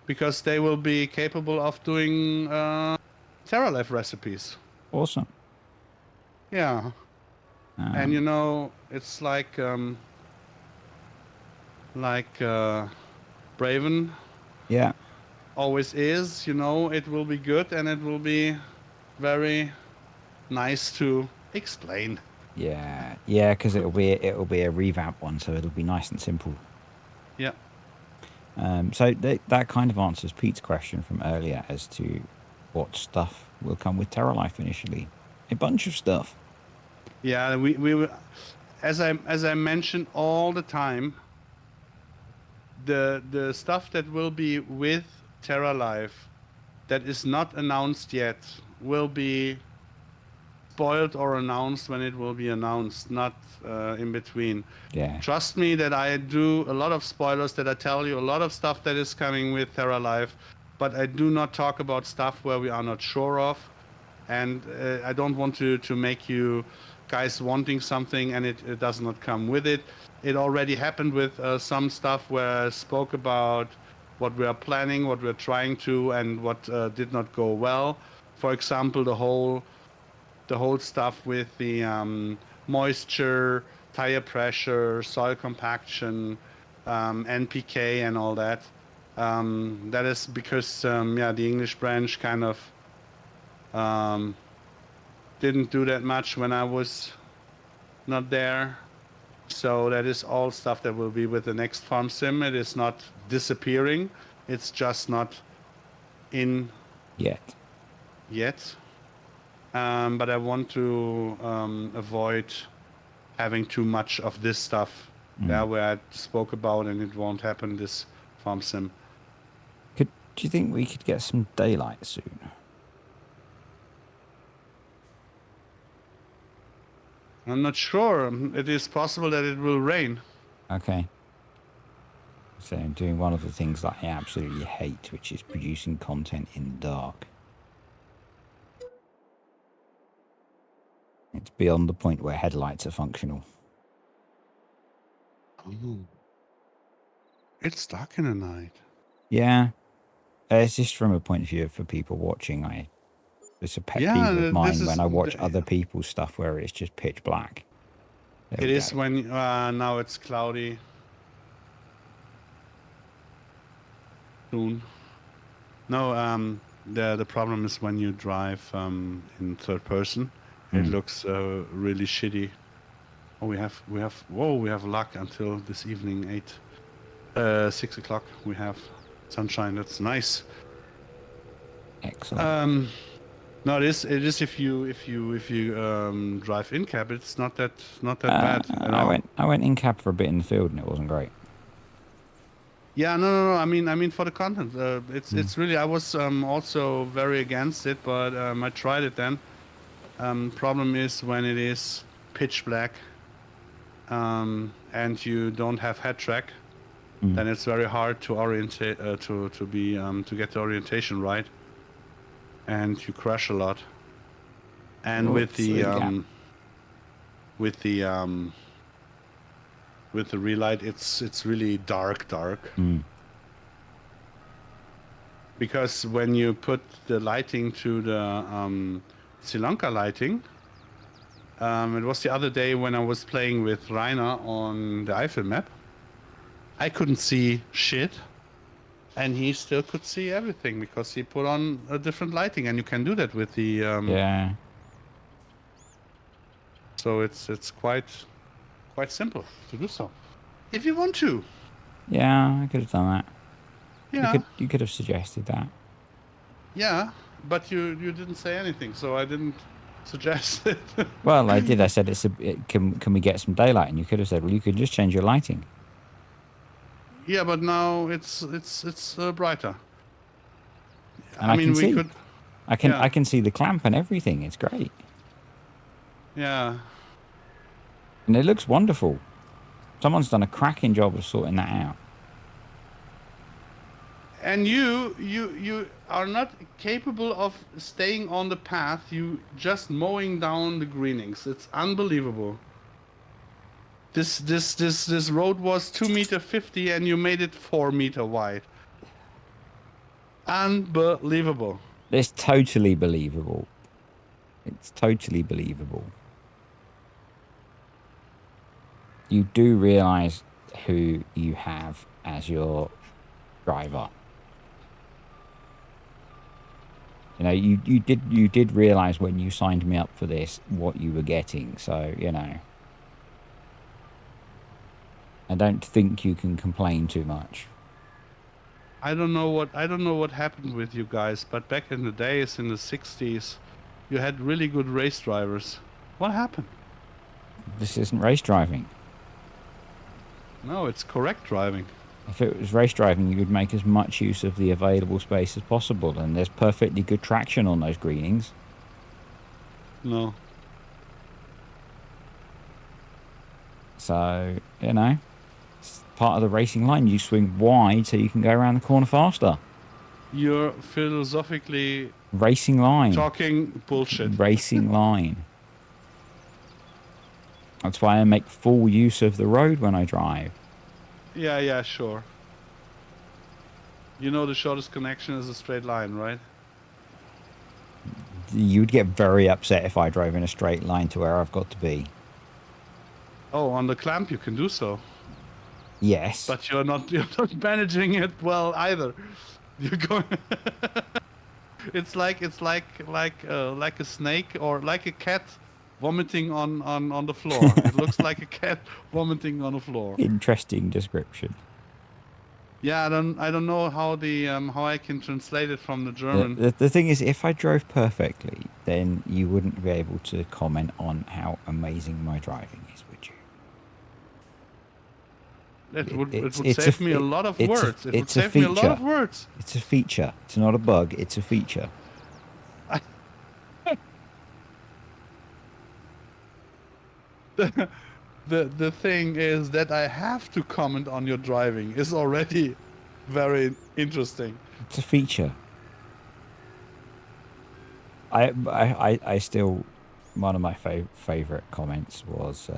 because they will be capable of doing TerraLife recipes. Awesome. Yeah, and Um, it's like Braven yeah. always is. It will be good and it will be very nice to explain. Yeah. Yeah, because it'll be a revamp one, so it'll be nice and simple. Yeah. So that kind of answers Pete's question from earlier as to what stuff will come with TerraLife initially. A bunch of stuff. Yeah, we will, as I mentioned all the time, the stuff that will be with TerraLife that is not announced yet will be spoiled or announced when it will be announced, not in between. Yeah. Trust me that I do a lot of spoilers, that I tell you a lot of stuff that is coming with TerraLife, but I do not talk about stuff where we are not sure of. And I don't want to make you guys wanting something and it does not come with it. It already happened with some stuff where I spoke about what we are planning, what we're trying to, and what did not go well. For example, the whole stuff with the moisture, tire pressure, soil compaction, NPK, and all that. That is because the English branch kind of um, didn't do that much when I was not there. So that is all stuff that will be with the next farm sim. It is not disappearing. It's just not in Yet. yet. But I want to avoid having too much of this stuff. Yeah, Mm. where I spoke about and it won't happen this farm sim. Do you think we could get some daylight soon? I'm not sure. It is possible that it will rain. Okay. So I'm doing one of the things that I absolutely hate, which is producing content in the dark. It's beyond the point where headlights are functional. Oh. It's dark in the night. Yeah. It's just from a point of view for people watching. It's a pet peeve of Yeah, this mine is. when I watch other people's stuff where it's just pitch black. There It we go. is when now it's cloudy soon. No, the problem is when you drive in third person, it Mm. looks really shitty. Oh, we have luck until this evening 6 o'clock. We have sunshine. That's nice. Excellent. No, it is if you drive in cab, it's not that bad at I all. went in cab for a bit in the field and it wasn't great. Yeah, no. I mean for the content, it's Mm. it's really. I was also very against it, but I tried it then. Problem is when it is pitch black, and you don't have head track, Mm. then it's very hard to orientate to get the orientation right, and you crash a lot. And with Oops, there the you go. with the with the relight, it's really dark. Mm. Because when you put the lighting to the Sri Lanka lighting, it was the other day when I was playing with Rainer on the Eiffel map. I couldn't see shit, and he still could see everything because he put on a different lighting, and you can do that with the. Yeah. So it's quite simple to do so, if you want to. Yeah, I could have done that. Yeah, You could have suggested that. yeah, but you didn't say anything, so I didn't suggest it. Well, I did. I said can we get some daylight? And you could have said, well, you could just change your lighting. Yeah, but now it's brighter. And I I can mean, we see. could. I Yeah, can see the clamp and everything. It's great. yeah. And it looks wonderful. Someone's done a cracking job of sorting that out. And you are not capable of staying on the path. You just mowing down the greenings. It's unbelievable. This road was 2.50 meters and you made it 4 meter wide. Unbelievable. It's totally believable. It's totally believable. You do realise who you have as your driver. You know, you did realise when you signed me up for this what you were getting. So, you know, I don't think you can complain too much. I don't know what happened with you guys, but back in the days in the 60s, you had really good race drivers. What happened? This isn't race driving. No, it's correct driving. If it was race driving, you would make as much use of the available space as possible, and there's perfectly good traction on those greenings. No. So, you know, it's part of the racing line. You swing wide so you can go around the corner faster. You're philosophically Racing line. talking bullshit. Racing line. That's why I make full use of the road when I drive. Yeah, sure. You know the shortest connection is a straight line, right? You'd get very upset if I drove in a straight line to where I've got to be. Oh, on the clamp you can do so. Yes. But you're not managing it well either. You're going. It's like a snake or like a cat vomiting on the floor. It looks like a cat vomiting on the floor. Interesting description. Yeah, I don't know how how I can translate it from the German. The thing is, if I drove perfectly, then you wouldn't be able to comment on how amazing my driving is, would you? It would save me a lot of words. It would save me a lot of words. It's a feature. It's not a bug. It's a feature. The thing is that I have to comment on your driving is already very interesting. It's a feature. I still, one of my favorite comments was,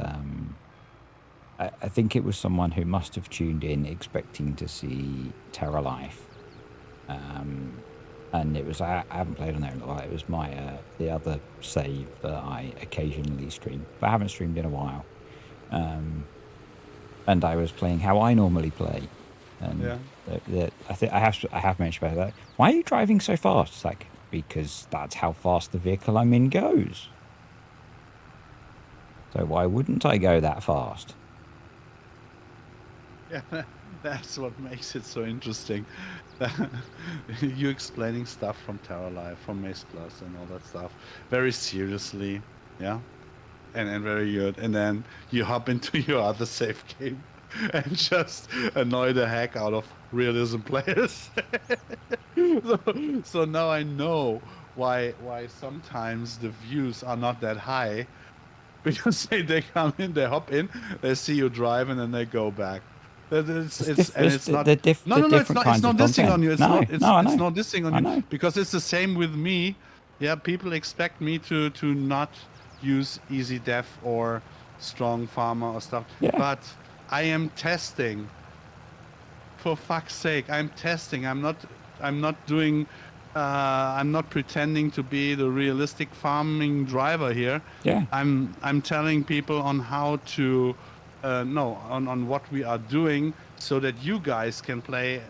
I think it was someone who must have tuned in expecting to see TerraLife. And it was, I haven't played on there in a while. It was my, the other save that I occasionally stream, but I haven't streamed in a while. And I was playing how I normally play. And Yeah. I think I have mentioned about that. Why are you driving so fast? It's like, because that's how fast the vehicle I'm in goes. So why wouldn't I go that fast? Yeah, that's what makes it so interesting. You explaining stuff from TerraLife, from Maze Plus and all that stuff very seriously, yeah? And very good. And then you hop into your other save game and just annoy the heck out of realism players. So now I know why sometimes the views are not that high, because they come in, they hop in, they see you drive, and then they go back. It's not dissing on you. It's not dissing on you, because it's the same with me. Yeah, people expect me to not use easy def or strong farmer or stuff, Yeah. but I am testing. For fuck's sake, I'm testing. I'm not doing. I'm not pretending to be the realistic farming driver here. Yeah, I'm telling people on how to, no, on what we are doing, so that you guys can play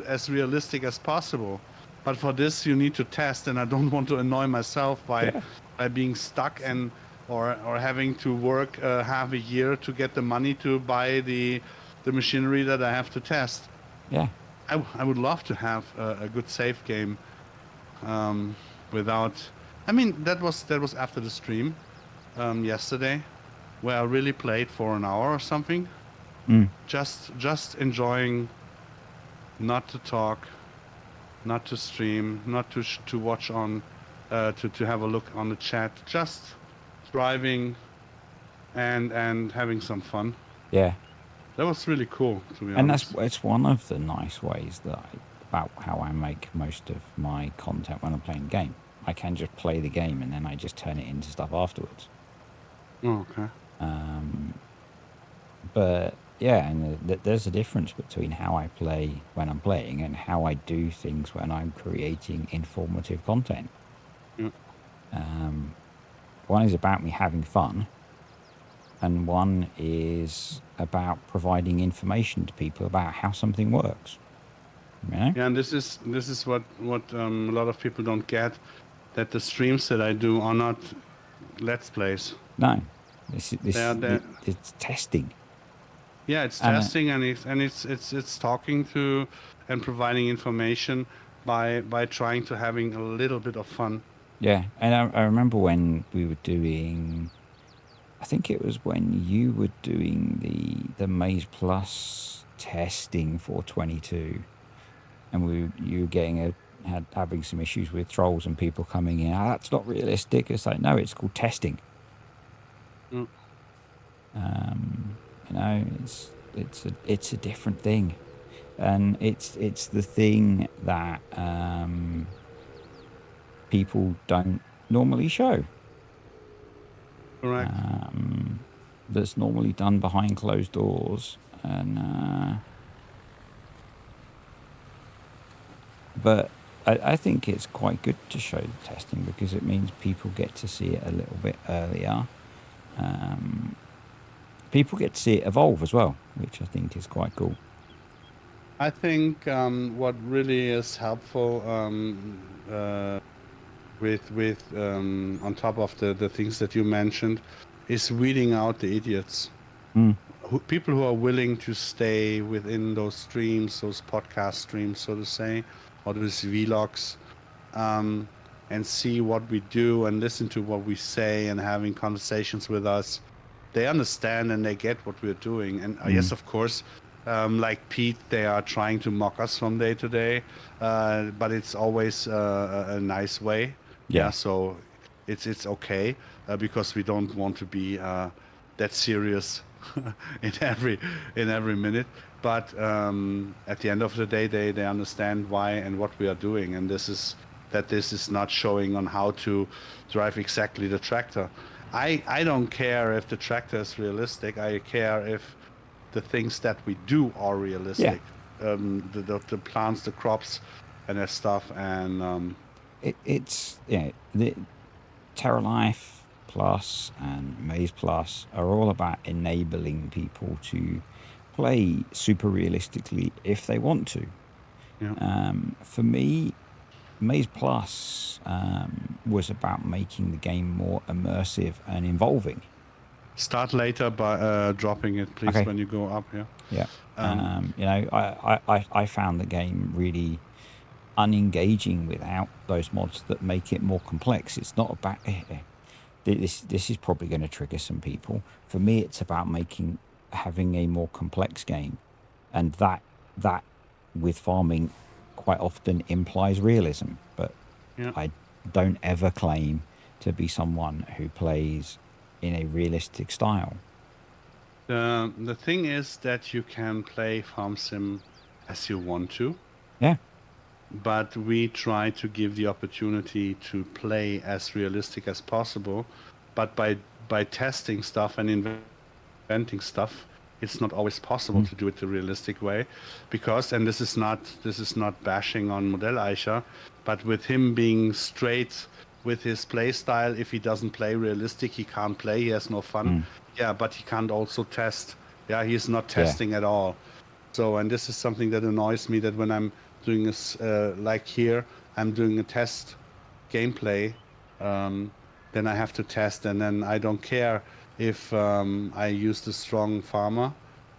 as realistic as possible. But for this, you need to test, and I don't want to annoy myself yeah, by being stuck and or having to work half a year to get the money to buy the machinery that I have to test. yeah, I would love to have a good save game um, without. I mean, that was after the stream yesterday, where I really played for an hour or something, mm, just enjoying, not to talk, not to stream, not to watch on, to have a look on the chat, just driving and having some fun. yeah. That was really cool, to be And that's honest. it's one of the nice ways about how I make most of my content when I'm playing the game. I can just play the game and then I just turn it into stuff afterwards. Oh, okay. But yeah, and there's a difference between how I play when I'm playing and how I do things when I'm creating informative content. Yeah. One is about me having fun, and one is about providing information to people about how something works. You know? Yeah, and this is what a lot of people don't get, that the streams that I do are not let's plays. No, They are there. it's testing, Yeah, it's and testing, and it's talking to and providing information by trying to having a little bit of fun. yeah, and I remember when we were doing. I think it was when you were doing the Maze Plus testing for 22, and you were getting having some issues with trolls and people coming in. Ah, that's not realistic. It's like, no, it's called testing. Mm. You know, it's a different thing, and it's the thing that people don't normally show. Correct. That's normally done behind closed doors, and but I think it's quite good to show the testing because it means people get to see it a little bit earlier. People get to see it evolve as well, which I think is quite cool. I think what really is helpful with on top of the things that you mentioned is weeding out the idiots. Mm, People who are willing to stay within those streams, those podcast streams, so to say, or those vlogs, um, and see what we do and listen to what we say and having conversations with us. They understand and they get what we're doing. And yes, of course, like Pete, they are trying to mock us from day to day, but it's always a nice way. Yeah, yeah, so it's okay because we don't want to be that serious in every minute. But at the end of the day, they understand why and what we are doing, and this is not showing on how to drive exactly the tractor. I don't care if the tractor is realistic. I care if the things that we do are yeah. realistic. The plants, the crops, and that stuff. And It's the TerraLife Plus and Maze Plus are all about enabling people to play super realistically if they want to. you know, For me, Maze Plus was about making the game more immersive and involving. start later by dropping it, please, Okay. when you go up here. Yeah. Um, You know, I found the game really unengaging without those mods that make it more complex. It's not about this is probably going to trigger some people. For me, it's about having a more complex game, and that with farming quite often implies realism. But yeah. I don't ever claim to be someone who plays in a realistic style. The thing is that you can play Farm Sim as you want to, Yeah, but we try to give the opportunity to play as realistic as possible. But by testing stuff and inventing stuff, it's not always possible to do it the realistic way, because, and this is not bashing on Modell Eicher, but with him being straight with his play style, if he doesn't play realistic, he can't play. He has no fun. Yeah, but he can't also test. Yeah, he's not testing at all. So, and this is something that annoys me, that when I'm doing this, like here, I'm doing a test gameplay, then I have to test, and then I don't care if I use the strong farmer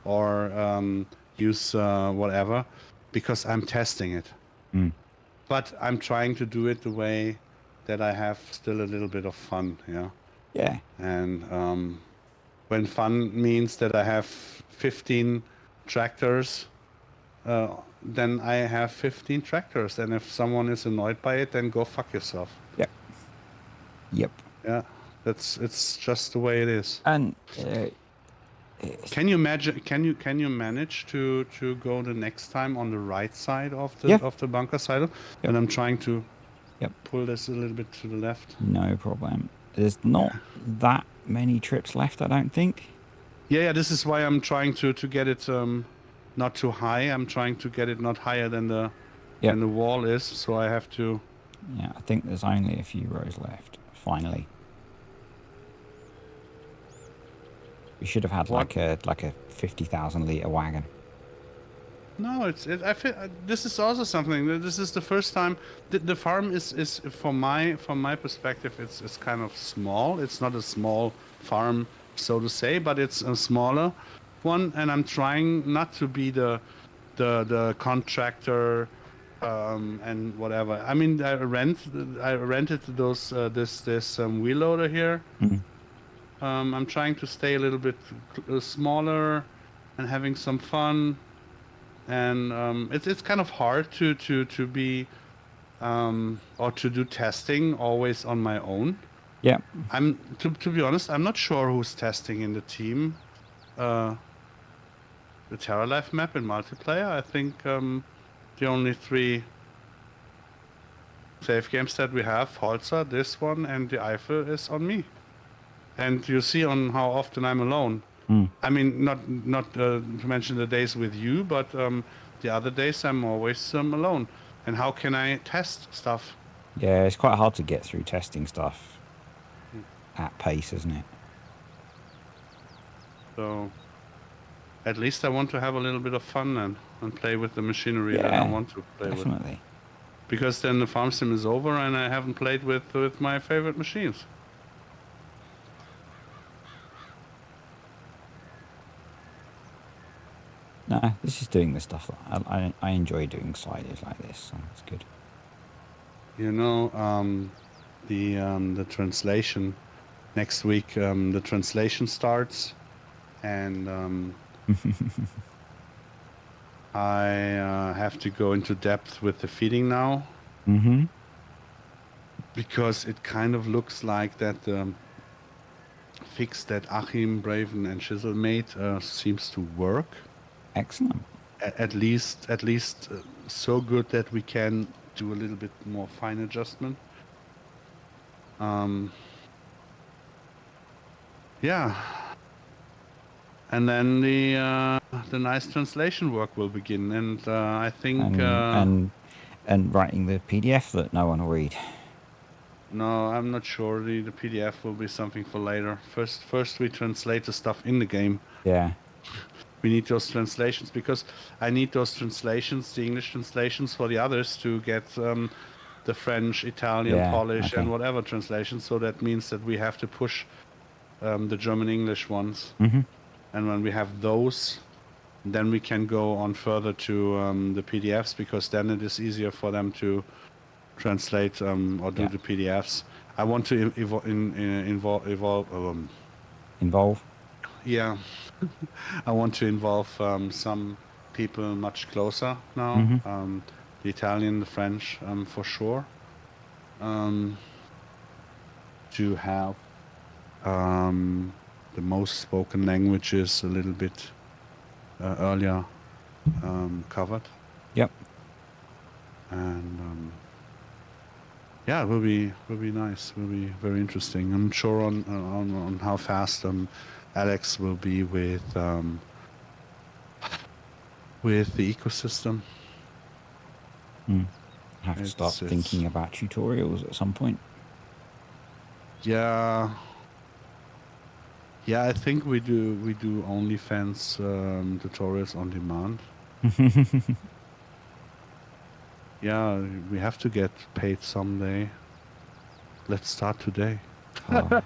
or use whatever, because I'm testing it. But I'm trying to do it the way that I have still a little bit of fun, yeah. Yeah. And when fun means that I have 15 tractors, then I have 15 tractors. And if someone is annoyed by it, then go fuck yourself. Yep. Yep. Yeah, it's just the way it is. And Can you imagine? Can you manage to go the next time on the right side of the bunker side? And I'm trying to pull this a little bit to the left. No problem. There's not that many trips left, I don't think. Yeah. This is why I'm trying to get it not too high. I'm trying to get it not higher than the wall is. So I have to. Yeah, I think there's only a few rows left. Finally. We should have had like a 50,000 litre wagon. No, I feel this is also something. This is the first time the farm is from my perspective. It's kind of small. It's not a small farm, so to say, but it's a smaller one. And I'm trying not to be the contractor and whatever. I mean, I rented those this wheel loader here. I'm trying to stay a little bit smaller and having some fun. And it's kind of hard to be or to do testing always on my own. Yeah. I'm to be honest, I'm not sure who's testing in the team. The TerraLife map in multiplayer. I think the only 3 save games that we have, Holzer, this one, and the Eifel, is on me. And you see on how often I'm alone. I mean, not to mention the days with you, but the other days I'm always alone. And how can I test stuff? Yeah, it's quite hard to get through testing stuff at pace, isn't it? So, at least I want to have a little bit of fun and play with the machinery that I want to play definitely. with. Because then the farm sim is over and I haven't played with my favorite machines. No, this is doing the stuff that I enjoy doing siders like this, so it's good. You know, the translation next week. The translation starts, and I have to go into depth with the feeding now. Because it kind of looks like that the fix that Achim, Braven, and Chisel made seems to work. Excellent. At least so good that we can do a little bit more fine adjustment. Yeah. And then the nice translation work will begin, and I think and writing the PDF that no one will read. No, I'm not sure. The PDF will be something for later. First we translate the stuff in the game. Yeah. We need those translations because I need those translations, the English translations, for the others to get the French, Italian, Polish, and whatever translations. So that means that we have to push the German-English ones. And when we have those, then we can go on further to the PDFs, because then it is easier for them to translate or do the PDFs. I want to Involve? Yeah. I want to involve some people much closer now. The Italian, the French, for sure. To have the most spoken languages a little bit earlier covered. Yep. And yeah, it will be nice. Will be very interesting. I'm sure on how fast Alex will be with with the ecosystem. Have to start It's thinking about tutorials at some point. yeah. Yeah, I think we do OnlyFans tutorials on demand. Yeah, we have to get paid someday. Let's start today. Oh,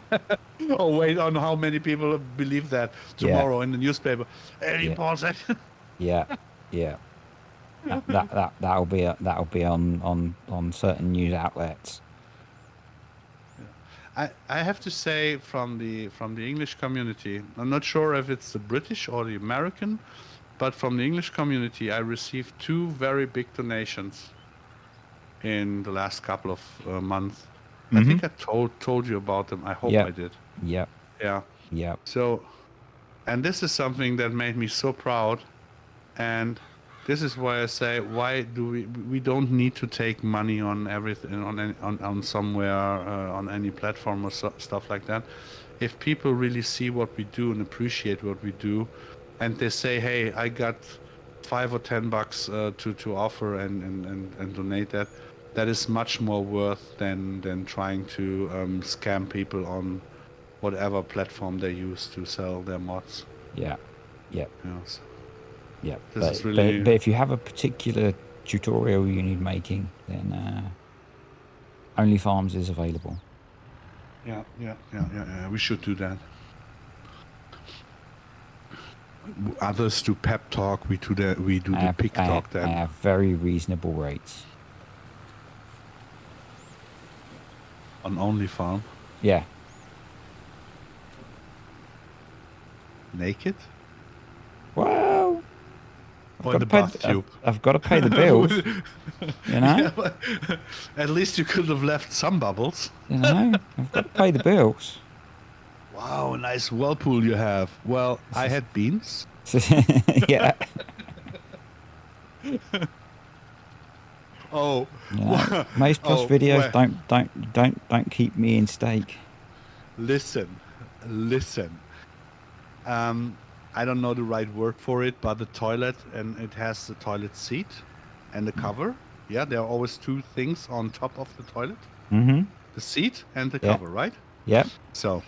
Oh wait, on how many people believe that yeah, tomorrow in the newspaper? Any yeah, Paul said. yeah, yeah. That'll be on certain news outlets. I have to say from the English community, I'm not sure if it's the British or the American, but from the English community, I received 2 very big donations in the last couple of months. I Mm-hmm. think I told you about them. I hope I Yep, did. yep, Yeah. yep. So, and this is something that made me so proud. And this is why I say, why do we don't need to take money on everything on somewhere on any platform or stuff like that. If people really see what we do and appreciate what we do, and they say, hey, I got $5 or $10 to offer and donate that, that is much more worth than trying to scam people on whatever platform they use to sell their mods. Yeah, yep, Yes. yep. This is really. But if you have a particular tutorial you need making, then OnlyFarms is available. Yeah. We should do that. Others do pep talk. We do the pig talk I then have very reasonable rates. on OnlyFarm. Yeah. Naked Well, or in the bathtube. I've got to pay the bills. You know. Yeah, but at least you could have left some bubbles. You know, I've got to pay the bills. Wow, a nice whirlpool you have. Well, I had beans. Yeah. Oh, You know, Maze Plus videos don't keep me in stake. listen. I don't know the right word for it, but the toilet, and it has the toilet seat and the cover. Yeah, there are always 2 things on top of the toilet: Mm-hmm. the seat and the Yeah. cover, right? Yep. So,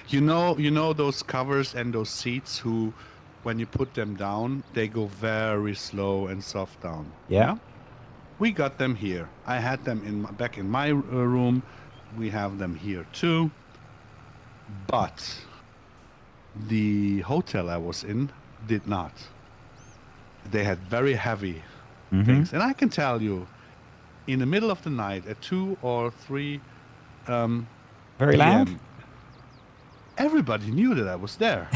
you know those covers and those seats who, when you put them down, they go very slow and soft down. Yep. Yeah. We got them here. I had them back in my room. We have them here too. But the hotel I was in did not. They had very heavy things. And I can tell you, in the middle of the night at 2 or 3 Very loud. p.m., everybody knew that I was there.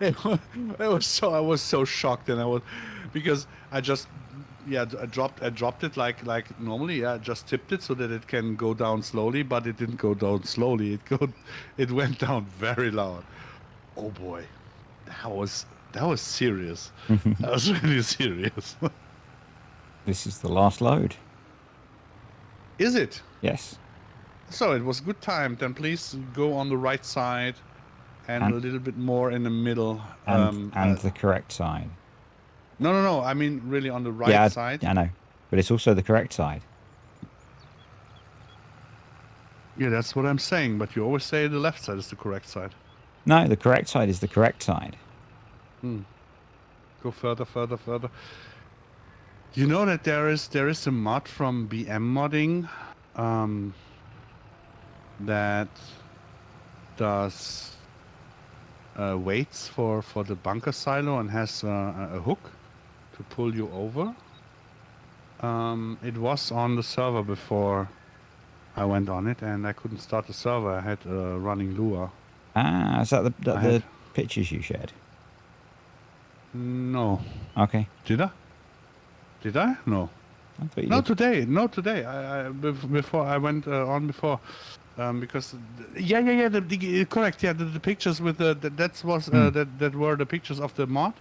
I was so shocked, and because I just I dropped it like normally. Yeah, I just tipped it so that it can go down slowly, but it didn't go down slowly. It went down very loud. Oh boy, that was serious. That was really serious. This is the last load. Is it? Yes. So it was good time. Then please go on the right side and a little bit more in the middle. And the correct side. No. I mean, really on the right side. I know. But it's also the correct side. Yeah, that's what I'm saying. But you always say the left side is the correct side. No, the correct side is the correct side. Go further. You know that there is a mod from BM modding that does weights for the bunker silo and has a hook to pull you over. It was on the server before I went on it, and I couldn't start the server. I had a running lure. Ah, is that the pictures you shared? No. Okay. Did I? No. I thought you No, did. today. Before I went on before, because correct. Yeah, the pictures with that were the pictures of the mod.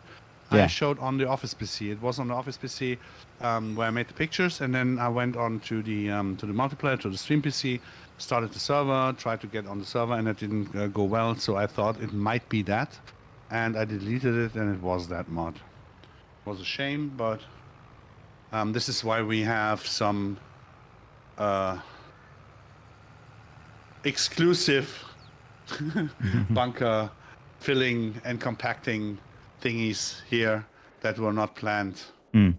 Yeah. I showed on the Office PC. It was on the Office PC where I made the pictures, and then I went on to the multiplayer, to the stream PC, started the server, tried to get on the server, and it didn't go well. So I thought it might be that, and I deleted it, and it was that mod. was a shame, but this is why we have some exclusive bunker filling and compacting thingies here that were not planned. Mm.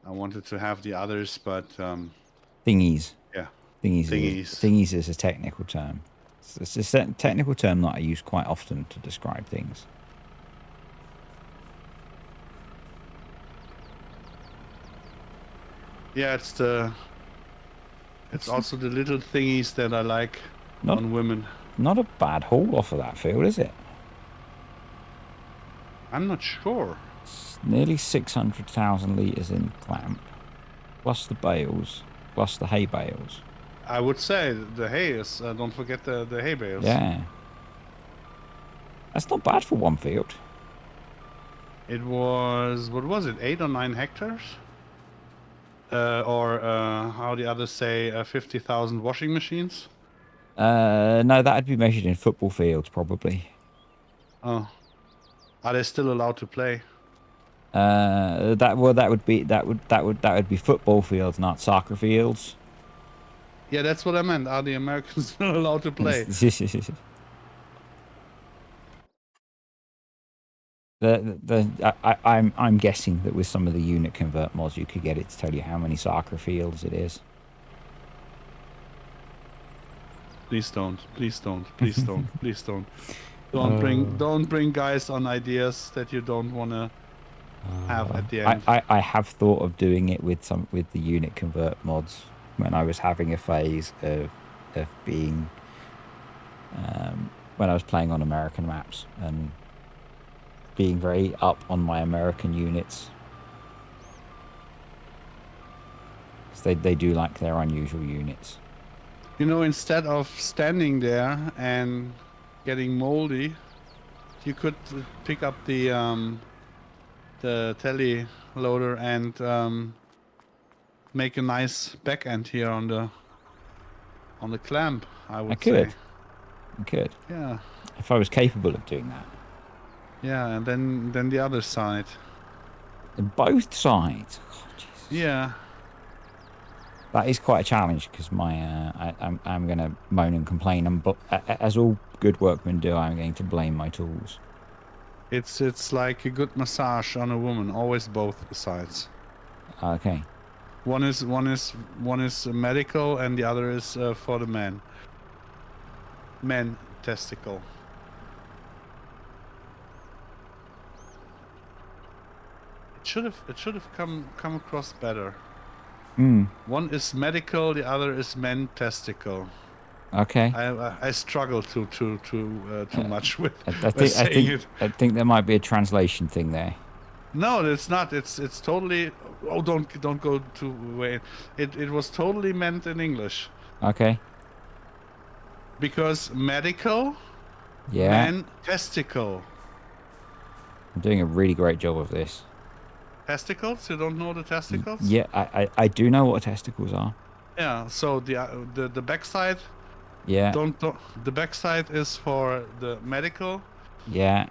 I wanted to have the others, but Thingies. yeah, Thingies. Thingies is a technical term. It's a technical term that I use quite often to describe things. Yeah, it's also the little thingies that I like on women. Not a bad haul off of that field, is it? I'm not sure. It's nearly 600,000 litres in clamp, plus the bales, plus the hay bales. I would say the hay is, don't forget the hay bales. Yeah. That's not bad for one field. It was, what was it, 8 or 9 hectares? Or how the others say, 50,000 washing machines? No, that'd be measured in football fields, probably. Oh. Are they still allowed to play? That would be football fields, not soccer fields. Yeah, that's what I meant. Are the Americans still allowed to play? I'm guessing that with some of the unit convert mods, you could get it to tell you how many soccer fields it is. Please don't. Please don't. Please don't. Please don't. Don't bring guys on ideas that you don't want to have at the end. I have thought of doing it with the unit convert mods when I was having a phase of being when I was playing on American maps and being very up on my American units. They do like their unusual units. You know, instead of standing there and getting moldy, you could pick up the tele loader and make a nice back end here on the clamp. I could. say. I could. Yeah. If I was capable of doing that. Yeah, and then the other side. Both sides. Oh, Jesus. Yeah. That is quite a challenge because I'm going to moan and complain. As all good workmen do, I'm going to blame my tools. It's like a good massage on a woman. Always both sides. Okay. One is medical and the other is for the man. Men testicle. It should have come across better. One is medical, the other is men testicle. Okay. I struggle too much with saying it. I think there might be a translation thing there. No, it's not. It's totally. Oh, don't go too way. It was totally meant in English. Okay. Because medical. Yeah. Men testicle. I'm doing a really great job of this. Testicles? You don't know the testicles? Yeah, I do know what testicles are. Yeah. So the backside. Yeah. Don't the backside is for the medical. Yeah.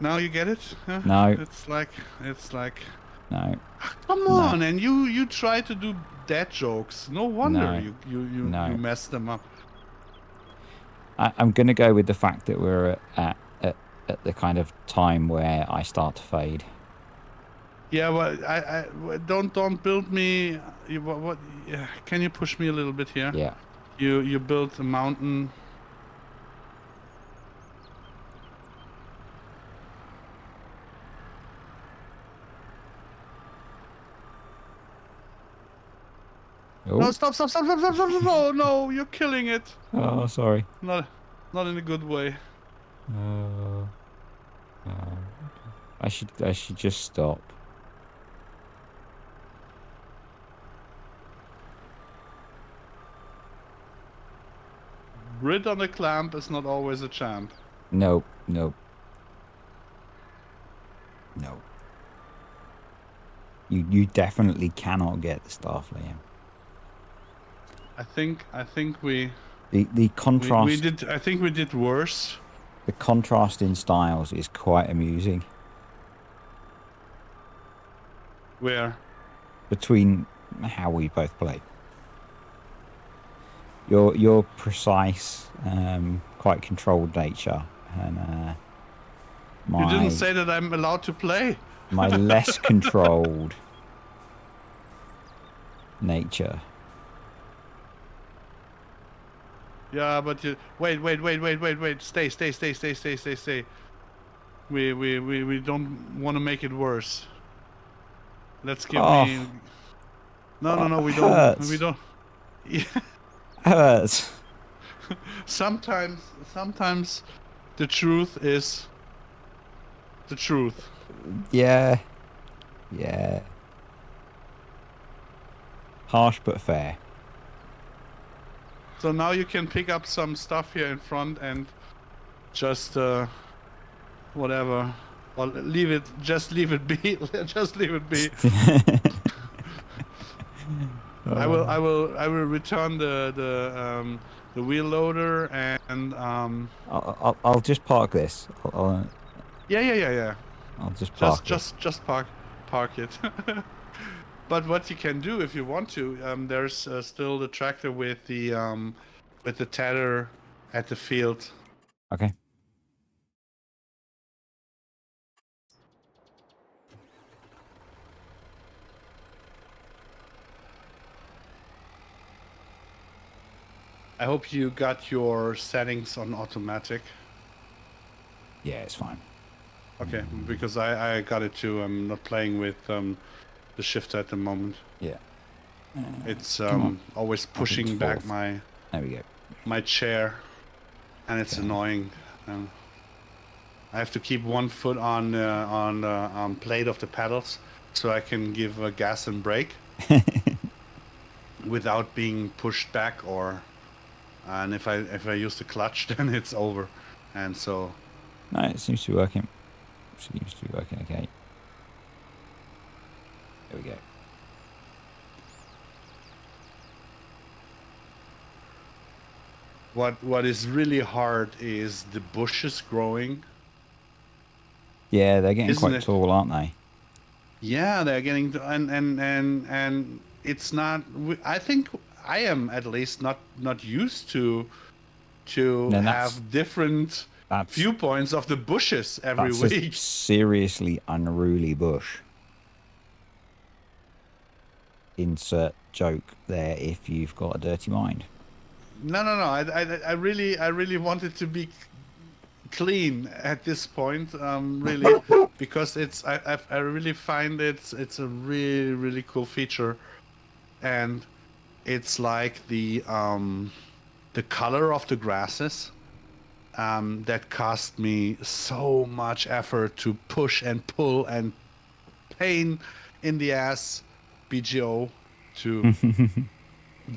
Now you get it? Huh? No. It's like. No. Come on, and you try to do dad jokes. No wonder you mess them up. I'm gonna go with the fact that we're at the kind of time where I start to fade. Yeah, well, I don't build me. What? Can you push me a little bit here? Yeah. You built a mountain. Oh. No, stop! No, you're killing it. Oh, sorry. Not in a good way. I should just stop. Grid on the clamp is not always a champ. No. You definitely cannot get the staff, Liam. I think we the contrast. I think we did worse. The contrast in styles is quite amusing Where? between how we both play. Your precise, quite controlled nature, and You didn't my say that I'm allowed to play. my less controlled nature. Yeah, but you wait. Stay. We don't want to make it worse. Let's give me. Oh, No, we don't. We hurts. don't. Yeah. Hurts. Sometimes the truth is the truth. Yeah, yeah. Harsh but fair. So now you can pick up some stuff here in front and just whatever. Or leave it. Just leave it be. Just leave it be. I will return the wheel loader and I'll just park this. yeah. I'll just Just park it. just just park it. But what you can do if you want to, there's still the tractor with the tether at the field. Okay. I hope you got your settings on automatic. Yeah, it's fine. Okay, because I got it too. I'm not playing with the shifter at the moment. Yeah. It's Come on. always pushing back fourth. my There we go. chair, and it's Okay. annoying. I have to keep one foot on the plate of the pedals, so I can give gas and brake without being pushed back. And if I use the clutch, then it's over. And so No, it seems to be working. Seems to be working okay. There we go. what is really hard is the bushes growing. Yeah, they're getting Isn't quite it? tall, aren't they? Yeah, they're getting and it's not. I think I am at least not used to No, have different that's viewpoints of the bushes every that's a week. seriously unruly bush. Insert joke there if you've got a dirty mind. No. I really want it to be clean at this point. Really, because I really find it's a really cool feature, and it's like the color of the grasses. That cost me so much effort to push and pull and pain in the ass BGO to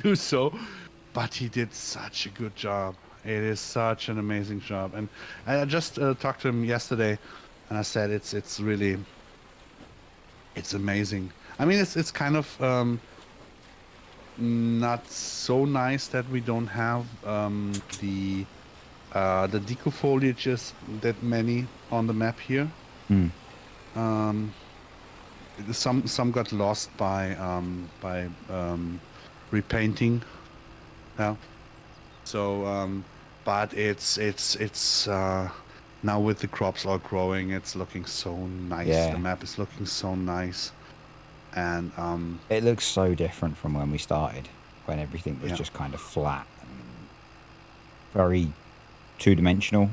do so, but he did such a good job. It is such an amazing job, and I just talked to him yesterday, and I said it's really amazing. I mean, it's kind of not so nice that we don't have the deco foliages that many on the map here. Hmm. Some got lost by repainting. Yeah. So, but it's now with the crops all growing, it's looking so nice. Yeah. The map is looking so nice, and It looks so different from when we started, when everything was Yeah. just kind of flat and very two-dimensional.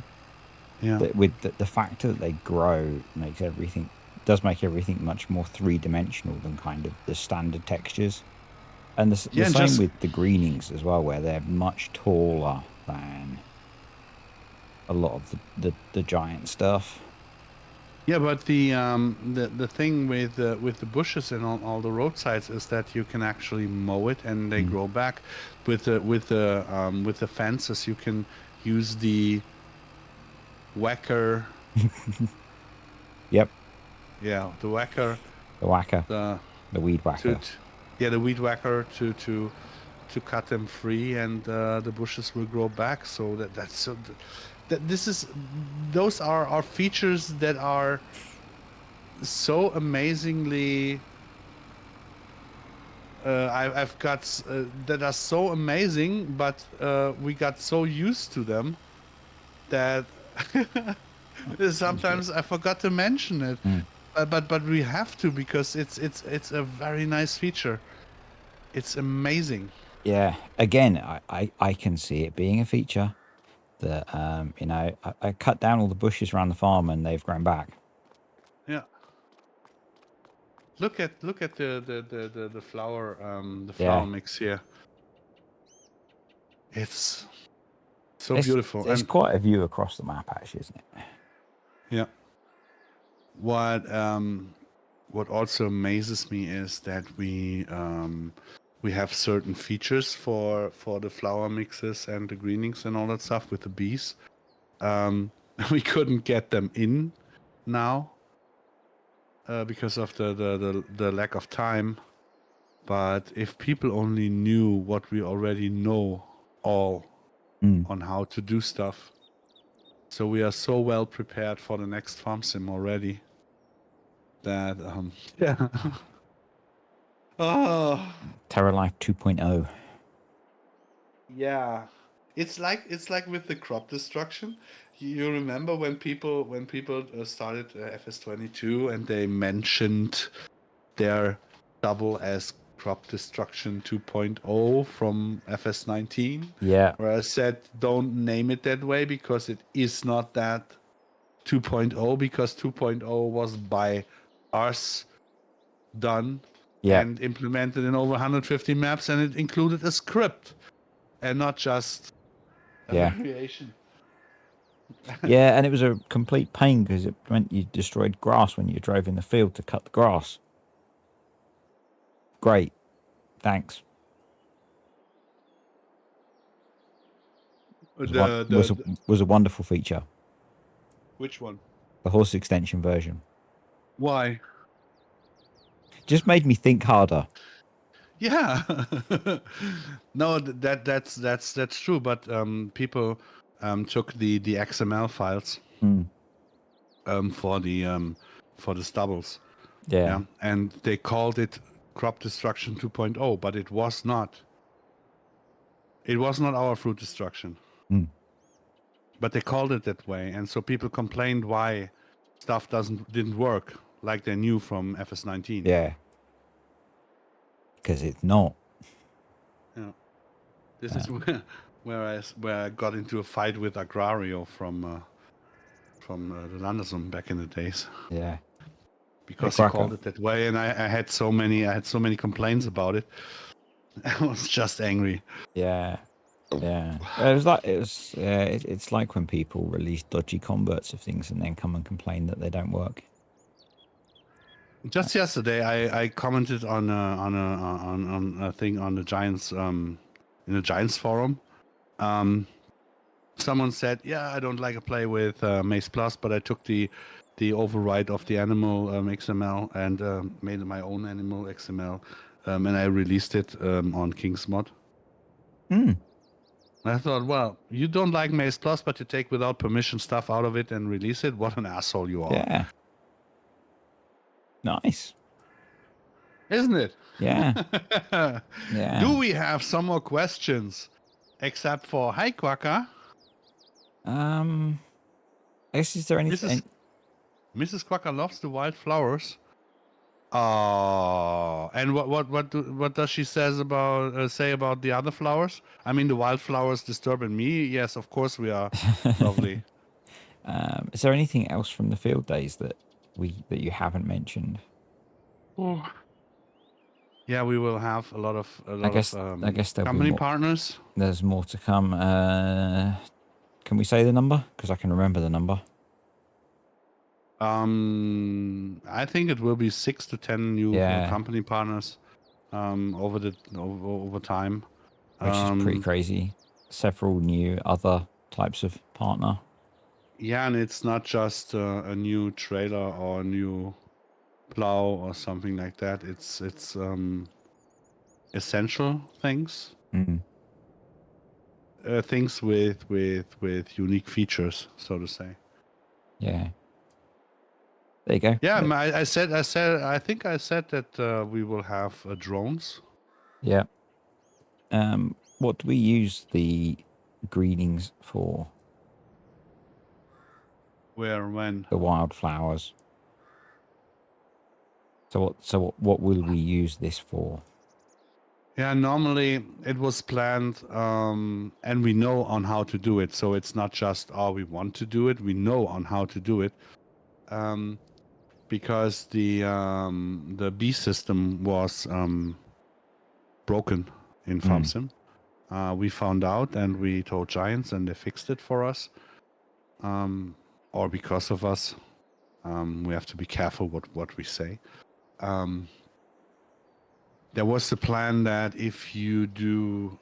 yeah, With the fact that they grow does make everything much more three-dimensional than kind of the standard textures. And the Yeah, and same just- with the greenings as well, where they're much taller than a lot of the giant stuff. yeah. But the thing with the bushes and all the roadsides is that you can actually mow it and they grow back. With the fences, you can use the whacker. Yep, Yeah, the whacker. the whacker, The the weed whacker. the weed whacker to cut them free, and the bushes will grow back. So those are features that are so amazingly I've got that are so amazing, but we got so used to them that Usually. sometimes I forgot to mention it. Mm. But we have to because it's a very nice feature. It's amazing. Yeah. Again, I can see it being a feature that I cut down all the bushes around the farm and they've grown back. Yeah. Look at the flower Yeah. mix here. It's so It's beautiful. it's And quite a view across the map, actually, isn't it? yeah, what also amazes me is that we have certain features for the flower mixes and the greenings and all that stuff with the bees. Um, we couldn't get them in now because of the lack of time. But if people only knew what we already know all Mm. on how to do stuff, so we are so well prepared for the next farm sim already that yeah. Oh. TerraLife 2.0. Yeah, it's like with the crop destruction. You remember when people started FS22 and they mentioned their double as crop destruction 2.0 from FS19, Yeah. where I said don't name it that way because it is not that 2.0 because 2.0 was by us done Yeah. and implemented in over 150 maps and it included a script and not just a Yeah. variation. Yeah, and it was a complete pain because it meant you destroyed grass when you drove in the field to cut the grass. Great. Thanks. Was one The, was the a, the was a wonderful feature. which one? The horse extension version Why? just made me think harder. Yeah. No, that's true. But people took the XML files Mm. um, for the um, for the stubbles, Yeah. yeah, and they called it crop destruction 2.0, but it was not. It was not our fruit destruction, Mm. but they called it that way, and so people complained why stuff didn't work like they knew from FS19. Yeah. Because it's not. Yeah. This is where I got into a fight with Agrario from the Landesum back in the days Yeah. Hey, because he Cracker. called it that way, and I had so many complaints about it. I was just angry. Yeah. Yeah. It was like it's like when people release dodgy converts of things and then come and complain that they don't work. Just yesterday, I commented on a thing on the Giants in the Giants forum. Someone said, "Yeah, I don't like to play with Maze Plus, but I took the override of the animal XML and made my own animal XML, and I released it on King's Mod." Mm. I thought, well, you don't like Maze Plus, but you take without permission stuff out of it and release it. What an asshole you are, Yeah. Nice. isn't it? Yeah. Do Yeah. we have some more questions? Except for, hi, Quaka. I guess is there anything? Mrs. Mrs. Quaka loves the wild flowers. Oh, and what does she say about the other flowers? I mean, the wildflowers disturbing me. Yes, of course we are lovely. Is there anything else from the field days that you haven't mentioned? Oh. Yeah, we will have a lot of I guess there'll be company more. partners. There's more to come. Can we say the number? Because I can remember the number. I think it will be 6 to 10 new Yeah, company partners over time. which is pretty Um, crazy. Several new other types of partner. yeah, and it's not just a new trailer or a new plow or something like that. It's essential things. Mm. things with unique features, so to say. Yeah. There you go. Yeah, I think I said that we will have drones. Yeah. What do we use the greenings for? Where, when? The wildflowers. So what will we use this for? Yeah, normally it was planned, and we know on how to do it. So it's not just, oh, we want to do it. We know on how to do it, because the bee system was broken in FarmSim. We found out and we told Giants, and they fixed it for us, or because of us. We have to be careful what we say. There was the plan that if you do,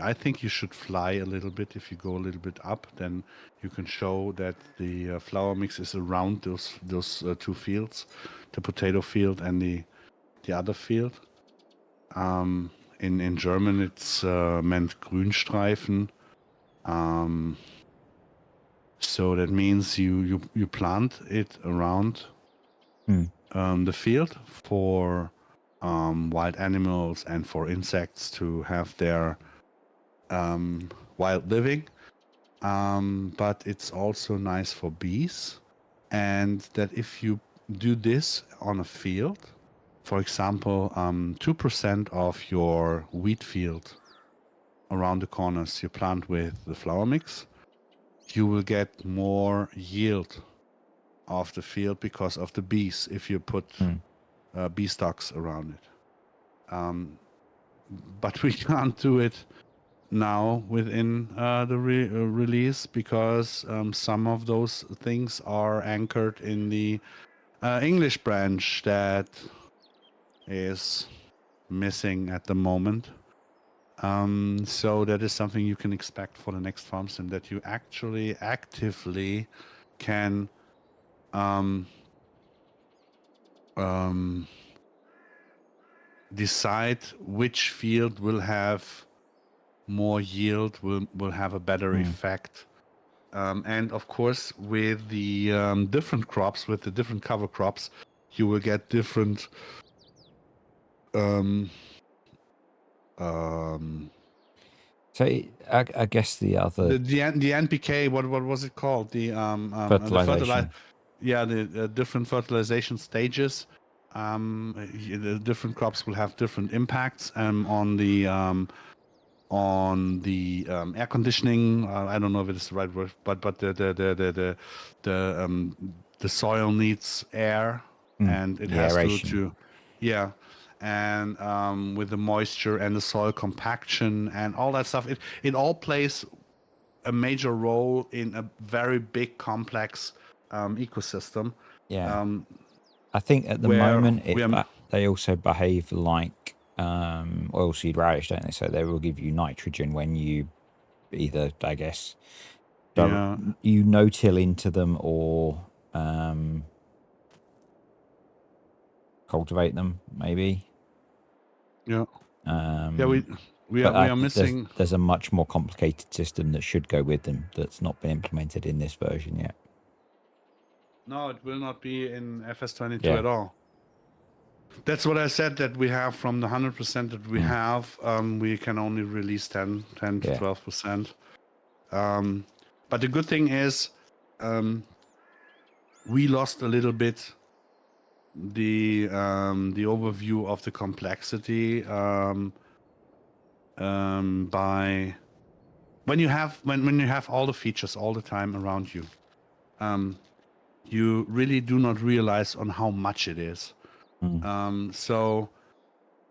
I think you should fly a little bit. If you go a little bit up, then you can show that the flower mix is around those two fields, the potato field and the other field. In German, it's meant Grünstreifen. So that means you plant it around the field for wild animals and for insects to have their wild living. But it's also nice for bees. And that if you do this on a field, for example, 2% of your wheat field around the corners you plant with the flower mix, you will get more yield of the field because of the bees if you put bee stocks around it. But we can't do it now within the release because some of those things are anchored in the English branch that is missing at the moment. So that is something you can expect for the next farm sim, that you actually actively can decide which field will have more yield, will have a better effect. And of course, with the different crops, with the different cover crops, you will get different So I guess the other the NPK, what was it called? The fertilizer. fertilization. Yeah, the different fertilization stages. The different crops will have different impacts on the air conditioning. I don't know if it's the right word, but the soil needs air, and it The has aeration. yeah, and with the moisture and the soil compaction and all that stuff, it all plays a major role in a very big complex ecosystem. Yeah. I think at the Where moment we are, they also behave like oilseed radish, don't they? So they will give you nitrogen when you either, I guess, yeah, you no-till into them or cultivate them, maybe. yeah, yeah. We But are missing. there's a much more complicated system that should go with them that's not been implemented in this version yet. No, it will not be in FS22 Yeah. at all. That's what I said, that we have from the 100% that we have, we can only release 10 to Yeah. 12%. But the good thing is, we lost a little bit the overview of the complexity by when you have all the features all the time around you. You really do not realize on how much it is. So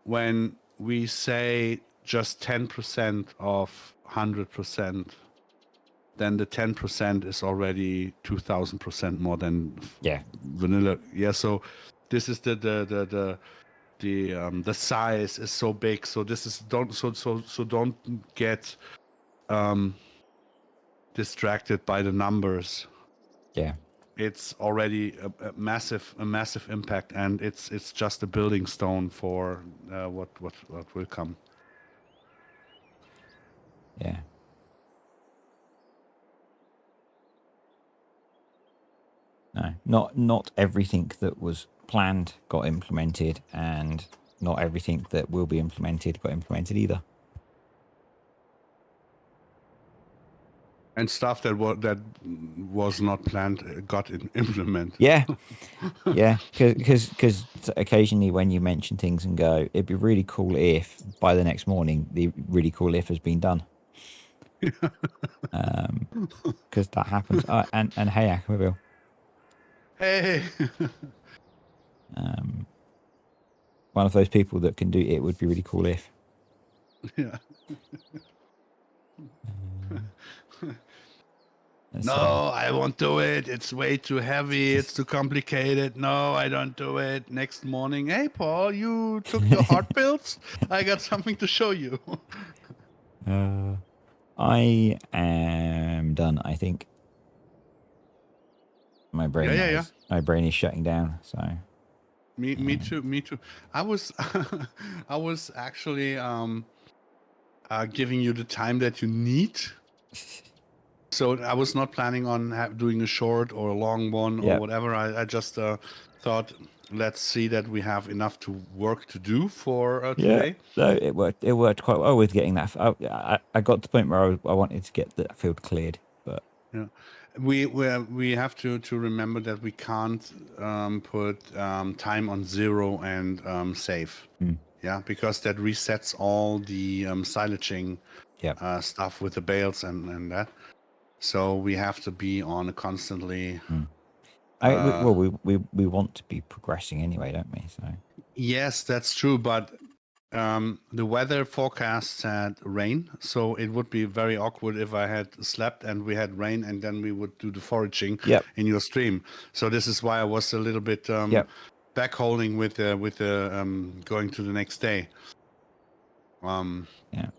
when we say just 10% of 100%, then the 10% is already 2000% more than Yeah. vanilla. Yeah. So this is the size is so big. So this is don't get distracted by the numbers. Yeah. It's already a massive impact, and it's just a building stone for what will come. Yeah. No, not everything that was planned got implemented, and not everything that will be implemented got implemented either. And stuff that was not planned got implemented. Yeah, yeah, because occasionally when you mention things and go, it'd be really cool if by the next morning the really cool if has been done. Because that happens. And hey, Aquabill. Hey. One of those people that can do it would be really cool if. Yeah. So, No, I won't do it. It's way too heavy. It's too complicated. No, I don't do it. Next morning, hey, Paul, you took your heart pills? I got something to show you. I am done. I think my brain Yeah. my brain is shutting down. So Me too. Me too. I was, I was actually giving you the time that you need. So I was not planning on doing a short or a long one or Yep. whatever. I just thought, let's see that we have enough to work to do for Yeah, today. no, it worked. It worked quite well with getting that. I got to the point where I wanted to get that field cleared, but Yeah, we have to remember that we can't put time on 0 and save. Yeah, because that resets all the silaging yeah. stuff with the bales and that. So we have to be on a constantly. Well, we want to be progressing anyway, don't we? So Yes, that's true, but the weather forecast said rain, so it would be very awkward if I had slept and we had rain and then we would do the foraging yep, in your stream. So this is why I was a little bit yep. backholding with the going to the next day. Yeah.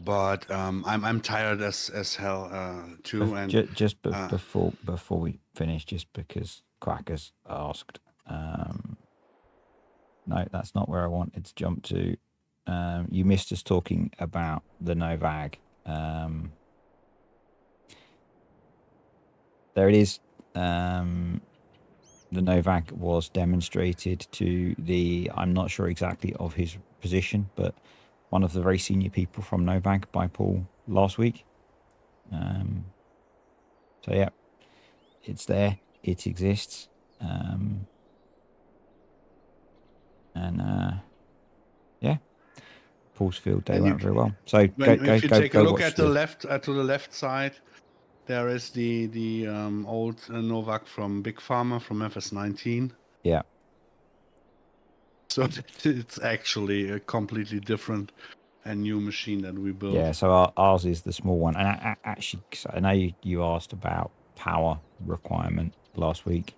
But I'm tired as hell too, and Before we finish, just because Quackers asked, no, that's not where I wanted to jump to. You missed us talking about the Novag. There it is. The Novak was demonstrated to the, I'm not sure exactly of his position, but one of the very senior people from Novak by Paul last week. So yeah, it's there, it exists. Yeah, Paul's field day and went very well. So if you take a go look watch at the the, left to the left side, there is the old Novak from Big Pharma from FS19. yeah. So it's actually a completely different and new machine that we built. Yeah, so ours is the small one. And actually, I know you asked about power requirement last week.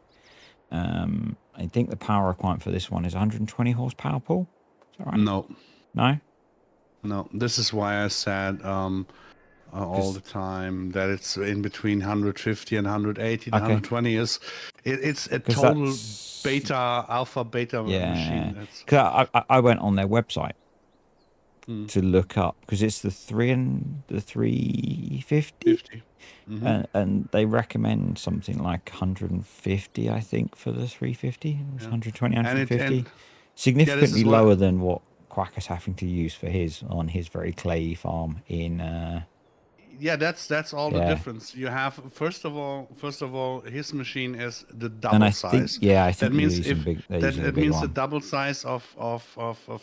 I think the power requirement for this one is 120 horsepower, Paul. Is that right? No, No? no. This is why I said all the time that it's in between 150 and 180. The Okay. 120 is it's a 'Cause total that's, alpha beta yeah. machine. That's Because I went on their website to look up, because it's the 350. 50. Mm-hmm. And they recommend something like 150, I think, for the 350. It was Yeah. 120, And 150. this Significantly is what lower than what Quacker's having to use for his on his very clayey farm in. yeah, that's all the Yeah, difference. You have first of all, his machine is the and double I think size. I That think means if they're that using a it big means the one. double size of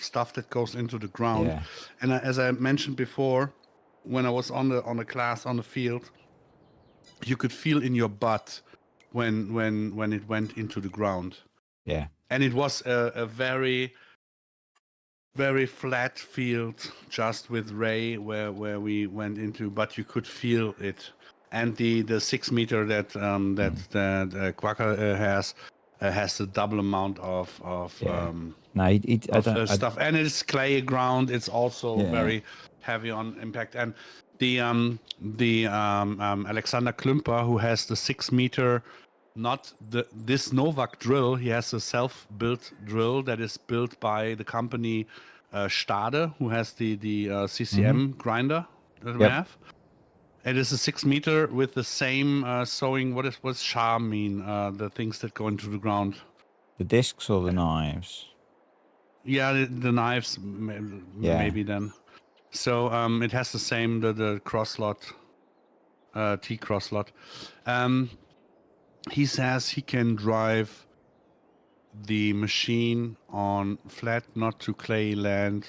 stuff that goes into the ground. Yeah, And as I mentioned before, when I was on the class on the field, you could feel in your butt when it went into the ground. yeah, And it was a very flat field just with Ray where we went into, but you could feel it. And the 6 meter that Quacker has the double amount of yeah. No, I don't. stuff, and it's clay ground. It's also Yeah. very heavy on impact. And the Alexander Klümper, who has the 6 meter, not this Novak drill. He has a self-built drill that is built by the company Stade, who has the CCM grinder, that we Yep. have. It is a 6 meter with the same sewing. What's charm mean? The things that go into the ground. The discs or the knives? Yeah, the knives Yeah. maybe then. So it has the same the cross slot, T cross slot. He says he can drive the machine on flat, not too clay land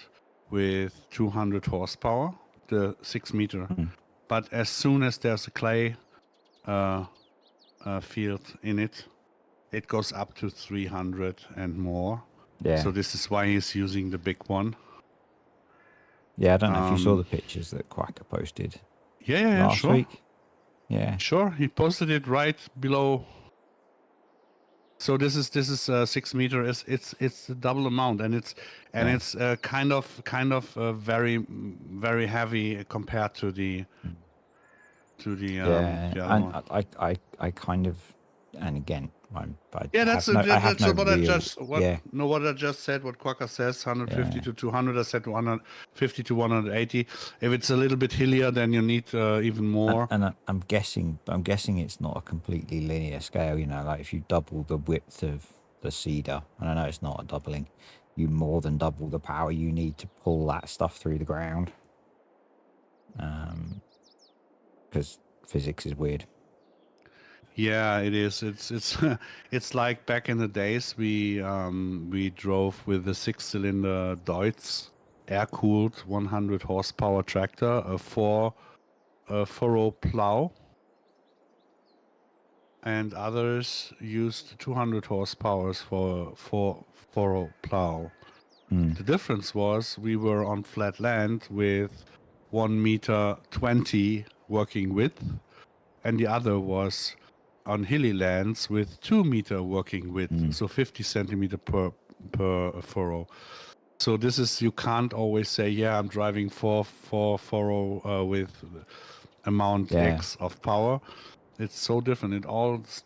with 200 horsepower, the 6 meter. Mm. But as soon as there's a clay field in it, it goes up to 300 and more. Yeah. So this is why he's using the big one. Yeah, I don't know if you saw the pictures that Quacker posted Yeah, last sure. week. Yeah. Sure, he posted it right below. So this is 6 meter. It's the double amount, and it's kind of very heavy compared to the the other one. And I kind of, and again, Yeah, I that's have no what I real, just yeah, what I just said. What Quacker says, 150 yeah. to 200. I said 150 to 180. If it's a little bit hillier, then you need even more. And I'm guessing it's not a completely linear scale. You know, like if you double the width of the cedar, and I know it's not a doubling, you more than double the power you need to pull that stuff through the ground. Because physics is weird. Yeah, it is. It's it's like back in the days we drove with a 6-cylinder Deutz air-cooled 100 horsepower tractor, a furrow plow, and others used 200 horsepower for furrow plow. Mm. The difference was we were on flat land with 1 meter 20 working width, and the other was on hilly lands with 2 meter working width, so 50 centimeter per furrow. So this is, you can't always say, yeah, I'm driving four furrow with amount X of power. It's so different. It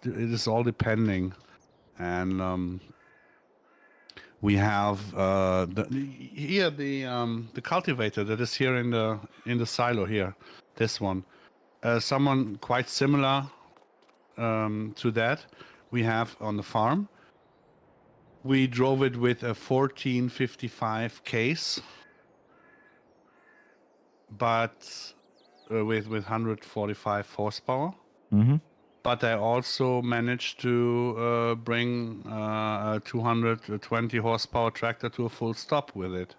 is all depending, and we have here the cultivator that is here in the silo here. This one, someone quite similar to that we have on the farm. We drove it with a 1455 case, but with 145 horsepower. Mm-hmm. But I also managed to bring a 220 horsepower tractor to a full stop with it.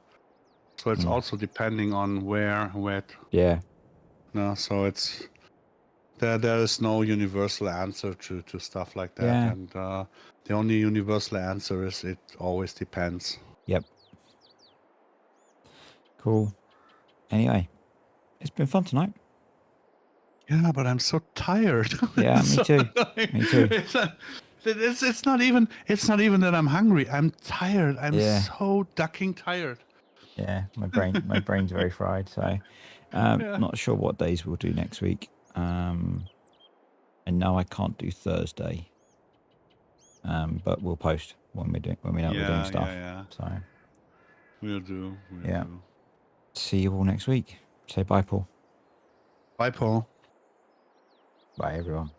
So it's also depending on where. Yeah. No, so it's there is no universal answer to stuff like that, Yeah. and the only universal answer is it always depends. Yep. Cool. Anyway, it's been fun tonight. Yeah, but I'm so tired. Yeah, me too. Me too. It's not even that I'm hungry. I'm tired. I'm Yeah. so ducking tired. Yeah, my brain's very fried. So, not sure what days we'll do next week. And no, I can't do Thursday. But we'll post when we know we're doing stuff. Yeah. So We'll do. See you all next week. Say bye, Paul. Bye, Paul. Bye, everyone.